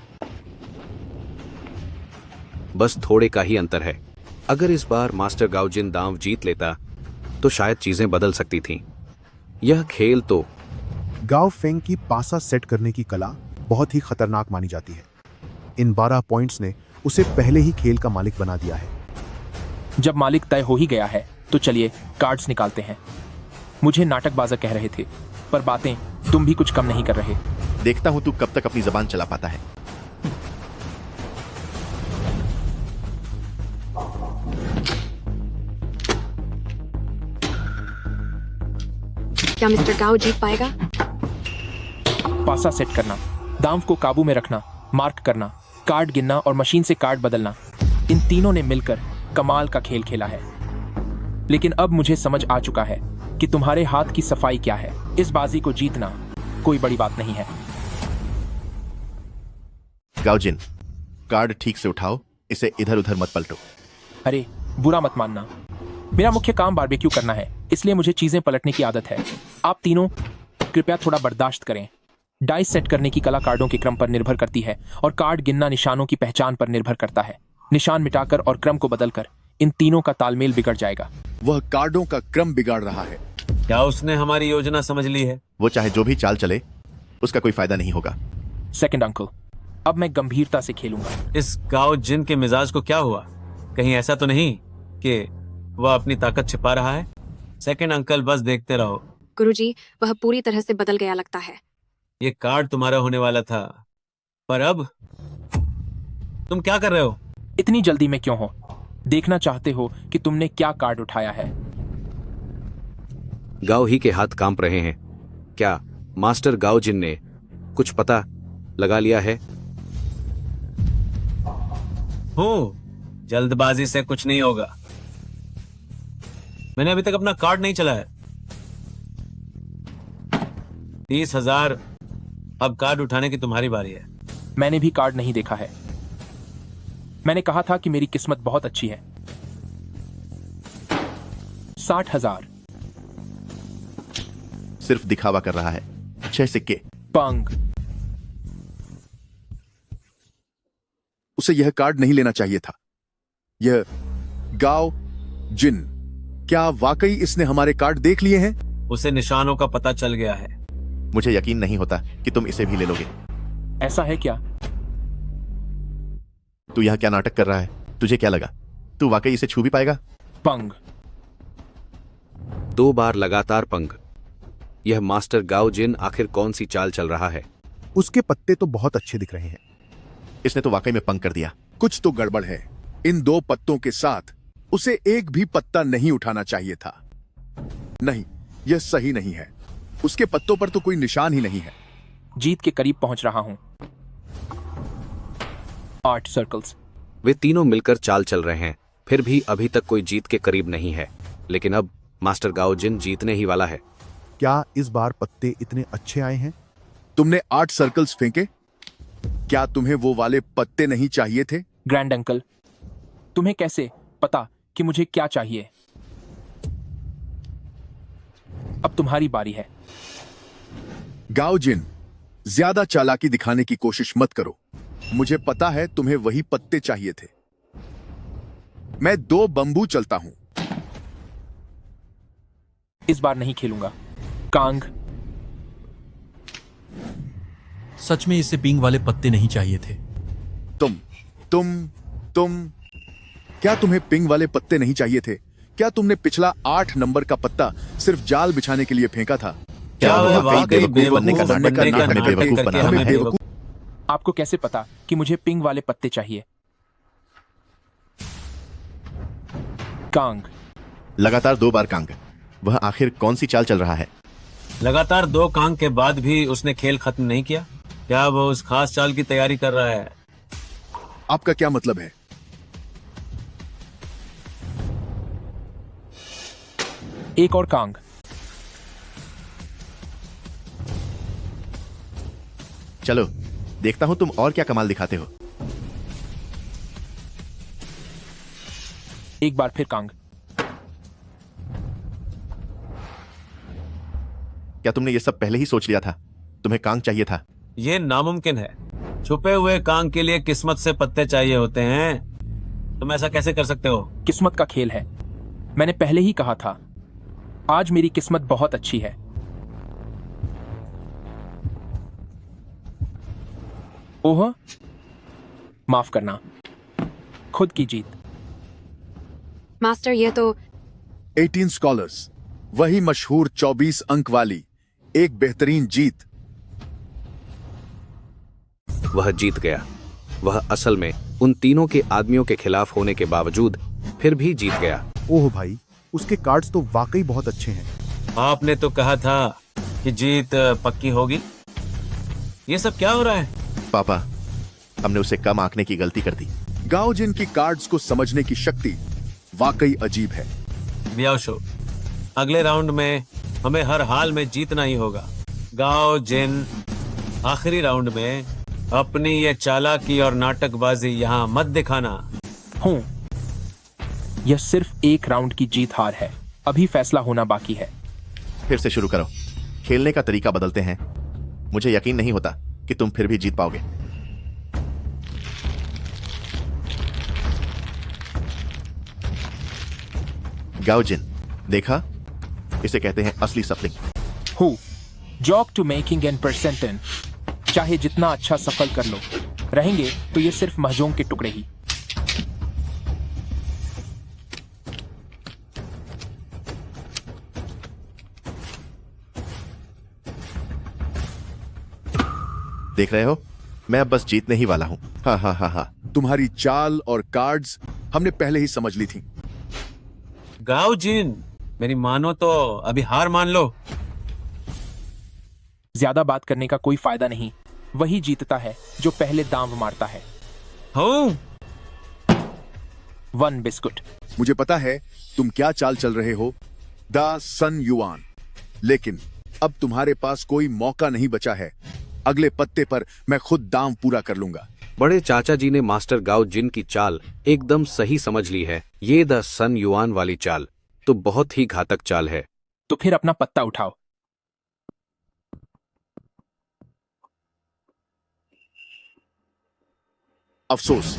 बस थोड़े का ही अंतर है। अगर इस बार मास्टर गाओजिन दांव जीत लेता तो शायद चीजें बदल सकती थीं। यह खेल तो गाओ फेंग की पासा सेट करने की कला बहुत ही खतरनाक मानी जाती है। इन 12 पॉइंट्स ने उसे पहले ही खेल का मालिक बना दिया है। जब मालिक तय हो ही गया है तो चलिए कार्ड्स निकालते हैं। मुझे नाटकबाजा कह रहे थे, पर बातें तुम भी कुछ कम नहीं कर रहे। देखता हूं तू कब तक अपनी जबान चला पाता है। क्या मिस्टर गाओ जीत पाएगा? पासा सेट करना, दांव को काबू में रखना, मार्क करना, कार्ड गिनना और मशीन से कार्ड बदलना, इन तीनों ने मिलकर कमाल का खेल खेला है। लेकिन अब मुझे समझ आ चुका है कि तुम्हारे हाथ की सफाई क्या है। इस बाजी को जीतना कोई बड़ी बात नहीं है। गाओजिन, कार्ड ठीक से उठाओ, इसे इधर उधर मत पलटो। अरे बुरा मत मानना, मेरा मुख्य काम बारबेक्यू करना है, इसलिए मुझे चीजें पलटने की आदत है। आप तीनों कृपया थोड़ा बर्दाश्त करें। डाइस सेट करने की कला कार्डों के क्रम पर निर्भर करती है और कार्ड गिनना निशानों की पहचान पर निर्भर करता है। निशान मिटाकर और क्रम को बदलकर इन तीनों का तालमेल बिगड़ जाएगा। वह कार्डों का क्रम बिगाड़ रहा है। क्या उसने हमारी योजना समझ ली है? वो चाहे जो भी चाल चले, उसका कोई फायदा नहीं होगा। सेकंड अंकल, अब मैं गंभीरता से खेलूंगा। इस गाओ जिन के मिजाज को क्या हुआ? कहीं ऐसा तो नहीं कि वह अपनी ताकत छिपा रहा है? सेकंड अंकल, बस देखते रहो। गुरुजी, वह पूरी तरह से बदल गया लगता है। ये कार्ड तुम्हारा होने वाला था, पर अब तुम क्या कर रहे हो? इतनी जल्दी में क्यों हो? देखना चाहते हो कि तुमने क्या कार्ड उठाया है? गाओ ही के हाथ कांप रहे हैं। क्या मास्टर गाओजिन ने कुछ पता लगा लिया है? जल्दबाजी से कुछ नहीं होगा। मैंने अभी तक अपना कार्ड नहीं चलाया। 30,000। अब कार्ड उठाने की तुम्हारी बारी है। मैंने भी कार्ड नहीं देखा है। मैंने कहा था कि मेरी किस्मत बहुत अच्छी है। 60,000। सिर्फ दिखावा कर रहा है। 6 सिक्के। पंग। उसे यह कार्ड नहीं लेना चाहिए था। यह गाओ जिन, क्या वाकई इसने हमारे कार्ड देख लिए हैं? उसे निशानों का पता चल गया है। मुझे यकीन नहीं होता कि तुम इसे भी ले लोगे। ऐसा है क्या? तू यहां क्या नाटक कर रहा है? तुझे क्या लगा तू वाकई इसे छू भी पाएगा? पंग। 2 बार लगातार पंग। यह मास्टर गाओजिन आखिर कौन सी चाल चल रहा है? उसके पत्ते तो बहुत अच्छे दिख रहे हैं। इसने तो वाकई में पंग कर दिया। कुछ तो गड़बड़ है। इन 2 पत्तों के साथ उसे एक भी पत्ता नहीं उठाना चाहिए था। नहीं, यह सही नहीं है। उसके पत्तों पर तो कोई निशान ही नहीं है। जीत के करीब पहुंच रहा हूं। 8 सर्कल्स। वे तीनों मिलकर चाल चल रहे हैं, फिर भी अभी तक कोई जीत के करीब नहीं है। लेकिन अब मास्टर गाओजिन जीतने ही वाला है। क्या इस बार पत्ते इतने अच्छे आए हैं? तुमने 8 सर्कल्स फेंके। क्या तुम्हें वो वाले पत्ते नहीं चाहिए थे? ग्रैंड अंकल, तुम्हें कैसे पता कि मुझे क्या चाहिए? अब तुम्हारी बारी है। गाओजिन, ज्यादा चालाकी दिखाने की कोशिश मत करो। मुझे पता है तुम्हें वही पत्ते चाहिए थे। मैं 2 बंबू चलता हूं। इस बार नहीं खेलूंगा। कांग। सच में इसे पिंग वाले पत्ते नहीं चाहिए थे। तुम क्या तुम्हें पिंग वाले पत्ते नहीं चाहिए थे? क्या तुमने पिछला 8 नंबर का पत्ता सिर्फ जाल बिछाने के लिए फेंका था? क्या वह वाकई बेवकूफ बनने का नाटक करके हमें बेवकूफ? आपको कैसे पता कि मुझे पिंग वाले पत्ते चाहिए? कांग। लगातार 2 बार कांग। वह आखिर कौन सी चाल चल रहा है? लगातार 2 कांग के बाद भी उसने खेल खत्म नहीं किया। क्या वो उस खास चाल की तैयारी कर रहा है? आपका क्या मतलब है? एक और कांग। चलो देखता हूं तुम और क्या कमाल दिखाते हो। एक बार फिर कांग। क्या तुमने ये सब पहले ही सोच लिया था? तुम्हें कांग चाहिए था? ये नामुमकिन है। छुपे हुए कांग के लिए किस्मत से पत्ते चाहिए होते हैं। तुम ऐसा कैसे कर सकते हो? किस्मत का खेल है। मैंने पहले ही कहा था, आज मेरी किस्मत बहुत अच्छी है। ओह, माफ करना, खुद की जीत। मास्टर, ये तो 18 स्कॉलर्स, वही मशहूर 24 अंक वाली एक बेहतरीन जीत। वह जीत गया। वह असल में उन तीनों के आदमियों के खिलाफ होने के बावजूद फिर भी जीत गया। ओह भाई, उसके कार्ड्स तो वाकई बहुत अच्छे हैं। आपने तो कहा था कि जीत पक्की होगी। ये सब क्या हो रहा है? पापा, हमने उसे कम आंकने की गलती कर दी। गाओ जिन की कार्ड्स को समझने की शक्ति वाकई अजीब है। ब्याशो, अगले राउंड में हमें हर हाल में जीतना ही होगा। गाओ जिन, आखिरी राउंड में अपनी ये चालाकी और नाटकबाजी यहाँ मत दिखाना। हूँ, यह सिर्फ एक राउंड की जीत हार है। अभी फैसला होना बाकी है। फिर से शुरू करो। खेलने का तरीका बदलते हैं। मुझे यकीन नहीं होता कि तुम फिर भी जीत पाओगे। गाओजिन, देखा? इसे कहते हैं असली सफलिंग। हु, जॉक टू मेकिंग एंड परसेंटन। चाहे जितना अच्छा सफल कर लो, रहेंगे तो ये सिर्फ महजूम के टुकड़े ही। देख रहे हो, मैं अब बस जीतने ही वाला हूं। हा हा हा हा। तुम्हारी चाल और कार्ड्स हमने पहले ही समझ ली थी। गाओ जिन, मेरी मानो तो अभी हार मान लो। ज्यादा बात करने का कोई फायदा नहीं। वही जीतता है जो पहले दांव मारता है। हूँ। 1 बिस्कुट। मुझे पता है तुम क्या चाल चल रहे हो, द सन युआन, लेकिन अब तुम्हारे पास कोई मौका नहीं बचा है। अगले पत्ते पर मैं खुद दांव पूरा कर लूंगा। बड़े चाचा जी ने मास्टर गाओ जिन की चाल एकदम सही समझ ली है। ये द सन युआन वाली चाल तो बहुत ही घातक चाल है। तो फिर अपना पत्ता उठाओ। अफसोस,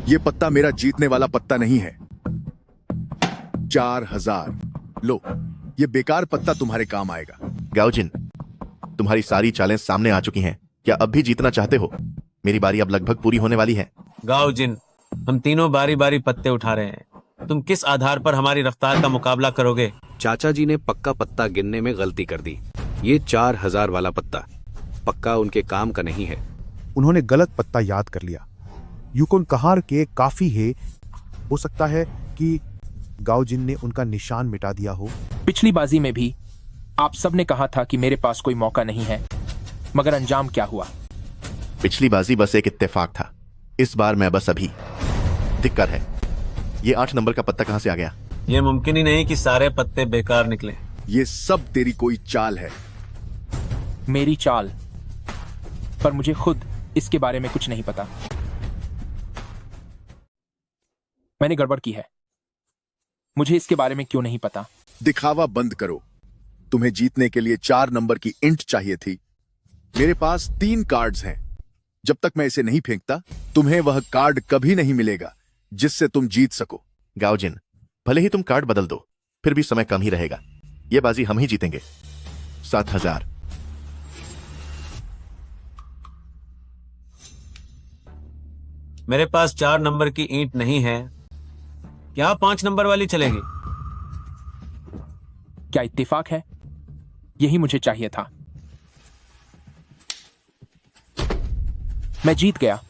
ये पत्ता मेरा जीतने वाला पत्ता नहीं है। 4000। लो, ये बेकार पत्ता तुम्हारे काम आएगा। गाओजिन, तुम्हारी सारी चालें सामने आ चुकी हैं। क्या अब भी जीतना चाहते हो? मेरी बारी अब लगभग पूरी होने वाली है। गाओ जिन, हम तीनों बारी बारी पत्ते उठा रहे हैं। तुम किस आधार पर हमारी रफ्तार का मुकाबला करोगे? चाचा जी ने पक्का पत्ता गिनने में गलती कर दी। ये 4000 वाला पत्ता पक्का उनके काम का नहीं है। उन्होंने गलत पत्ता याद कर लिया। यूकोन कहार के काफी है। हो सकता है कि गाओ जिन ने उनका निशान मिटा दिया हो। पिछली बाजी में भी आप सब ने कहा था कि मेरे पास कोई मौका नहीं है, मगर अंजाम क्या हुआ? पिछली बाजी बस एक इत्तेफाक था। इस बार मैं बस अभी दिक्कत है। ये 8 नंबर का पत्ता कहां से आ गया? ये मुमकिन ही नहीं कि सारे पत्ते बेकार निकले। ये सब तेरी कोई चाल है। मेरी चाल? पर मुझे खुद इसके बारे में कुछ नहीं पता। मैंने गड़बड़ की है। मुझे इसके बारे में क्यों नहीं पता? दिखावा बंद करो। तुम्हें जीतने के लिए 4 नंबर की इंट चाहिए थी। मेरे पास 3 कार्ड्स हैं। जब तक मैं इसे नहीं फेंकता, तुम्हें वह कार्ड कभी नहीं मिलेगा जिससे तुम जीत सको। गाओजिन, भले ही तुम कार्ड बदल दो, फिर भी समय कम ही रहेगा। यह बाजी हम ही जीतेंगे। 7000। मेरे पास 4 नंबर की ईंट नहीं है। क्या 5 नंबर वाली चलेगी? क्या इत्तेफाक है? यही मुझे चाहिए था। मैं जीत गया।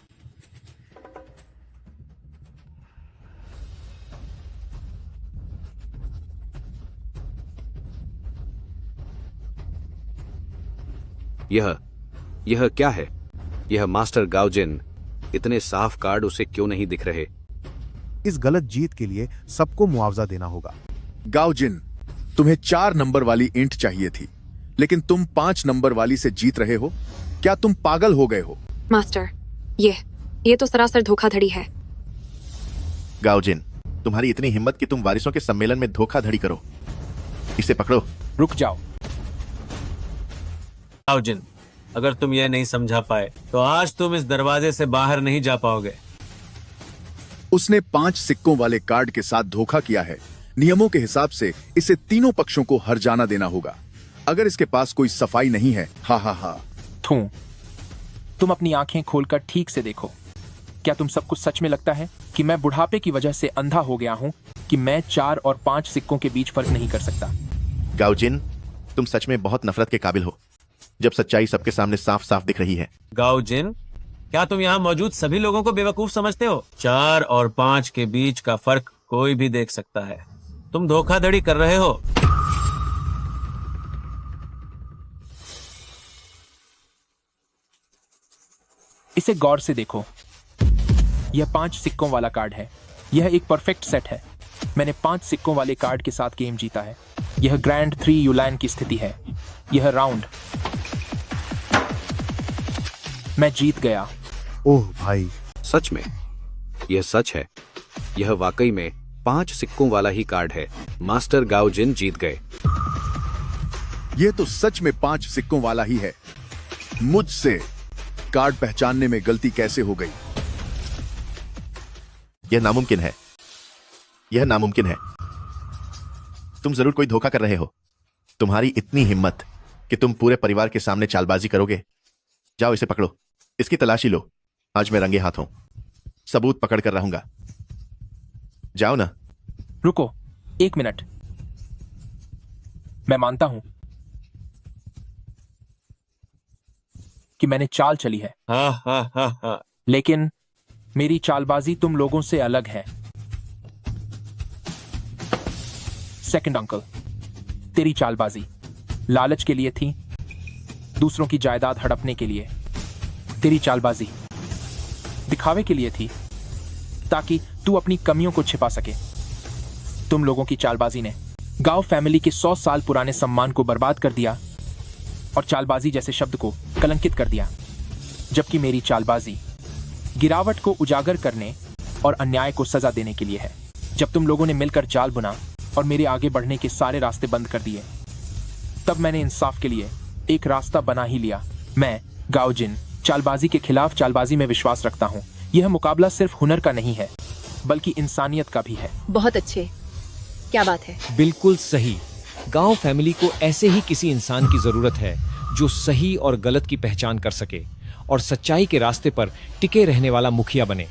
यह क्या है? यह मास्टर गाओजिन, इतने साफ कार्ड उसे क्यों नहीं दिख रहे? इस गलत जीत के लिए सबको मुआवजा देना होगा। गाओजिन, तुम्हें 4 नंबर वाली ईंट चाहिए थी, लेकिन तुम 5 नंबर वाली से जीत रहे हो। क्या तुम पागल हो गए हो? मास्टर, ये तो सरासर धोखाधड़ी है। गाओजिन, तुम्हारी इतनी हिम्मत कि तुम वारिसों के सम्मेलन में धोखाधड़ी करो। इसे पकड़ो। रुक जाओ। गाओजिन, अगर तुम यह नहीं समझा पाए तो आज तुम इस दरवाजे से बाहर नहीं जा पाओगे। उसने 5 सिक्कों वाले कार्ड के साथ धोखा किया है। नियमों के हिसाब से इसे तीनों पक्षों को हर्जाना देना होगा। अगर इसके पास कोई सफाई नहीं है, हा। तुम अपनी आंखें खोलकर ठीक से देखो। क्या तुम सबको सच में लगता है कि मैं बुढ़ापे की वजह से अंधा हो गया हूं, कि मैं 4 और 5 सिक्कों के बीच फर्क नहीं कर सकता? गाओजिन, तुम सच में बहुत नफरत के काबिल हो, जब सच्चाई सबके सामने साफ साफ दिख रही है। गाओजिन, क्या तुम यहाँ मौजूद सभी लोगों को बेवकूफ समझते हो? 4 और 5 के बीच का फर्क कोई भी देख सकता है। तुम धोखाधड़ी कर रहे हो। इसे गौर से देखो। यह 5 सिक्कों वाला कार्ड है। यह एक परफेक्ट सेट है। मैंने 5 सिक्कों वाले कार्ड के साथ गेम जीता है। यह ग्रैंड 3 यूलान की स्थिति है। यह राउंड मैं जीत गया। ओह भाई, सच में? यह सच है। यह वाकई में 5 सिक्कों वाला ही कार्ड है। मास्टर गाओजिन जीत गए। यह तो सच में 5 सिक्कों वाला ही है। मुझसे कार्ड पहचानने में गलती कैसे हो गई? यह नामुमकिन है। यह नामुमकिन है। तुम जरूर कोई धोखा कर रहे हो। तुम्हारी इतनी हिम्मत कि तुम पूरे परिवार के सामने चालबाजी करोगे। जाओ, इसे पकड़ो, इसकी तलाशी लो। आज मैं रंगे हाथों सबूत पकड़ कर रहूंगा। जाओ ना। रुको 1 मिनट। मैं मानता हूं कि मैंने चाल चली है। हाँ। लेकिन मेरी चालबाजी तुम लोगों से अलग है। सेकंड अंकल, तेरी चालबाजी लालच के लिए थी, दूसरों की जायदाद हड़पने के लिए। तेरी चालबाजी दिखावे के लिए थी, ताकि तू अपनी कमियों को छिपा सके। तुम लोगों की चालबाजी ने गांव फैमिली के 100 साल पुराने सम्मान को बर्बाद कर दिया और चालबाजी जैसे शब्द को कलंकित कर दिया। जबकि मेरी चालबाजी गिरावट को उजागर करने और अन्याय को सजा देने के लिए है। जब तुम लोगों ने मिलकर जाल बुना और मेरे आगे बढ़ने के सारे रास्ते बंद कर दिए, तब मैंने इंसाफ के लिए एक रास्ता बना ही लिया। मैं गाओजिन चालबाजी के खिलाफ चालबाजी में विश्वास रखता हूँ। यह मुकाबला सिर्फ हुनर का नहीं है, बल्कि इंसानियत का भी है। बहुत अच्छे, क्या बात है। बिल्कुल सही। गांव फैमिली को ऐसे ही किसी इंसान की जरूरत है जो सही और गलत की पहचान कर सके और सच्चाई के रास्ते पर टिके रहने वाला मुखिया बने।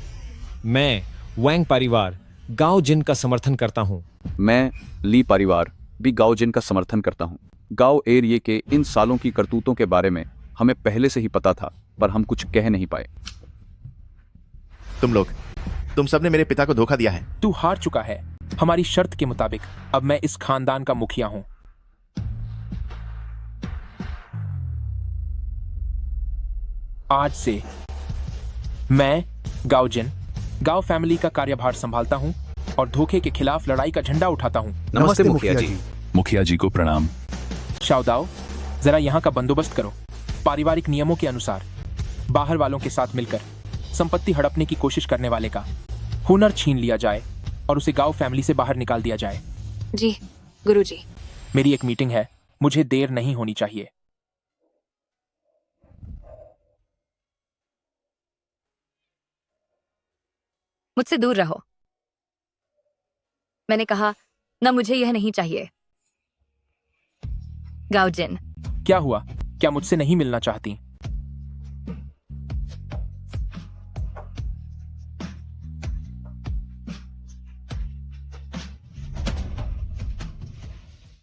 मैं वैंग परिवार गाओजिन का समर्थन करता हूँ। मैं ली परिवार भी गाओजिन का समर्थन करता हूँ। गाओ एरिया के इन सालों की करतूतों के बारे में हमें पहले से ही पता था, पर हम कुछ कह नहीं पाए। तुम सबने मेरे पिता को धोखा दिया है। तू हार चुका है। हमारी शर्त के मुताबिक अब मैं इस खानदान का मुखिया हूं। आज से मैं गाओजिन गांव फैमिली का कार्यभार संभालता हूं और धोखे के खिलाफ लड़ाई का झंडा उठाता हूं। नमस्ते मुखिया जी। मुखिया जी को प्रणाम। शाओदाओ, जरा यहाँ का बंदोबस्त करो। पारिवारिक नियमों के अनुसार बाहर वालों के साथ मिलकर संपत्ति हड़पने की कोशिश करने वाले का हुनर छीन लिया जाए और उसे गांव फैमिली से बाहर निकाल दिया जाए। जी गुरुजी। मेरी एक मीटिंग है, मुझे देर नहीं होनी चाहिए। मुझसे दूर रहो। मैंने कहा ना, मुझे यह नहीं चाहिए। गाओजिन। क्या हुआ? क्या मुझसे नहीं मिलना चाहती?